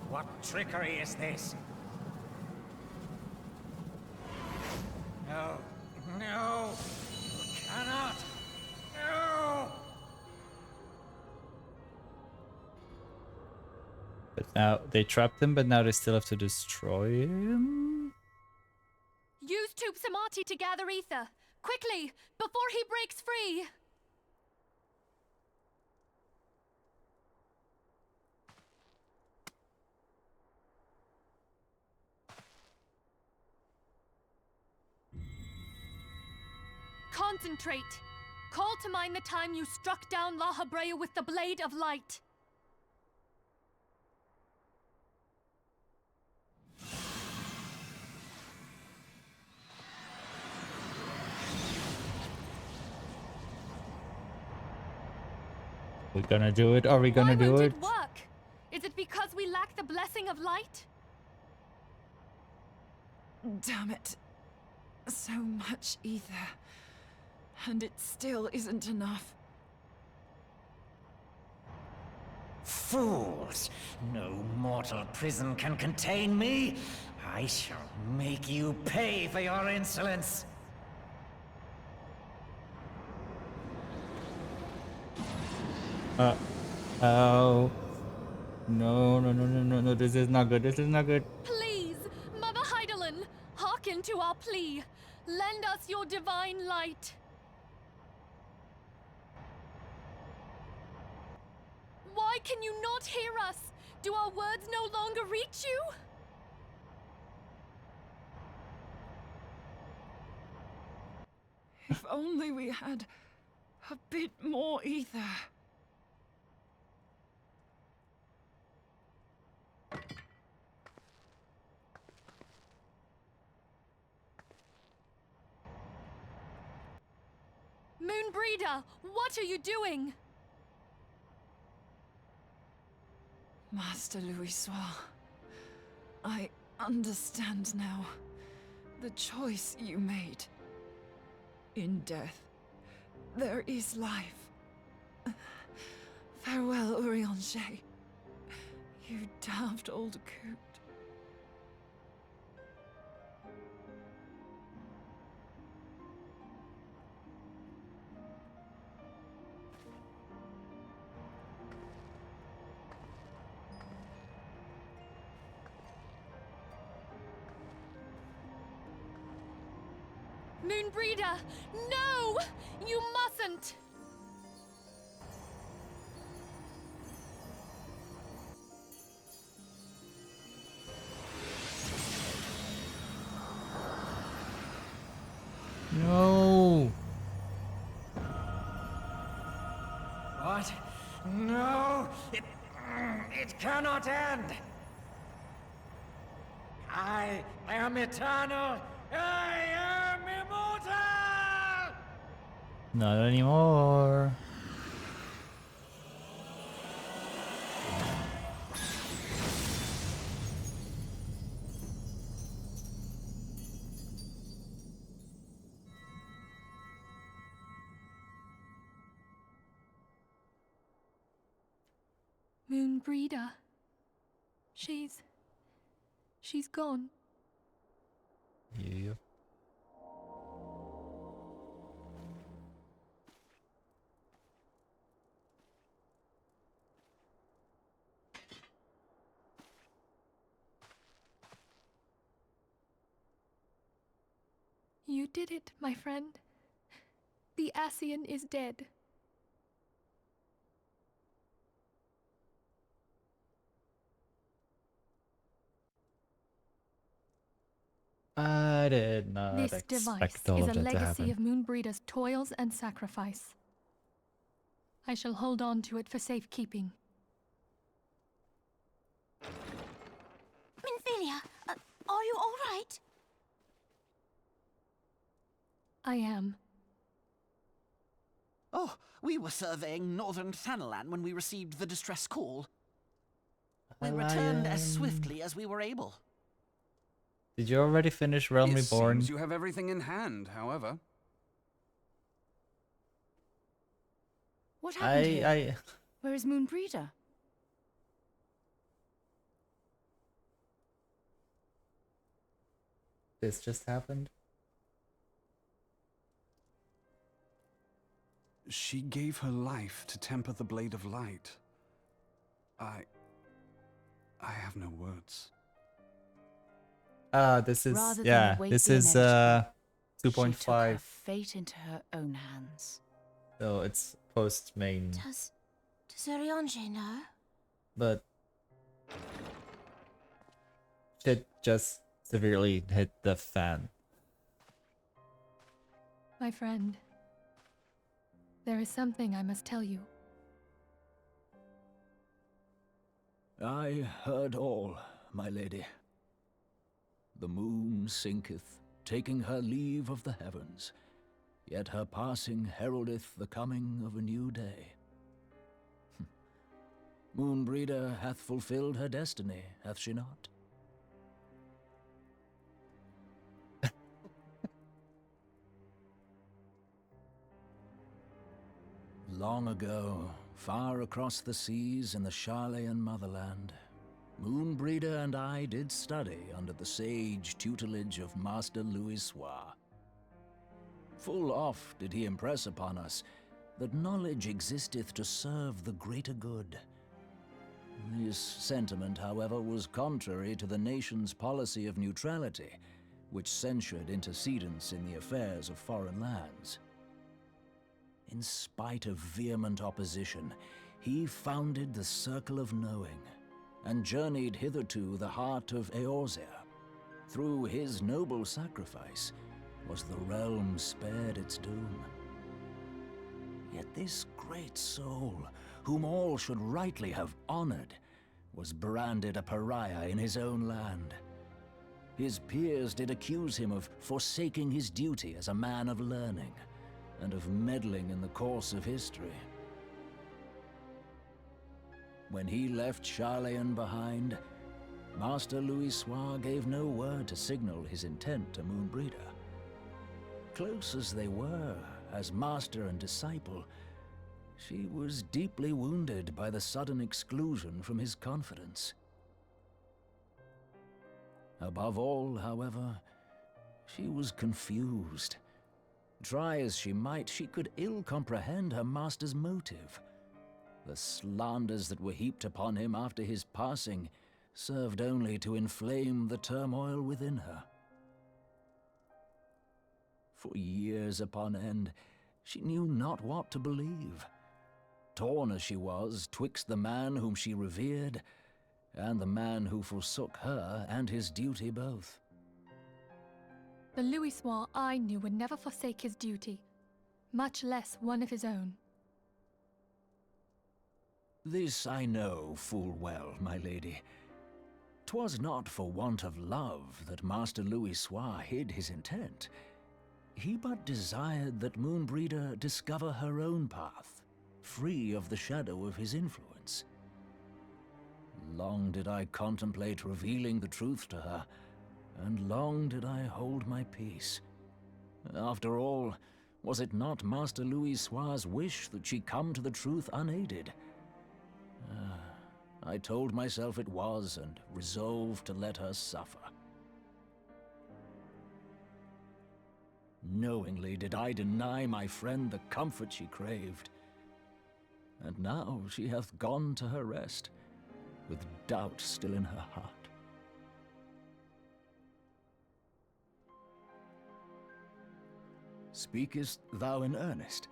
K: What trickery is this? No. No! You cannot! No!
A: But now they trapped him, but now they still have to destroy him?
C: Use Tube Samati to gather ether. Quickly, before he breaks free! Concentrate! Call to mind the time you struck down La Habrea with the Blade of Light.
A: We gonna do it? Are we gonna do
C: Why
A: it?
C: won't it work? Is it because we lack the blessing of light?
E: Damn it. So much ether. And it still isn't enough.
K: Fools! No mortal prison can contain me! I shall make you pay for your insolence!
A: Oh. No, this is not good, this is not good.
C: Please, Mother Heidelin, hearken to our plea. Lend us your divine light. Why can you not hear us? Do our words no longer reach you?
E: If only we had a bit more ether.
C: Moonbreeder, what are you doing?
E: Master Louisoix, I understand now the choice you made. In death, there is life. Farewell, Urianger. You daft old coot.
C: Moonbreeder, no! You mustn't!
A: No.
K: What? not end. I am eternal. I am immortal!
A: Not anymore.
C: Moonbreeder. She's gone.
A: Yep.
C: You did it, my friend. The Ascian is dead.
A: I did not
C: This device
A: expect all
C: is
A: of
C: a
A: that to
C: legacy
A: happen.
C: of Moonbreeder's toils and sacrifice. I shall hold on to it for safekeeping.
B: Minfilia, are you all right?
C: I am.
J: Oh, we were surveying northern Thanalan when we received the distress call. We returned as swiftly as we were able.
A: Did you already finish Realm
I: It
A: Reborn?
I: seems you have everything in hand, however.
E: What happened here?
A: I
E: Where is Moonbreeder?
A: This just happened.
I: She gave her life to temper the Blade of Light. I have no words.
A: This is
E: Rather than
A: yeah.
E: await
A: This
E: the
A: is
E: inevitable, She took her
A: 2.5.
E: fate into her own hands.
A: So it's post main,
B: Does Oriange know?
A: but shit just severely hit the fan.
C: My friend, there is something I must tell you.
F: I heard all, my lady. The moon sinketh, taking her leave of the heavens, yet her passing heraldeth the coming of a new day. Moonbreeder hath fulfilled her destiny, hath she not? Long ago, far across the seas in the Charlayan motherland, Moonbreeder and I did study under the sage tutelage of Master Louisoix. Full oft did he impress upon us that knowledge existeth to serve the greater good. This sentiment, however, was contrary to the nation's policy of neutrality, which censured intercedence in the affairs of foreign lands. In spite of vehement opposition, he founded the Circle of Knowing, and journeyed hither to the heart of Eorzea. Through his noble sacrifice was the realm spared its doom. Yet this great soul, whom all should rightly have honored, was branded a pariah in his own land. His peers did accuse him of forsaking his duty as a man of learning, and of meddling in the course of history. When he left Charlayan behind, Master Louisoix gave no word to signal his intent to Moonbreeder. Close as they were, as master and disciple, she was deeply wounded by the sudden exclusion from his confidence. Above all, however, she was confused. Try as she might, she could ill comprehend her master's motive. The slanders that were heaped upon him after his passing served only to inflame the turmoil within her. For years upon end, she knew not what to believe. Torn as she was twixt the man whom she revered and the man who forsook her and his duty both.
C: The Louisoix I knew would never forsake his duty, much less one of his own.
F: This I know full well, my lady. 'Twas not for want of love that Master Louis Soir hid his intent. He but desired that Moonbreeder discover her own path, free of the shadow of his influence. Long did I contemplate revealing the truth to her, and long did I hold my peace. After all, was it not Master Louis Soir's wish that she come to the truth unaided? I told myself it was, and resolved to let her suffer. Knowingly did I deny my friend the comfort she craved. And now she hath gone to her rest, with doubt still in her heart. Speakest thou in earnest?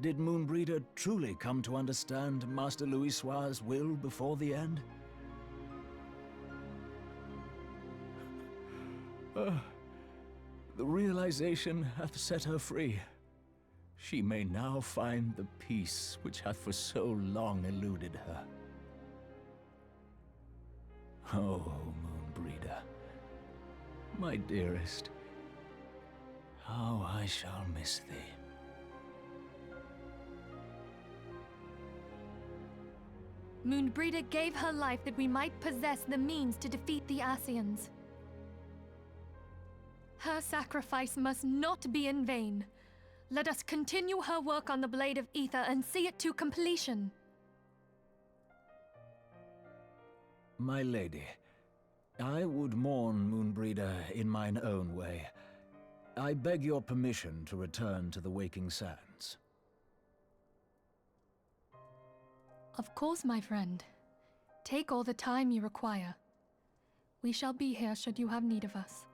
F: Did Moonbreeder truly come to understand Master Louis Soir's will before the end? The realization hath set her free. She may now find the peace which hath for so long eluded her. Oh, Moonbreeder, my dearest, how I shall miss thee.
C: Moonbreeder gave her life that we might possess the means to defeat the Ascians. Her sacrifice must not be in vain. Let us continue her work on the Blade of Ether and see it to completion.
F: My lady, I would mourn Moonbreeder in mine own way. I beg your permission to return to the Waking Sands.
C: Of course, my friend. Take all the time you require. We shall be here should you have need of us.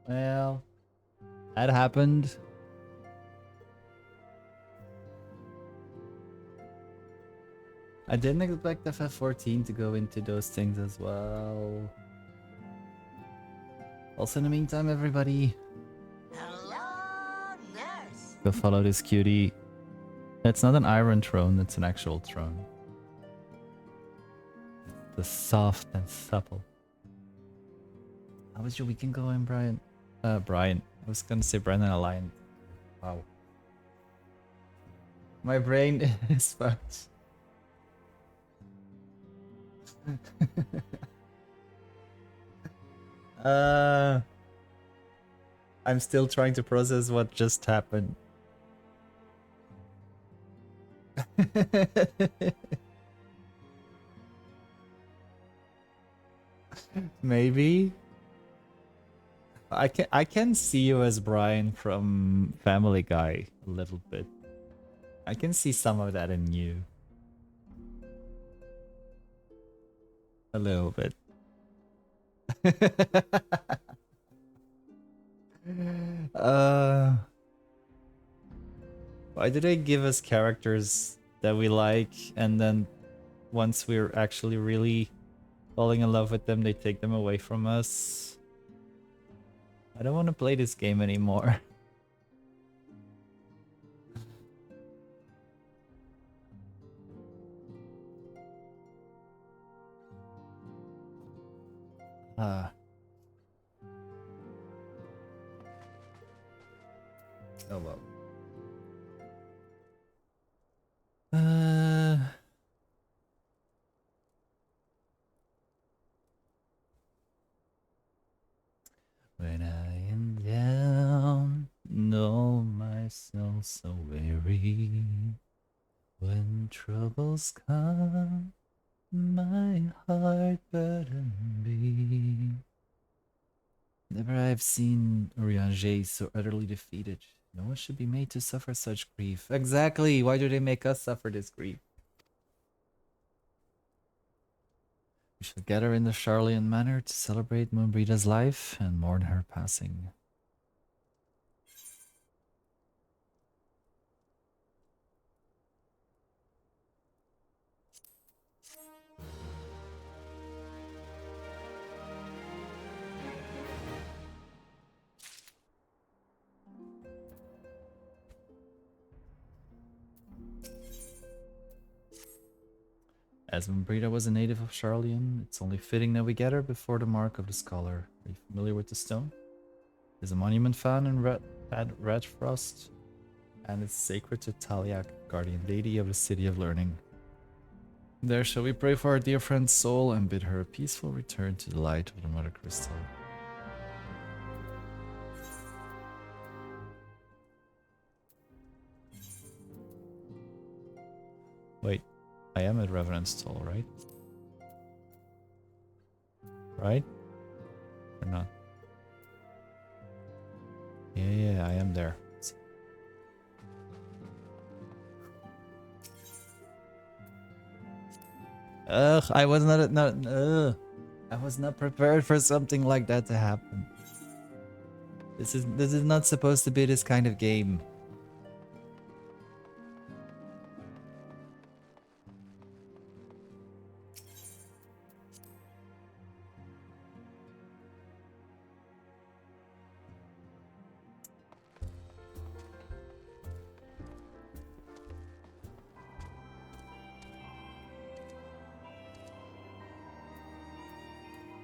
A: Well, that happened. I didn't expect FF14 to go into those things as well. Also, in the meantime, everybody,
B: Hello, nurse.
A: go follow this cutie. It's not an iron throne, it's an actual throne. The soft and supple. How was your weekend going, Brian? Brian. I was gonna say Brandon Alliance. Wow. My brain is fucked. I'm still trying to process what just happened. Maybe I can see you as Brian from Family Guy a little bit. I can see some of that in you. A little bit. Why do they give us characters that we like, and then once we're actually really falling in love with them, they take them away from us? I don't want to play this game anymore. Oh well. When I am down, know myself so weary. When troubles come, my heart burden be. Never I've seen Urianger so utterly defeated. No one should be made to suffer such grief. Exactly! Why do they make us suffer this grief? We shall gather in the Charlian Manor to celebrate Moonbreeda's life and mourn her passing. As Brita was a native of Charlian, it's only fitting that we get her before the mark of the scholar. Are you familiar with the stone? There's a monument found in Redfrost, and it's sacred to Taliak, guardian deity of the City of Learning. There shall we pray for our dear friend's soul and bid her a peaceful return to the light of the Mother Crystal. Wait, I am at Revenant's Toll, right? Right? Or not? Yeah, I am there. Ugh, I was I was not prepared for something like that to happen. This is not supposed to be this kind of game.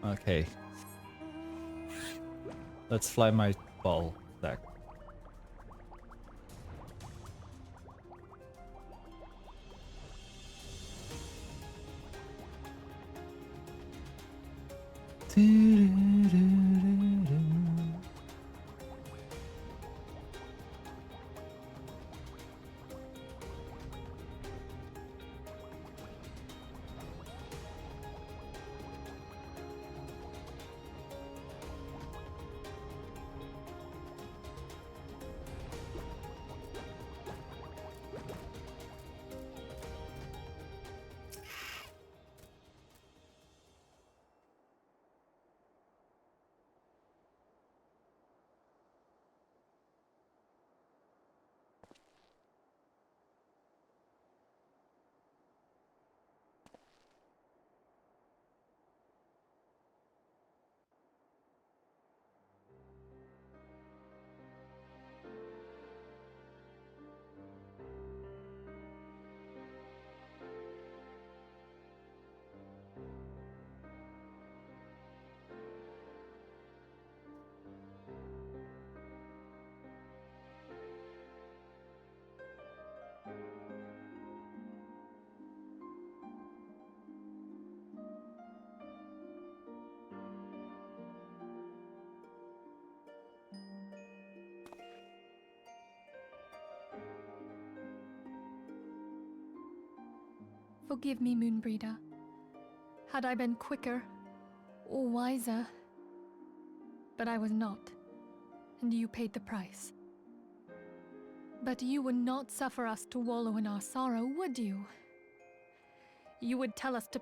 A: Okay. Let's fly my ball back.
C: Forgive me, Moonbreeder. Had I been quicker or wiser, but I was not, and you paid the price. But you would not suffer us to wallow in our sorrow, would you? You would tell us to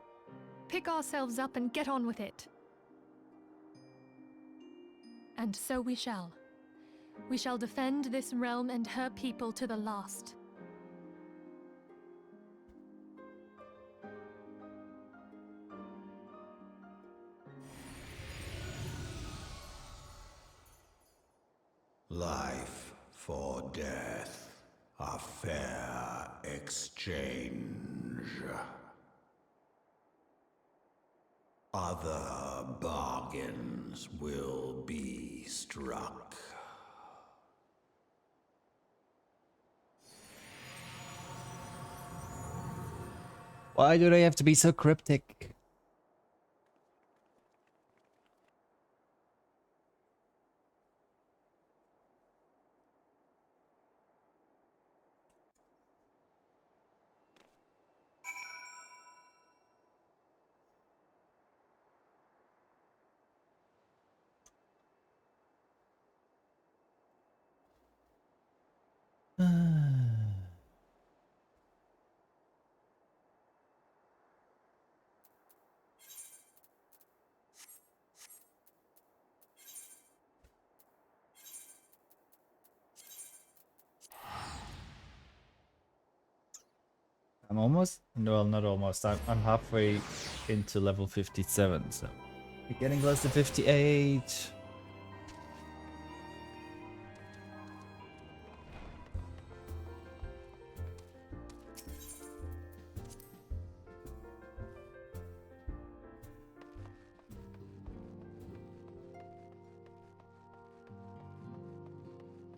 C: pick ourselves up and get on with it. And so we shall. We shall defend this realm and her people to the last.
G: Life for death, a fair exchange. Other bargains will be struck.
A: Why do they have to be so cryptic? I'm almost, well, not almost. I'm halfway into level 57, so we're getting close to 58.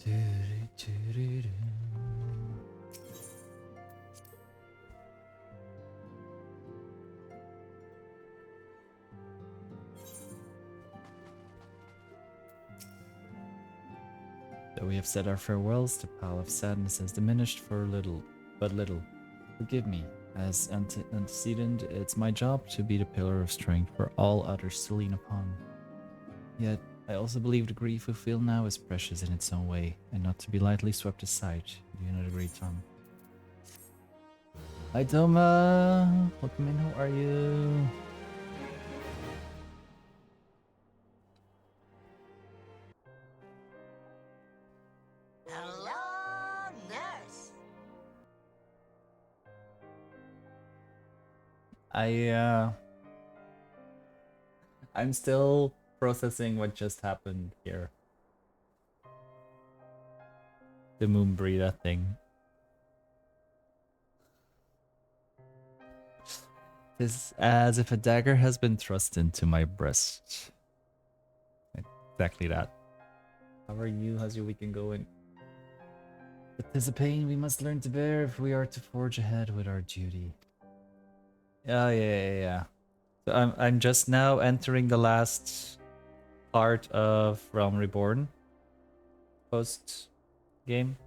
A: Though we have said our farewells, the pile of sadness has diminished for but little. Forgive me. As antecedent, it's my job to be the pillar of strength for all others to lean upon. Yet, I also believe the grief we feel now is precious in its own way, and not to be lightly swept aside. Do you not agree, Tom? Hi, Toma! Welcome in, how are you?
B: Hello, nurse.
A: I'm still processing what just happened here. The Moonbreeder thing. It's as if a dagger has been thrust into my breast. Exactly that. How are you? How's your weekend going? But there's a pain we must learn to bear if we are to forge ahead with our duty. Yeah. So I'm just now entering the last part of Realm Reborn. Post game.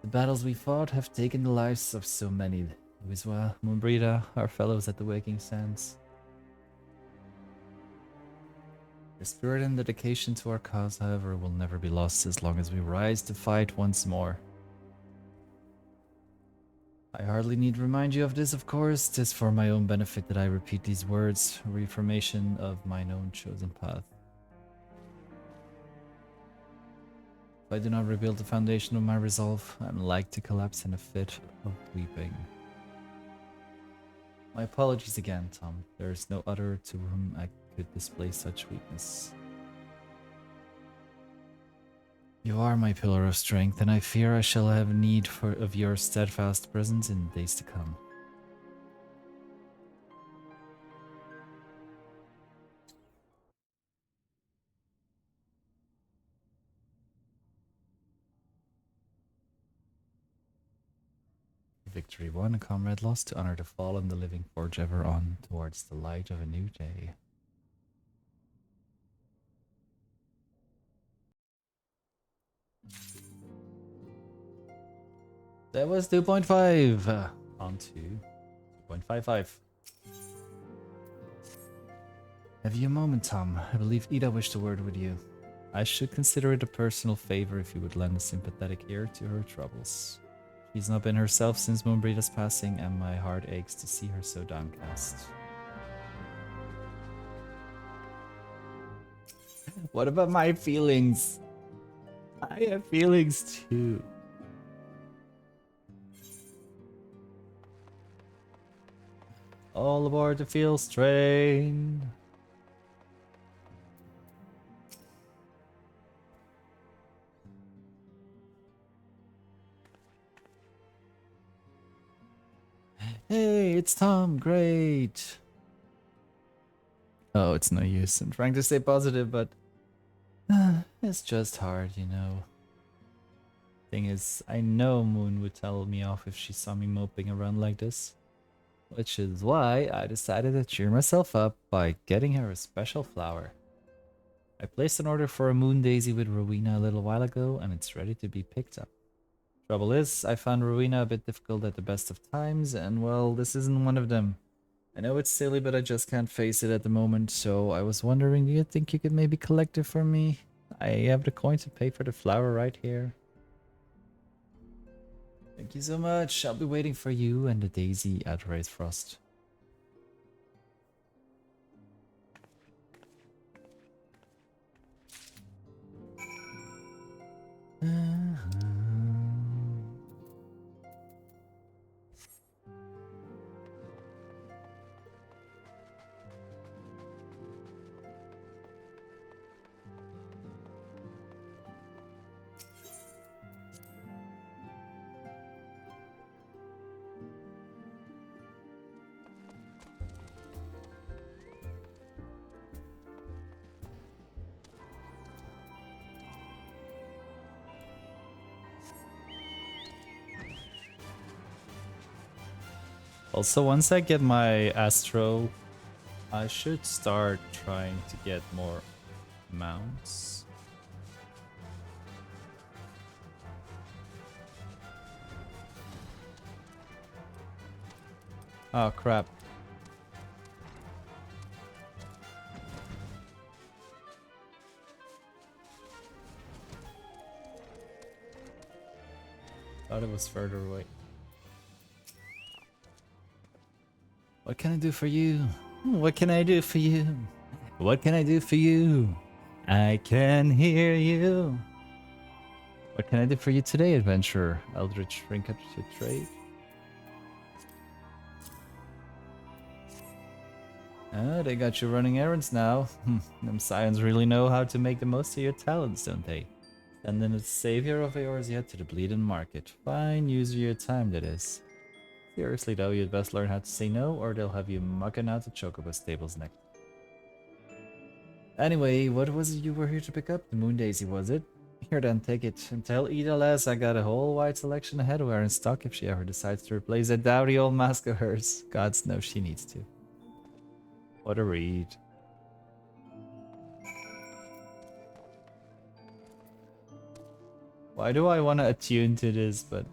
A: The battles we fought have taken the lives of so many. Wiswa, Moonbreeder, our fellows at the Waking Sands. The spirit and dedication to our cause, however, will never be lost as long as we rise to fight once more. I hardly need remind you of this, of course. 'Tis for my own benefit that I repeat these words, a reaffirmation of mine own chosen path. If I do not rebuild the foundation of my resolve, I am like to collapse in a fit of weeping. My apologies again, Tom. There is no other to whom I could display such weakness. You are my pillar of strength, and I fear I shall have need of your steadfast presence in the days to come. Victory won, a comrade lost, to honor the fallen, the living forge ever on towards the light of a new day. That was 2.5. On to 2.55. Have you a moment, Tom? I believe Ida wished a word with you. I should consider it a personal favor if you would lend a sympathetic ear to her troubles. She's not been herself since Moonbreeder's passing, and my heart aches to see her so downcast. What about my feelings? I have feelings too. All aboard the Feel Strain. Hey, it's Tom. Great. Oh, it's no use. I'm trying to stay positive, but it's just hard, you know. Thing is, I know Moon would tell me off if she saw me moping around like this. Which is why I decided to cheer myself up by getting her a special flower. I placed an order for a moon daisy with Rowena a little while ago, and it's ready to be picked up. Trouble is, I found Rowena a bit difficult at the best of times, and well, this isn't one of them. I know it's silly, but I just can't face it at the moment, so I was wondering, do you think you could maybe collect it for me? I have the coin to pay for the flower right here. Thank you so much. I'll be waiting for you and the daisy at Wraith Frost. Also, once I get my Astro, I should start trying to get more mounts. Oh crap. Thought it was further away. What can I do for you? What can I do for you? What can I do for you? I can hear you. What can I do for you today, adventurer? Eldritch trinket to trade. Ah, they got you running errands now. Them scions really know how to make the most of your talents, don't they? And then a savior of yours yet to the bleeding market. Fine use of your time, that is. Seriously though, you'd best learn how to say no, or they'll have you mucking out the chocobo stables next. Anyway, what was it you were here to pick up? The Moon Daisy, was it? Here then, take it. And tell Ida Lass I got a whole wide selection of headwear in stock if she ever decides to replace that dowdy old mask of hers. Gods knows she needs to. What a read. Why do I want to attune to this, but...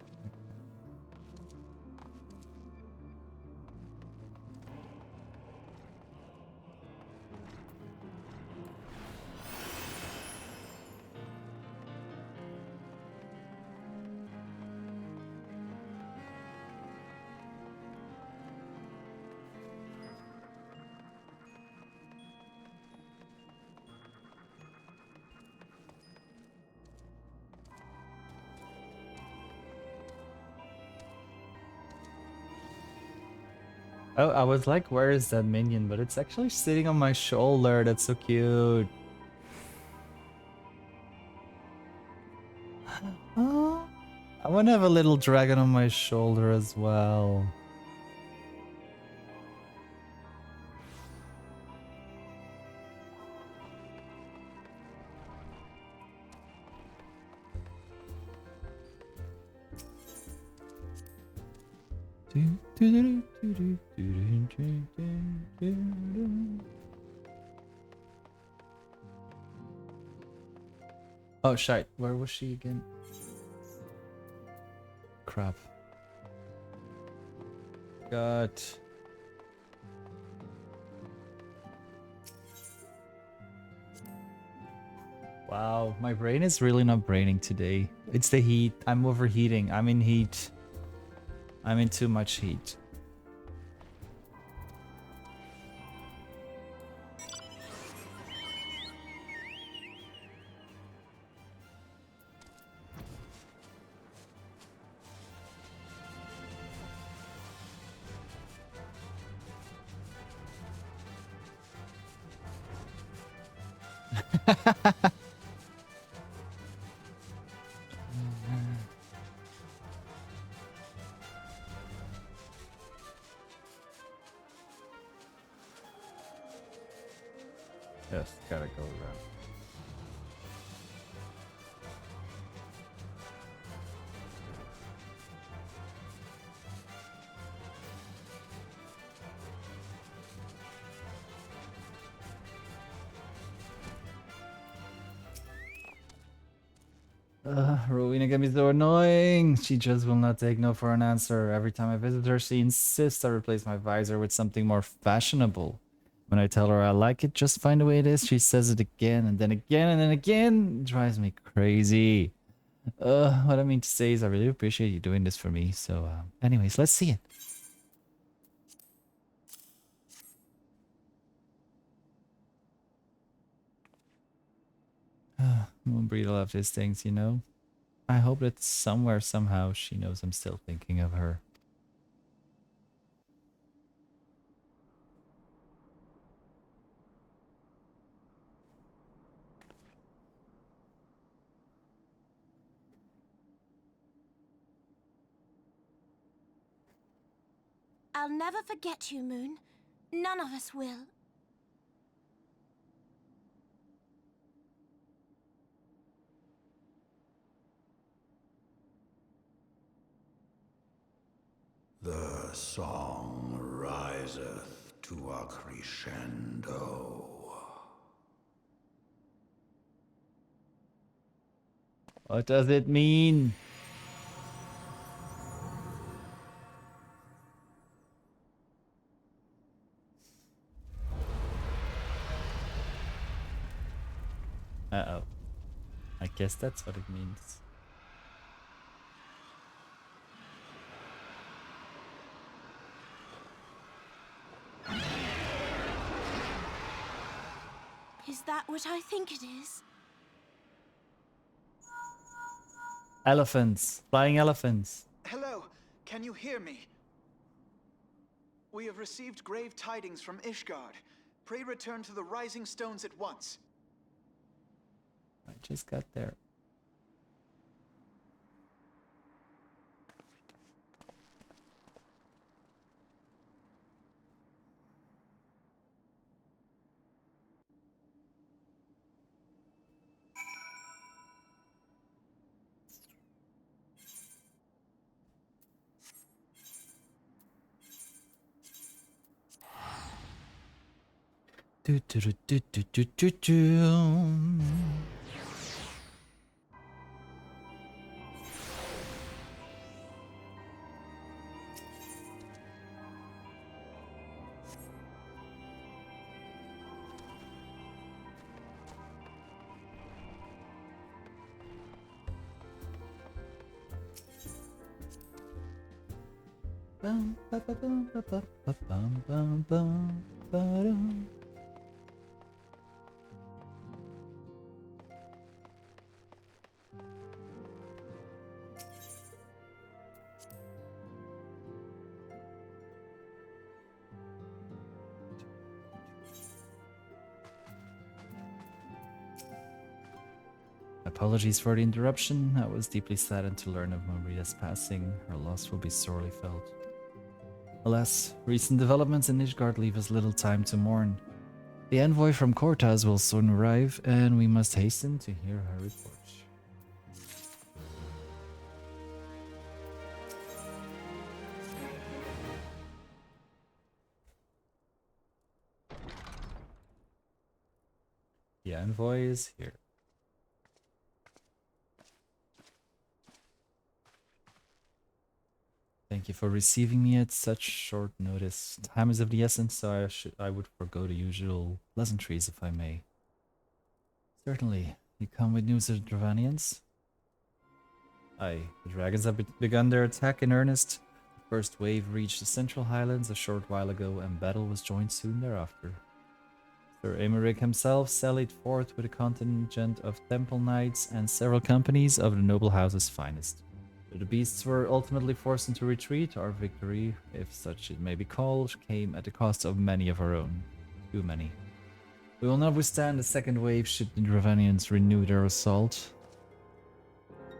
A: Oh, I was like, where is that minion? But it's actually sitting on my shoulder. That's so cute. Oh, I want to have a little dragon on my shoulder as well. Oh shite, where was she again? Crap. Got... Wow, my brain is really not braining today. It's the heat. I'm overheating. I'm in heat. I'm in too much heat. Yes, gotta go around. Rowena can be so annoying. She just will not take no for an answer. Every time I visit her, she insists I replace my visor with something more fashionable. When I tell her I like it, just fine the way it is, she says it again and then again and then again. It drives me crazy. What I mean to say is I really appreciate you doing this for me. So, anyways, let's see it. Won't breathe a lot of these things, you know? I hope that somewhere, somehow, she knows I'm still thinking of her.
B: I'll never forget you, Moon. None of us will.
G: The song riseth to a crescendo.
A: What does it mean? Uh-oh. I guess that's what it means.
B: Is that what I think it is?
A: Elephants. Flying elephants.
H: Hello, can you hear me? We have received grave tidings from Ishgard. Pray return to the Rising Stones at once.
A: I just got there. Do, do, do, do, do, do, do, do. Bum, ba, ba, bum, ba, ba, ba, bum, bum, bum, ba-dum. Apologies for the interruption. I was deeply saddened to learn of Maria's passing. Her loss will be sorely felt. Alas, recent developments in Ishgard leave us little time to mourn. The envoy from Cortaz will soon arrive, and we must hasten to hear her report. The envoy is here. Thank you for receiving me at such short notice. Time is of the essence, so I would forgo the usual pleasantries if I may. Certainly. You come with news of the Dravanians? Aye, the dragons have begun their attack in earnest. The first wave reached the Central Highlands a short while ago, and battle was joined soon thereafter. Sir Emeric himself sallied forth with a contingent of temple knights and several companies of the noble house's finest. The beasts were ultimately forced into retreat. Our victory, if such it may be called, came at the cost of many of our own. Too many. We will not withstand the second wave should the Dravanians renew their assault.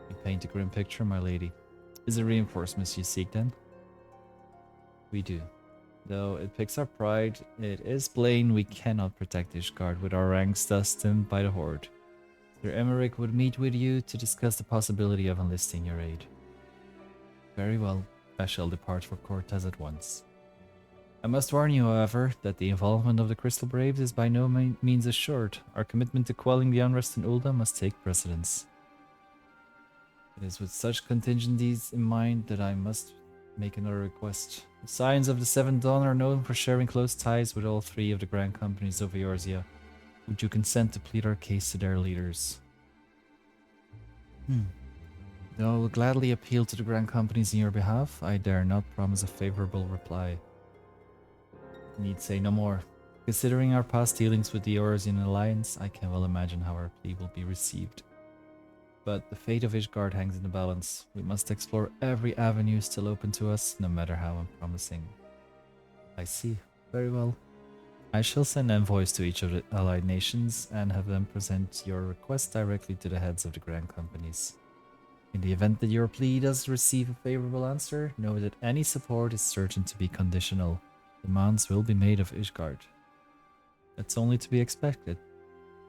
A: You paint a grim picture, my lady. Is it reinforcements you seek then? We do. Though it picks our pride, it is plain we cannot protect Ishgard with our ranks thus dimmed by the Horde. Sir Emeric would meet with you to discuss the possibility of enlisting your aid. Very well, I shall depart for Cortez at once. I must warn you, however, that the involvement of the Crystal Braves is by no means assured. Our commitment to quelling the unrest in Ul'dah must take precedence. It is with such contingencies in mind that I must make another request. The Scions of the Seventh Dawn are known for sharing close ties with all three of the Grand Companies of Eorzea. Would you consent to plead our case to their leaders? Though I will gladly appeal to the Grand Companies in your behalf, I dare not promise a favorable reply. Need say no more. Considering our past dealings with the Eorzean Alliance, I can well imagine how our plea will be received. But the fate of Ishgard hangs in the balance. We must explore every avenue still open to us, no matter how unpromising. I see. Very well. I shall send envoys to each of the allied nations and have them present your request directly to the heads of the Grand Companies. In the event that your plea does receive a favorable answer, know that any support is certain to be conditional. Demands will be made of Ishgard. That's only to be expected.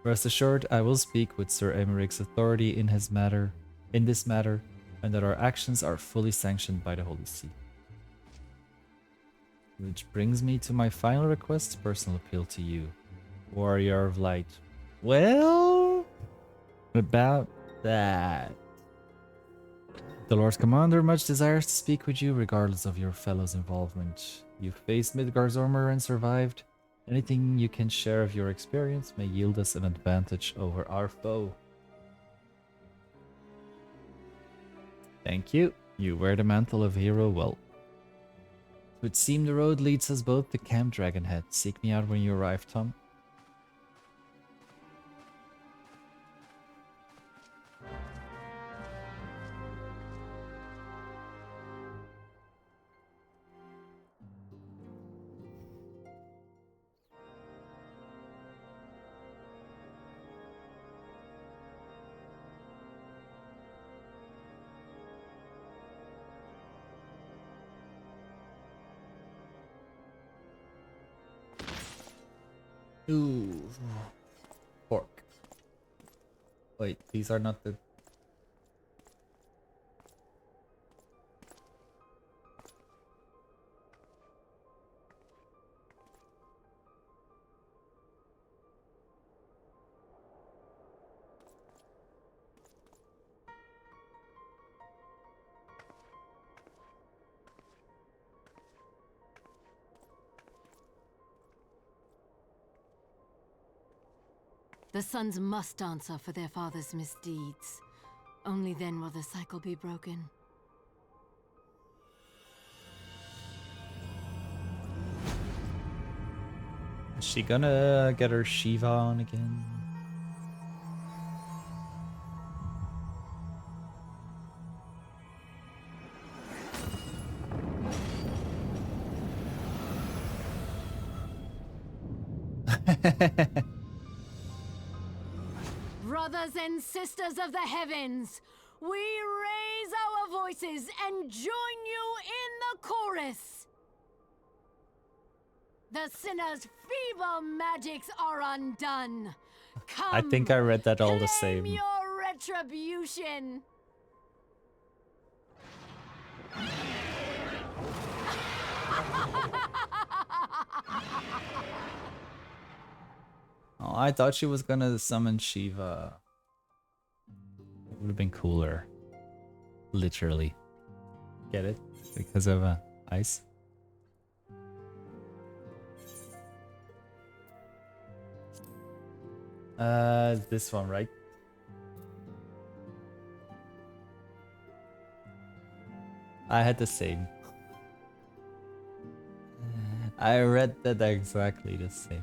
A: Rest assured, I will speak with Sir Emeric's authority in this matter, and that our actions are fully sanctioned by the Holy See. Which brings me to my final request, personal appeal to you, Warrior of Light. Well, about that. The Lord Commander much desires to speak with you regardless of your fellow's involvement. You've faced Midgard's armor and survived. Anything you can share of your experience may yield us an advantage over our foe. Thank you. You wear the mantle of hero well. It would seem the road leads us both to Camp Dragonhead. Seek me out when you arrive, Tom. Ooh. Pork. Wait, these are not the...
L: The sons must answer for their father's misdeeds. Only then will the cycle be broken.
A: Is she gonna get her Shiva on again?
L: Brothers and sisters of the heavens, we raise our voices and join you in the chorus. The sinner's feeble magics are undone. Come,
A: I think I read that all the
L: claim
A: same.
L: your retribution.
A: Oh, I thought she was gonna summon Shiva. It would have been cooler. Literally. Get it? Because of ice. This one, right? I had the same. I read that exactly the same.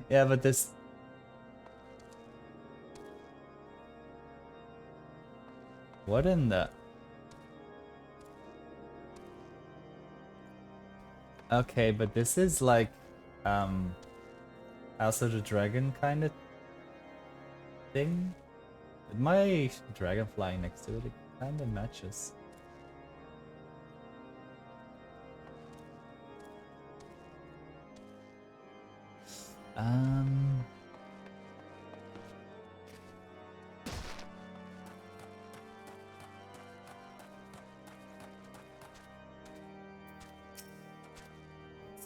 A: Yeah, but this... What in the... Okay, but this is like, House of the Dragon kind of thing. With my dragon flying next to it, it kind of matches.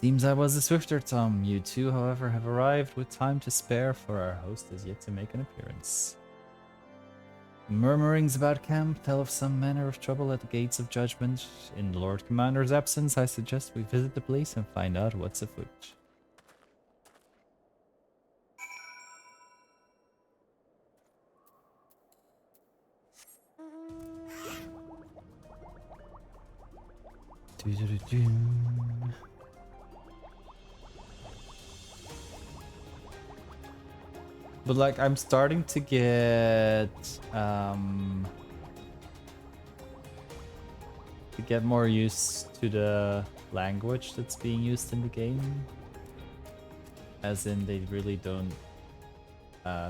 A: Seems I was the swifter, Tom. You two, however, have arrived with time to spare, for our host is yet to make an appearance. Murmurings about camp tell of some manner of trouble at the gates of judgment. In the Lord Commander's absence, I suggest we visit the place and find out what's afoot. But like, I'm starting to get more used to the language that's being used in the game. As in, they really don't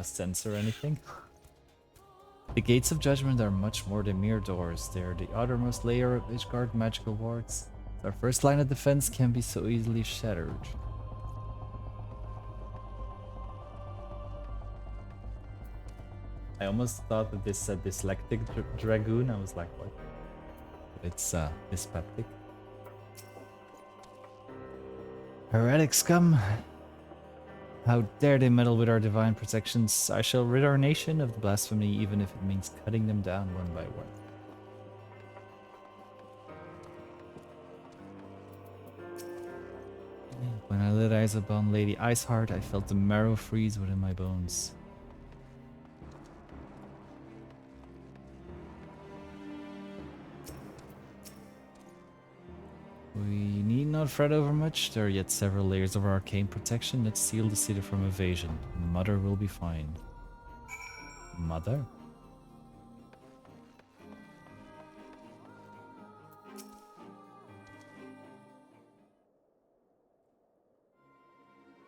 A: censor anything. The Gates of Judgment are much more than mere doors. They are the outermost layer of Ishgard magical wards. Our first line of defense can be so easily shattered. I almost thought that this said dyslectic dragoon. I was like, what? But it's dyspeptic. Heretic scum! How dare they meddle with our divine protections? I shall rid our nation of the blasphemy, even if it means cutting them down one by one. When I laid eyes upon Lady Iceheart, I felt the marrow freeze within my bones. We need not fret over much. There are yet several layers of arcane protection that seal the city from invasion. Mother will be fine. Mother?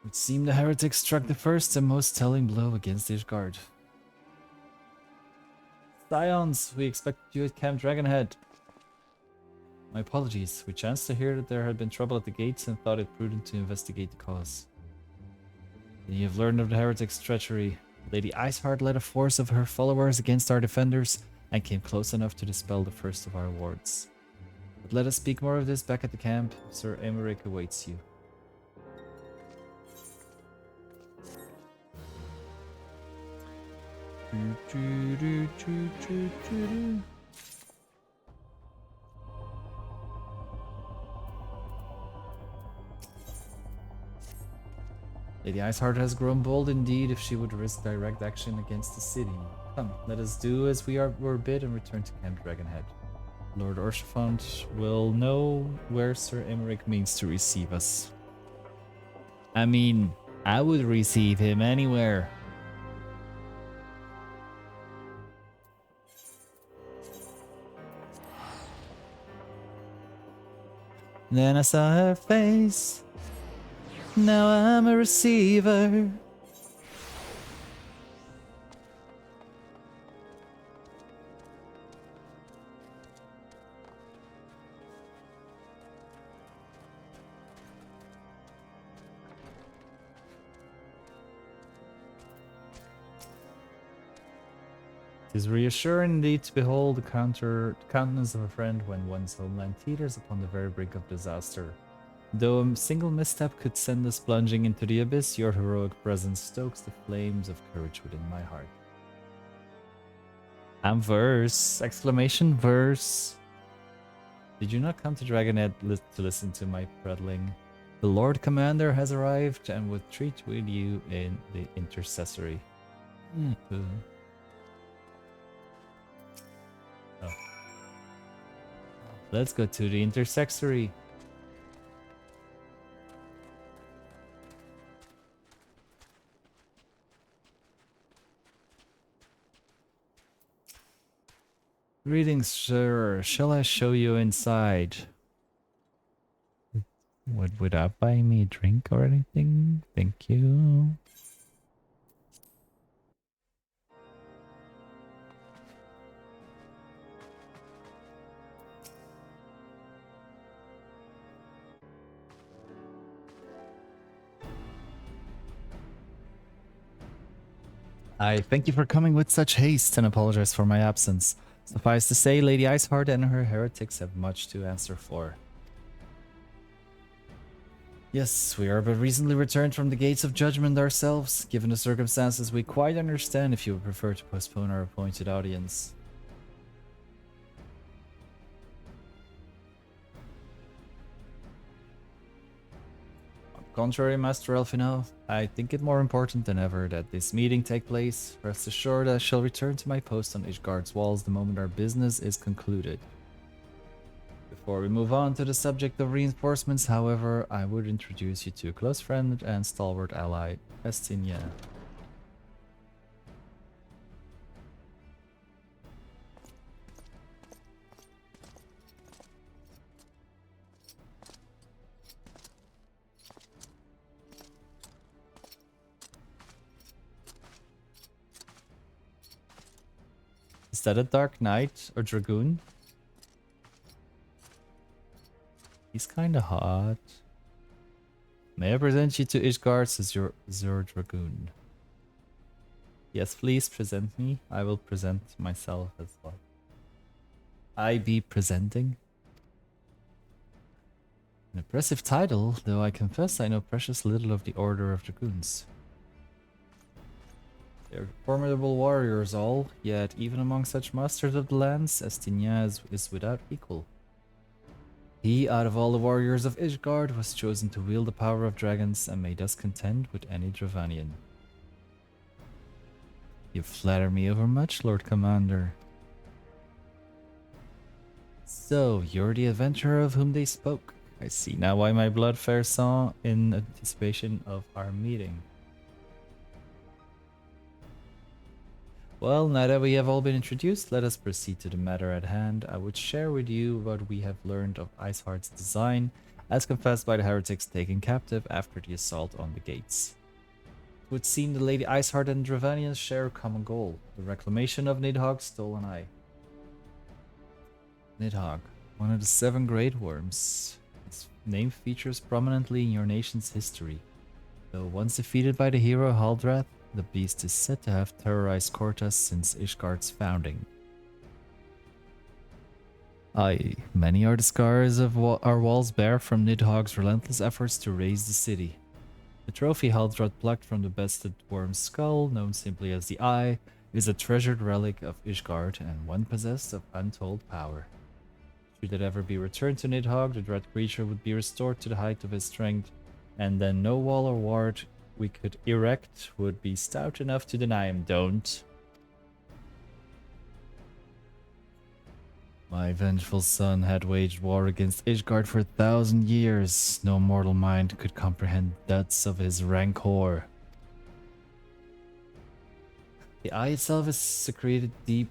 A: It seemed the heretic struck the first and most telling blow against Ishgard. Scions, we expected you at Camp Dragonhead. My apologies. We chanced to hear that there had been trouble at the gates and thought it prudent to investigate the cause. Then you have learned of the heretic's treachery. Lady Iceheart led a force of her followers against our defenders and came close enough to dispel the first of our wards. But let us speak more of this back at the camp. Sir Emmerich awaits you. Lady Iceheart has grown bold indeed if she would risk direct action against the city. Come, let us do as were bid and return to Camp Dragonhead. Lord Orshafont will know where Sir Emmerich means to receive us. I mean, I would receive him anywhere. Then I saw her face. Now I'm a receiver. It is reassuring indeed to behold the countenance of a friend when one's homeland teeters upon the very brink of disaster. Though a single misstep could send us plunging into the abyss, your heroic presence stokes the flames of courage within my heart. And verse! Exclamation verse! Did you not come to Dragonhead to listen to my prattling? The Lord Commander has arrived and would treat with you in the intercessory. Oh. Let's go to the intercessory. Greetings, sir. Shall I show you inside? Would that buy me a drink or anything? Thank you. I thank you for coming with such haste and apologize for my absence. Suffice to say, Lady Iceheart and her heretics have much to answer for. Yes, we are but recently returned from the Gates of Judgment ourselves. Given the circumstances, we quite understand if you would prefer to postpone our appointed audience. On the contrary, Master Elfino, I think it more important than ever that this meeting take place. Rest assured I shall return to my post on Ishgard's walls the moment our business is concluded. Before we move on to the subject of reinforcements, however, I would introduce you to a close friend and stalwart ally, Estinia. that a Dark Knight or Dragoon? He's kinda hot. May I present you to Ishgard as your Dragoon? Yes, please present me. I will present myself as well. I be presenting? An impressive title, though I confess I know precious little of the Order of Dragoons. They're formidable warriors all, yet even among such masters of the lands, Estinien is without equal. He, out of all the warriors of Ishgard, was chosen to wield the power of dragons and may thus contend with any Dravanian. You flatter me overmuch, Lord Commander. So, you're the adventurer of whom they spoke. I see now why my blood fares saw in anticipation of our meeting. Well, now that we have all been introduced, let us proceed to the matter at hand. I would share with you what we have learned of Iceheart's design, as confessed by the heretics taken captive after the assault on the gates. It would seem the Lady Iceheart and Dravanians share a common goal, the reclamation of Nidhogg's stolen eye. Nidhogg, one of the 7 Great Worms. Its name features prominently in your nation's history. Though once defeated by the hero Haldrath, the beast is said to have terrorized Kortas since Ishgard's founding. Aye, many are the scars of our walls bear from Nidhogg's relentless efforts to raise the city. The trophy Haldrath plucked from the bested worm's skull, known simply as the Eye, is a treasured relic of Ishgard and one possessed of untold power. Should it ever be returned to Nidhogg, the dread creature would be restored to the height of his strength, and then no wall or ward we could erect would be stout enough to deny him. Don't. My vengeful son had waged war against Ishgard for 1,000 years. No mortal mind could comprehend the depths of his rancor. The eye itself is secreted deep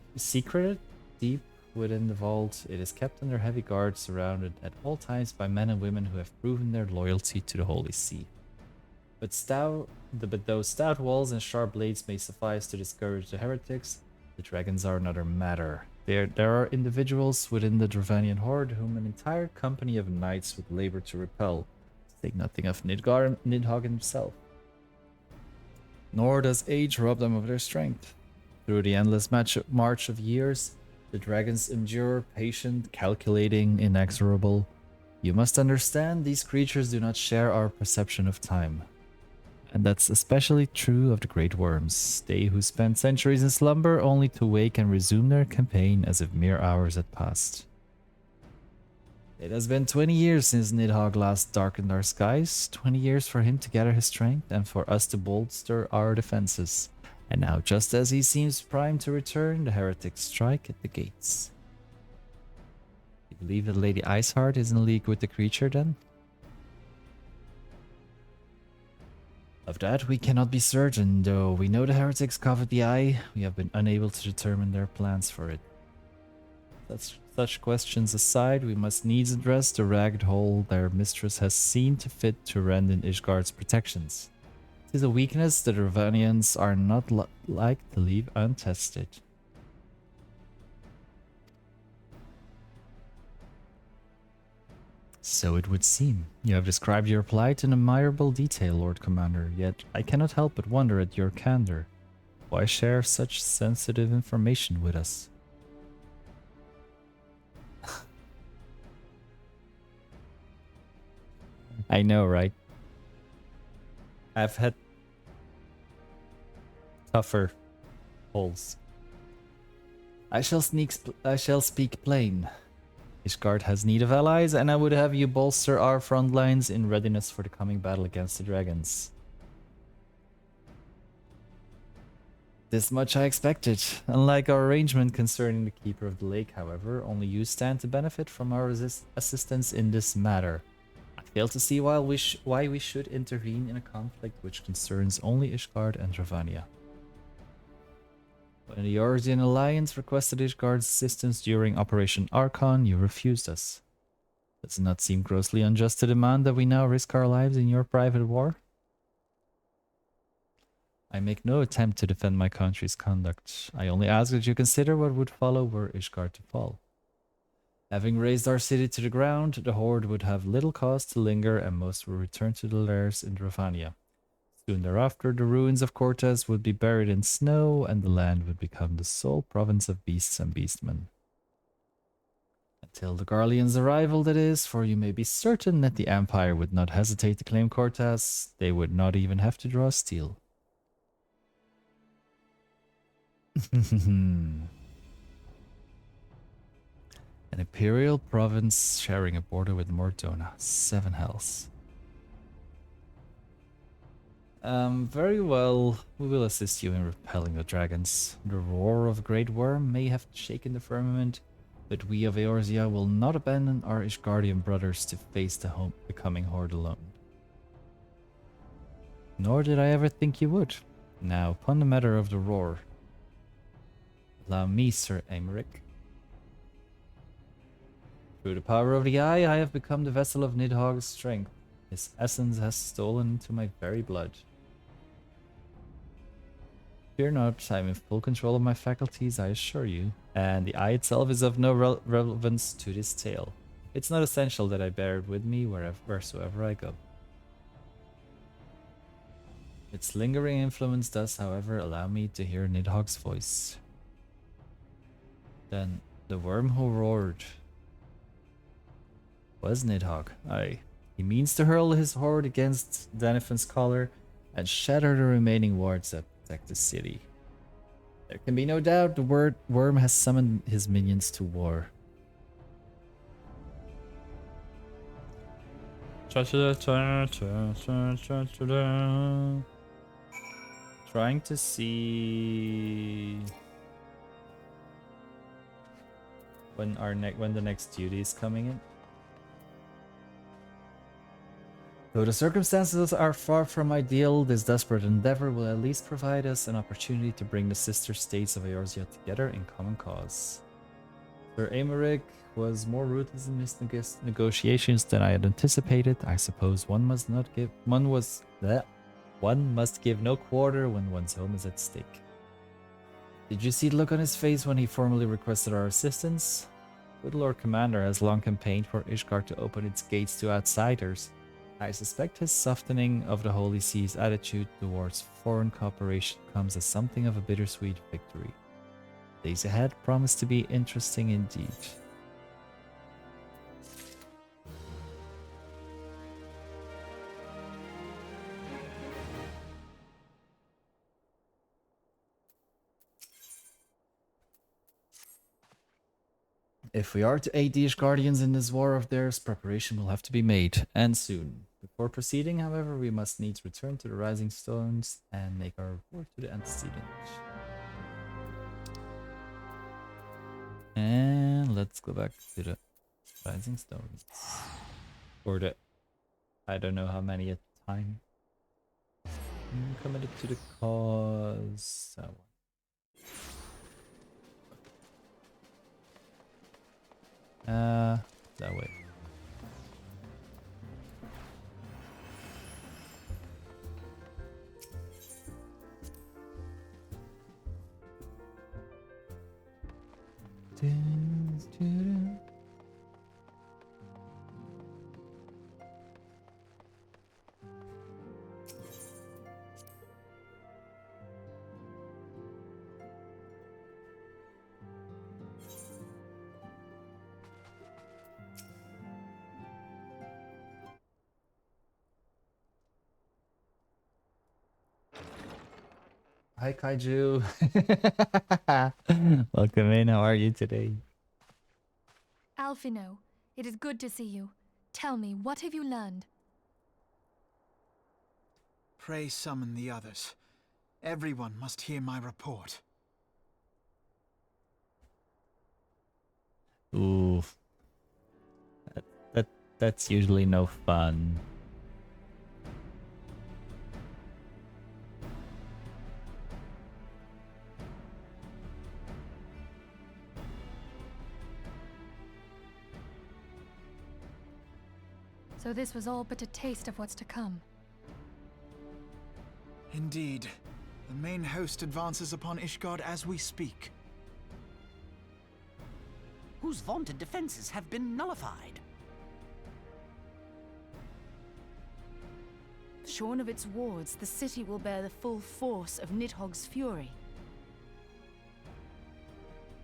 A: within the vault. It is kept under heavy guard, surrounded at all times by men and women who have proven their loyalty to the Holy See. But those stout walls and sharp blades may suffice to discourage the heretics. The dragons are another matter. There are individuals within the Dravanian horde whom an entire company of knights would labor to repel, to say nothing of Nidhogg himself. Nor does age rob them of their strength. Through the endless march of years, the dragons endure, patient, calculating, inexorable. You must understand, these creatures do not share our perception of time. And that's especially true of the great worms, they who spend centuries in slumber only to wake and resume their campaign as if mere hours had passed. It has been 20 years since Nidhogg last darkened our skies, 20 years for him to gather his strength and for us to bolster our defenses. And now, just as he seems primed to return, the heretics strike at the gates. You believe that Lady Iceheart is in league with the creature then? Of that we cannot be certain, though we know the heretics covered the eye. We have been unable to determine their plans for it. Such questions aside, we must needs address the ragged hole their mistress has seen to fit to rend in Ishgard's protections. It is a weakness the Dravanians are not like to leave untested. So it would seem. You have described your plight in admirable detail, Lord Commander, yet I cannot help but wonder at your candor. Why share such sensitive information with us? I know, right? I've had tougher holes. I shall speak plain. Ishgard has need of allies, and I would have you bolster our front lines in readiness for the coming battle against the dragons. This much I expected. Unlike our arrangement concerning the Keeper of the Lake, however, only you stand to benefit from our assistance in this matter. I fail to see why we should intervene in a conflict which concerns only Ishgard and Dravania. When the Origin Alliance requested Ishgard's assistance during Operation Archon, you refused us. Does it not seem grossly unjust to demand that we now risk our lives in your private war? I make no attempt to defend my country's conduct. I only ask that you consider what would follow were Ishgard to fall. Having razed our city to the ground, the Horde would have little cause to linger and most would return to the lairs in Dravania. Soon thereafter, the ruins of Cortez would be buried in snow and the land would become the sole province of beasts and beastmen. Until the Garleans' arrival, that is, for you may be certain that the Empire would not hesitate to claim Cortez. They would not even have to draw steel. An imperial province sharing a border with Mordona. 7 hells. Very well. We will assist you in repelling the dragons. The roar of a great worm may have shaken the firmament, but we of Eorzea will not abandon our Ishgardian brothers to face the coming horde alone. Nor did I ever think you would. Now, upon the matter of the roar, allow me, Sir Aymeric. Through the power of the Eye, I have become the vessel of Nidhogg's strength. His essence has stolen into my very blood. Fear not, I am in full control of my faculties, I assure you, and the Eye itself is of no relevance to this tale. It's not essential that I bear it with me wheresoever I go. Its lingering influence does, however, allow me to hear Nidhogg's voice. Then, the worm who roared was Nidhogg. Aye. He means to hurl his horde against Danifan's collar and shatter the remaining wards that protect the city. There can be no doubt the worm has summoned his minions to war. Trying to see when the next duty is coming in. Though the circumstances are far from ideal, this desperate endeavor will at least provide us an opportunity to bring the sister states of Eorzea together in common cause. Sir Aymeric was more ruthless in his negotiations than I had anticipated. I suppose one must give no quarter when one's home is at stake. Did you see the look on his face when he formally requested our assistance? Good Lord Commander has long campaigned for Ishgard to open its gates to outsiders. I suspect his softening of the Holy See's attitude towards foreign cooperation comes as something of a bittersweet victory. Days ahead promise to be interesting indeed. If we are to aid the Ishgardians in this war of theirs, preparation will have to be made, and soon. Before proceeding, however, we must needs return to the Rising Stones and make our report to the Antecedent. And let's go back to the Rising Stones. Or the... I don't know how many at a time. Committed to the cause... that way. Hi Kaiju. Welcome in, how are you today?
C: Alphino, it is good to see you. Tell me, what have you learned?
H: Pray summon the others. Everyone must hear my report.
A: Ooh. That's usually no fun.
C: So this was all but a taste of what's to come.
H: Indeed. The main host advances upon Ishgard as we speak.
J: Whose vaunted defenses have been nullified.
M: Shorn of its wards, the city will bear the full force of Nidhogg's fury.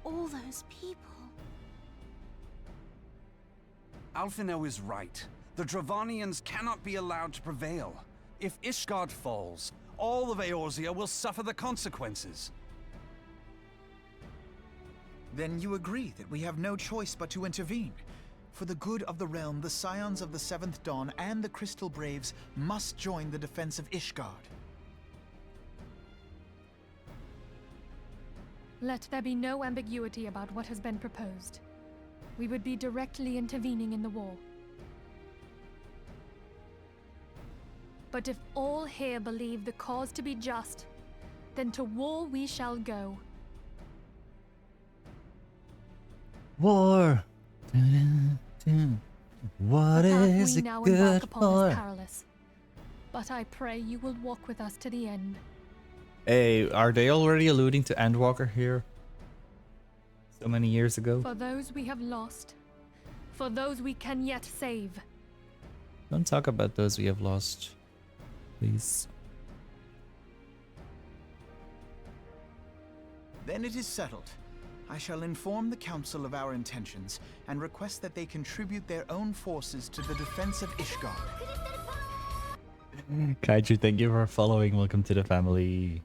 B: All those people.
I: Alphinaud is right. The Dravanians cannot be allowed to prevail. If Ishgard falls, all of Eorzea will suffer the consequences.
H: Then you agree that we have no choice but to intervene. For the good of the realm, the Scions of the Seventh Dawn and the Crystal Braves must join the defense of Ishgard.
C: Let there be no ambiguity about what has been proposed. We would be directly intervening in the war. But if all here believe the cause to be just, then to war we shall go.
A: War. What
C: The path
A: is
C: we
A: it
C: now
A: good
C: embark upon
A: for?
C: is perilous. But I pray you will walk with us to the end.
A: Hey, are they already alluding to Endwalker here? So many years ago?
C: For those we have lost, for those we can yet save.
A: Don't talk about those we have lost, please.
H: Then it is settled. I shall inform the Council of our intentions and request that they contribute their own forces to the defense of Ishgard.
A: Kaiju, thank you for following. Welcome to the family.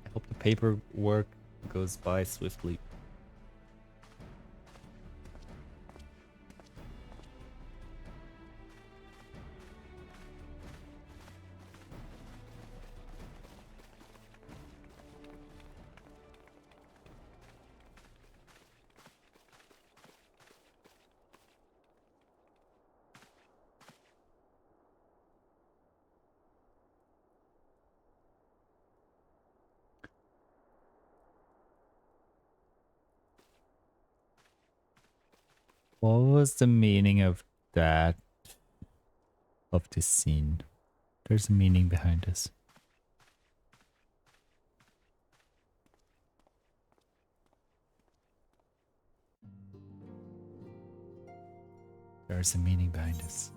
A: I hope the paperwork goes by swiftly. What was the meaning of that? Of this scene? There's a meaning behind this. There's a meaning behind this.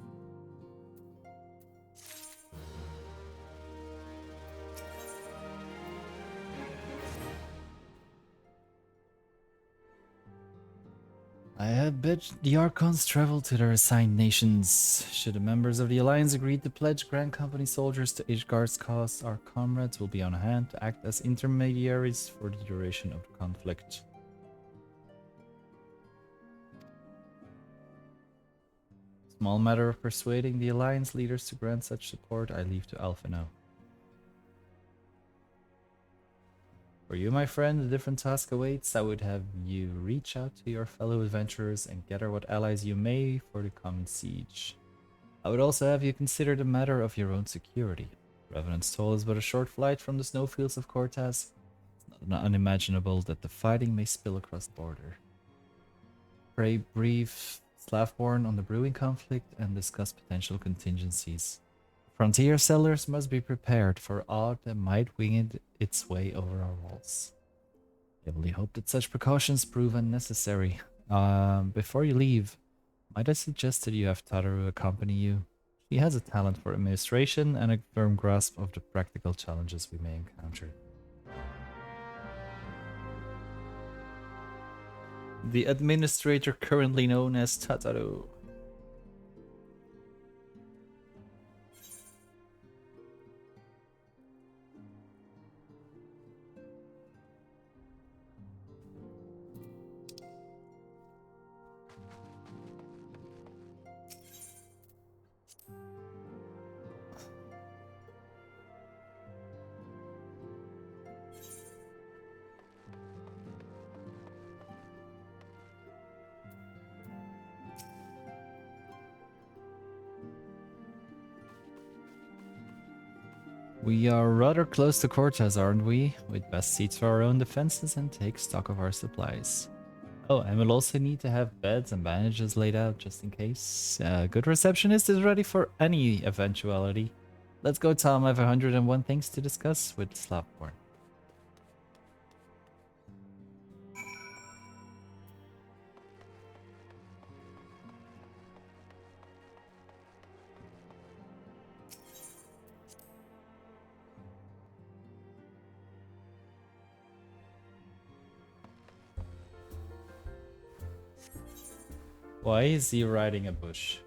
A: I have bid the Archons travel to their assigned nations. Should the members of the Alliance agree to pledge Grand Company soldiers to Ishgard's cause, our comrades will be on hand to act as intermediaries for the duration of the conflict. Small matter of persuading the Alliance leaders to grant such support, I leave to Alphinaud. For you, my friend, a different task awaits. I would have you reach out to your fellow adventurers and gather what allies you may for the coming siege. I would also have you consider the matter of your own security. Revenant's Toll is but a short flight from the snowfields of Cortez. It's not unimaginable that the fighting may spill across the border. Pray brief Slavborn on the brewing conflict and discuss potential contingencies. Frontier settlers must be prepared for aught that might wing its way over our walls. I only hope that such precautions prove unnecessary. Before you leave, might I suggest that you have Tataru accompany you? She has a talent for administration and a firm grasp of the practical challenges we may encounter. The administrator currently known as Tataru. We are rather close to Cortez, aren't we? We'd best see to our own defenses and take stock of our supplies. Oh, and we'll also need to have beds and bandages laid out just in case. Good receptionist is ready for any eventuality. let's go, Tom. I have 101 things to discuss with Slapborn. Why is he riding a bush?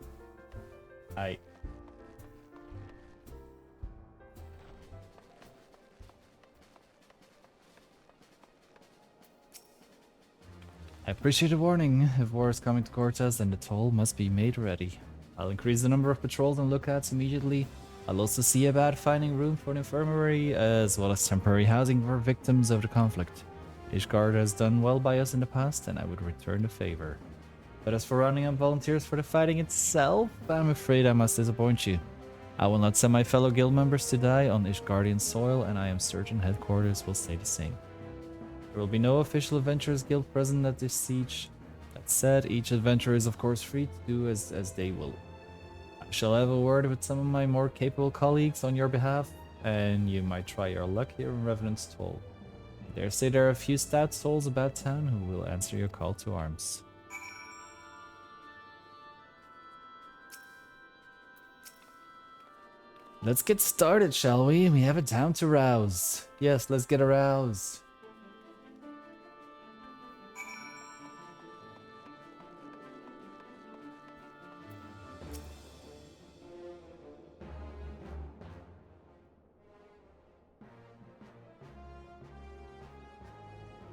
A: I appreciate the warning. If war is coming to Cortez, then the toll must be made ready. I'll increase the number of patrols and lookouts immediately. I'll also see about finding room for an infirmary, as well as temporary housing for victims of the conflict. Ishgard has done well by us in the past, and I would return the favor. But as for rounding up volunteers for the fighting itself, I'm afraid I must disappoint you. I will not send my fellow guild members to die on Ishgardian soil, and I am certain headquarters will stay the same. There will be no official Adventurers Guild present at this siege. That said, each adventurer is of course free to do as they will. I shall have a word with some of my more capable colleagues on your behalf, and you might try your luck here in Revenant's Toll. I dare say there are a few stout souls about town who will answer your call to arms. Let's get started, shall we? We have a town to rouse. Yes, let's get aroused.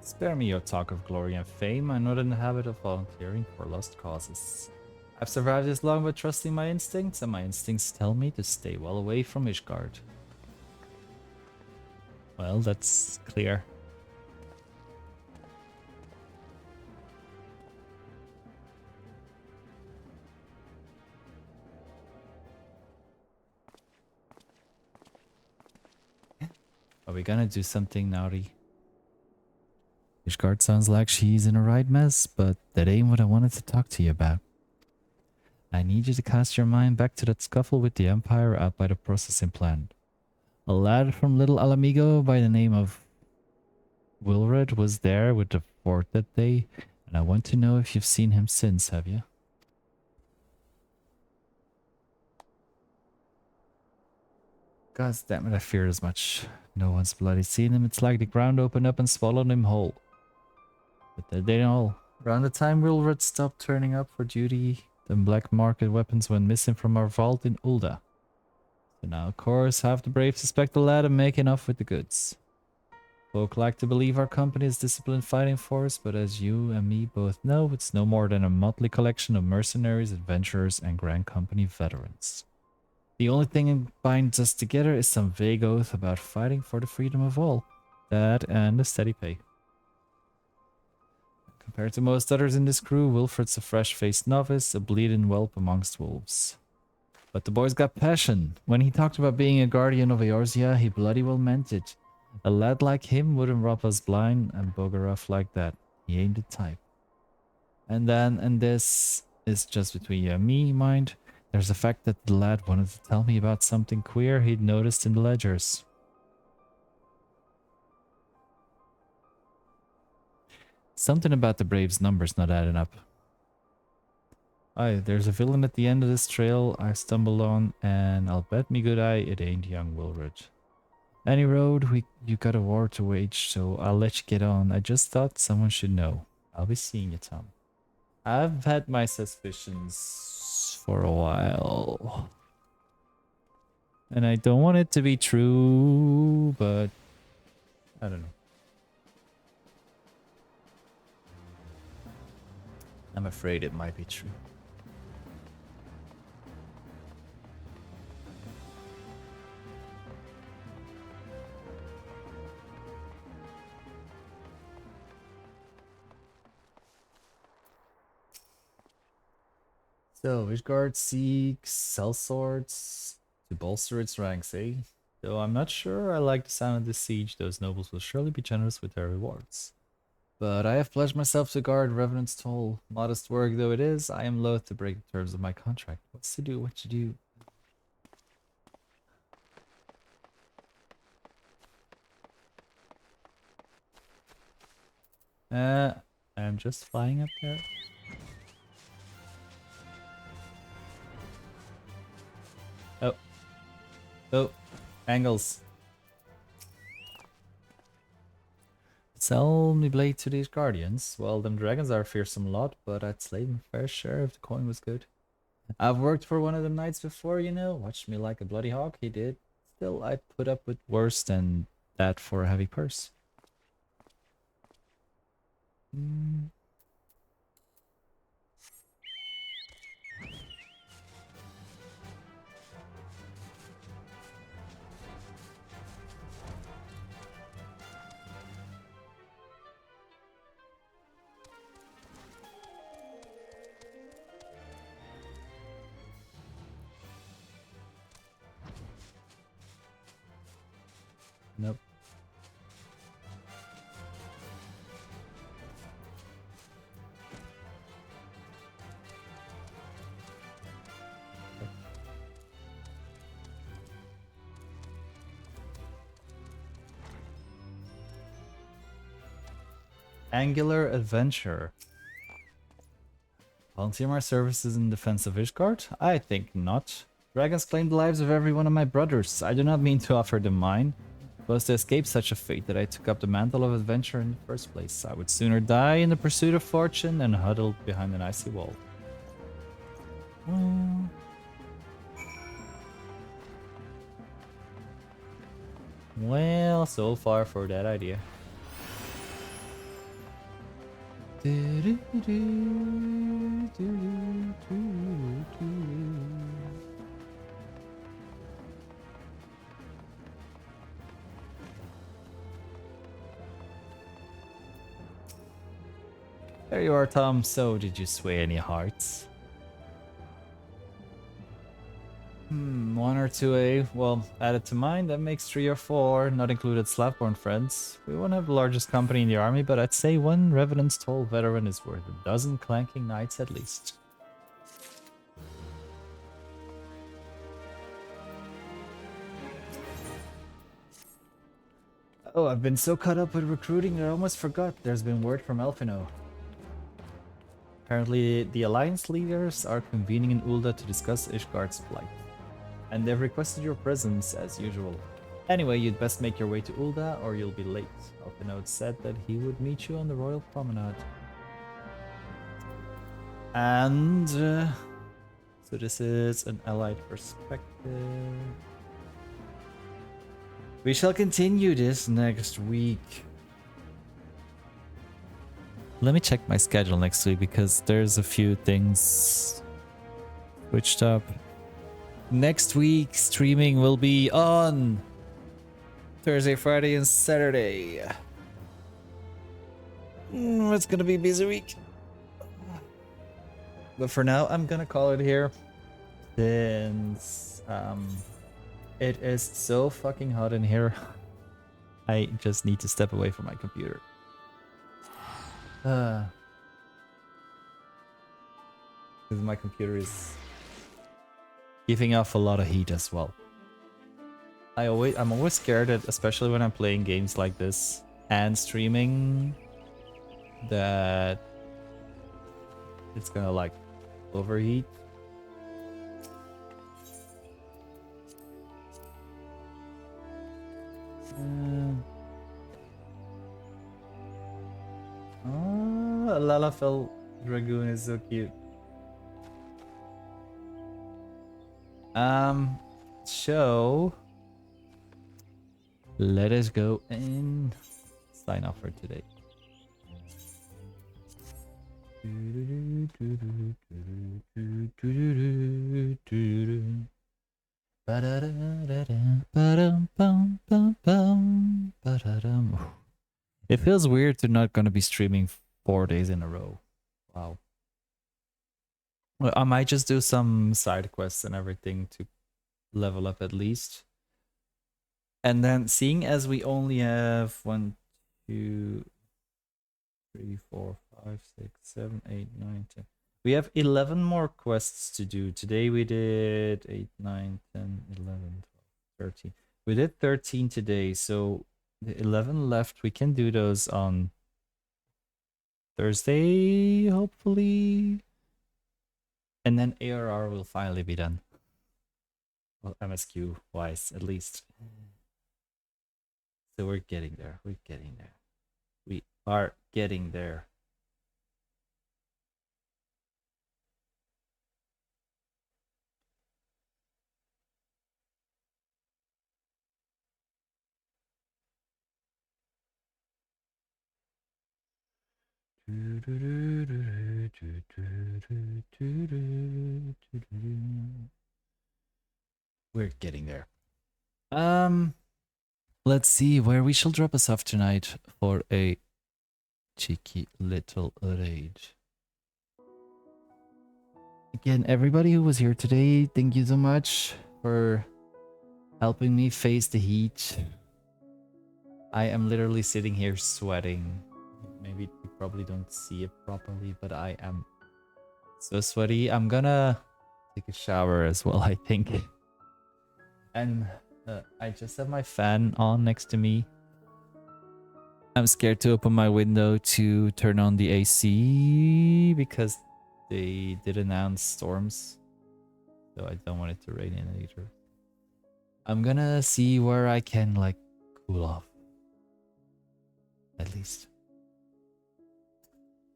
A: Spare me your talk of glory and fame. I'm not in the habit of volunteering for lost causes. I've survived this long by trusting my instincts, and my instincts tell me to stay well away from Ishgard. Well, that's clear. Are we gonna do something naughty? Ishgard sounds like she's in a right mess, but that ain't what I wanted to talk to you about. I need you to cast your mind back to that scuffle with the Empire out by the processing plant. A lad from Little Alamigo by the name of Wilred was there with the fort that day, and I want to know if you've seen him since, have you? God damn it, I fear as much. No one's bloody seen him. It's like the ground opened up and swallowed him whole. But that ain't all. Around the time Wilred stopped turning up for duty, the black market weapons went missing from our vault in Ulda. So now, of course, half the brave suspect the lad of making off with the goods. Folk like to believe our company is disciplined fighting force, but as you and me both know, it's no more than a motley collection of mercenaries, adventurers, and Grand Company veterans. The only thing that binds us together is some vague oath about fighting for the freedom of all. That and a steady pay. Compared to most others in this crew, Wilfred's a fresh-faced novice, a bleeding whelp amongst wolves. But the boy's got passion. When he talked about being a guardian of Eorzea, he bloody well meant it. A lad like him wouldn't rob us blind and bugger off like that. He ain't the type. And then, and this is just between you and me, mind, there's the fact that the lad wanted to tell me about something queer he'd noticed in the ledgers. Something about the Braves' numbers not adding up. Aye, there's a villain at the end of this trail I stumbled on, and I'll bet me good eye it ain't young Wilred. Any road, you got a war to wage, so I'll let you get on. I just thought someone should know. I'll be seeing you, Tom. I've had my suspicions for a while. And I don't want it to be true, but I don't know. I'm afraid it might be true. So, Ishgard seeks sellswords to bolster its ranks, eh? Though I'm not sure I like the sound of this siege, those nobles will surely be generous with their rewards. But I have pledged myself to guard Revenant's Toll. Modest work though it is, I am loath to break the terms of my contract. What's to do, what you do? I'm just flying up there. Oh. Oh. Angles. Sell me blade to these guardians. Well, them dragons are a fearsome lot, but I'd slay them fair share if the coin was good. I've worked for one of them knights before, you know. Watched me like a bloody hawk, he did. Still, I'd put up with worse than that for a heavy purse. Mm. Nope. Angular Adventure. Volunteer my services in defense of Ishgard? I think not. Dragons claim the lives of every one of my brothers. I do not mean to offer them mine. It was to escape such a fate that I took up the mantle of adventure in the first place. I would sooner die in the pursuit of fortune than huddled behind an icy wall. Well, so far for that idea. There you are, Tom. So, did you sway any hearts? One or two, eh? Well, added to mine, that makes 3 or 4, not included Slaveborn friends. We won't have the largest company in the army, but I'd say one Revenant's tall veteran is worth a dozen clanking knights at least. Oh, I've been so caught up with recruiting that I almost forgot there's been word from Elfino. Apparently, the Alliance leaders are convening in Ulda to discuss Ishgard's plight. And they've requested your presence as usual. Anyway, you'd best make your way to Ulda or you'll be late. Elfino said that he would meet you on the Royal Promenade. And so this is an allied perspective. We shall continue this next week. Let me check my schedule next week because there's a few things switched up. Next week, streaming will be on Thursday, Friday, and Saturday. It's gonna be a busy week. But for now, I'm gonna call it here. Since it is so fucking hot in here. I just need to step away from my computer. Because my computer is giving off a lot of heat as well. I'm always scared that, especially when I'm playing games like this and streaming, that it's gonna like overheat. Oh, Lalafell Dragoon is so cute. So let us go and sign off for today. It feels weird to not gonna be streaming 4 days in a row. Wow. Well, I might just do some side quests and everything to level up at least. And then seeing as we only have 1, 2, 3, 4, 5, 6, 7, 8, 9, 10. We have 11 more quests to do. Today we did 8, 9, 10, 11, 12, 13. We did 13 today, so the 11 left. We can do those on Thursday, hopefully. And then ARR will finally be done. Well, MSQ wise, at least. So we're getting there. We're getting there. We are getting there. We're getting there. Let's see where we shall drop us off tonight for a cheeky little raid. Again, everybody who was here today, thank you so much for helping me face the heat. I am literally sitting here sweating. Maybe you probably don't see it properly, but I am so sweaty. I'm gonna take a shower as well, I think. And I just have my fan on next to me. I'm scared to open my window to turn on the AC because they did announce storms. So I don't want it to rain in either. I'm gonna see where I can like cool off. At least.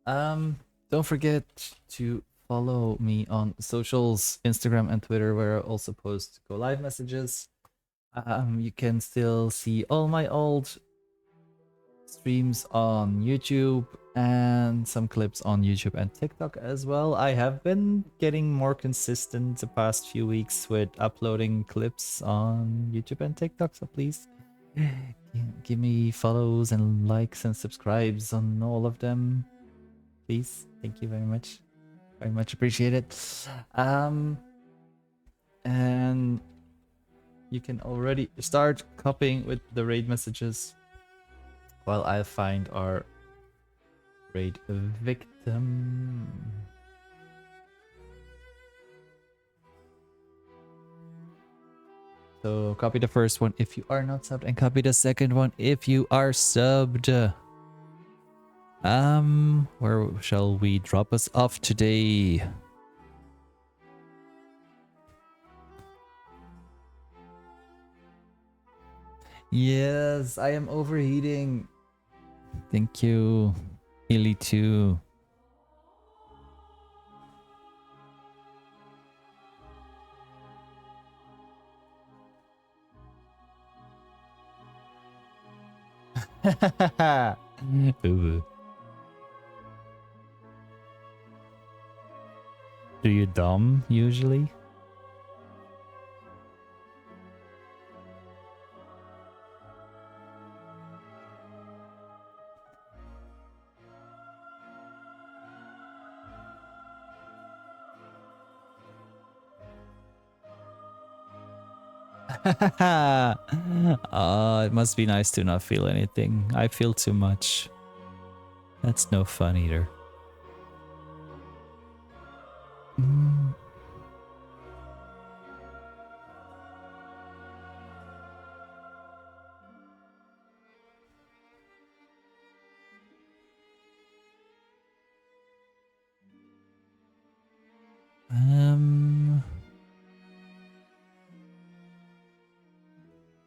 A: Don't forget to follow me on socials, Instagram and Twitter, where I also post go live messages. You can still see all my old streams on YouTube and some clips on YouTube and TikTok as well. I have been getting more consistent the past few weeks with uploading clips on YouTube and TikTok, so please give me follows and likes and subscribes on all of them. Please. Thank you very much. Very much appreciate it. And you can already start copying with the raid messages while I find our raid victim. So copy the first one if you are not subbed, and copy the second one if you are subbed. Where shall we drop us off today? Yes, I am overheating. Thank you, Illy too. Ooh. Do you dom usually? Oh, it must be nice to not feel anything. I feel too much. That's no fun either.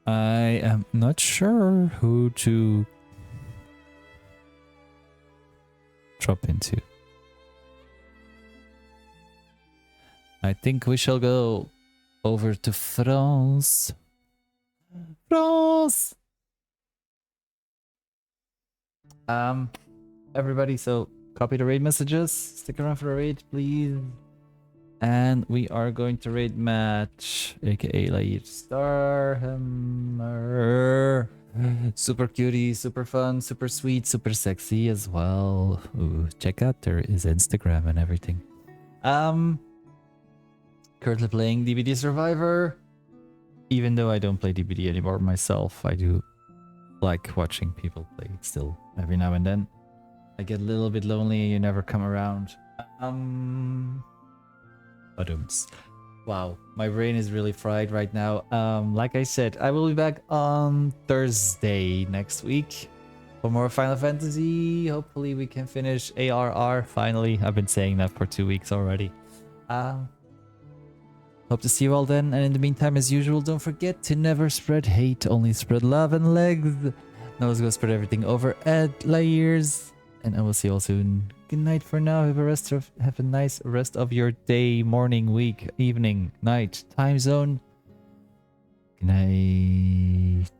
A: I am not sure who to drop into. I think we shall go over to France. France! Everybody, so copy the raid messages. Stick around for the raid, please. And we are going to raid match, aka Laid Starhammer. Super cutie, super fun, super sweet, super sexy as well. Ooh, check out his Instagram and everything. Currently playing DBD Survivor. Even though I don't play DBD anymore myself, I do like watching people play still every now and then. I get a little bit lonely, you never come around. Wow, my brain is really fried right now. Like I said, I will be back on Thursday next week. for more Final Fantasy. Hopefully we can finish ARR finally. I've been saying that for 2 weeks already. Hope to see you all then, and in the meantime, as usual, don't forget to never spread hate, only spread love and legs. Now let's go spread everything over at layers, and I will see you all soon. Good night for now. Have a nice rest of your day, morning, week, evening, night, time zone. Good night.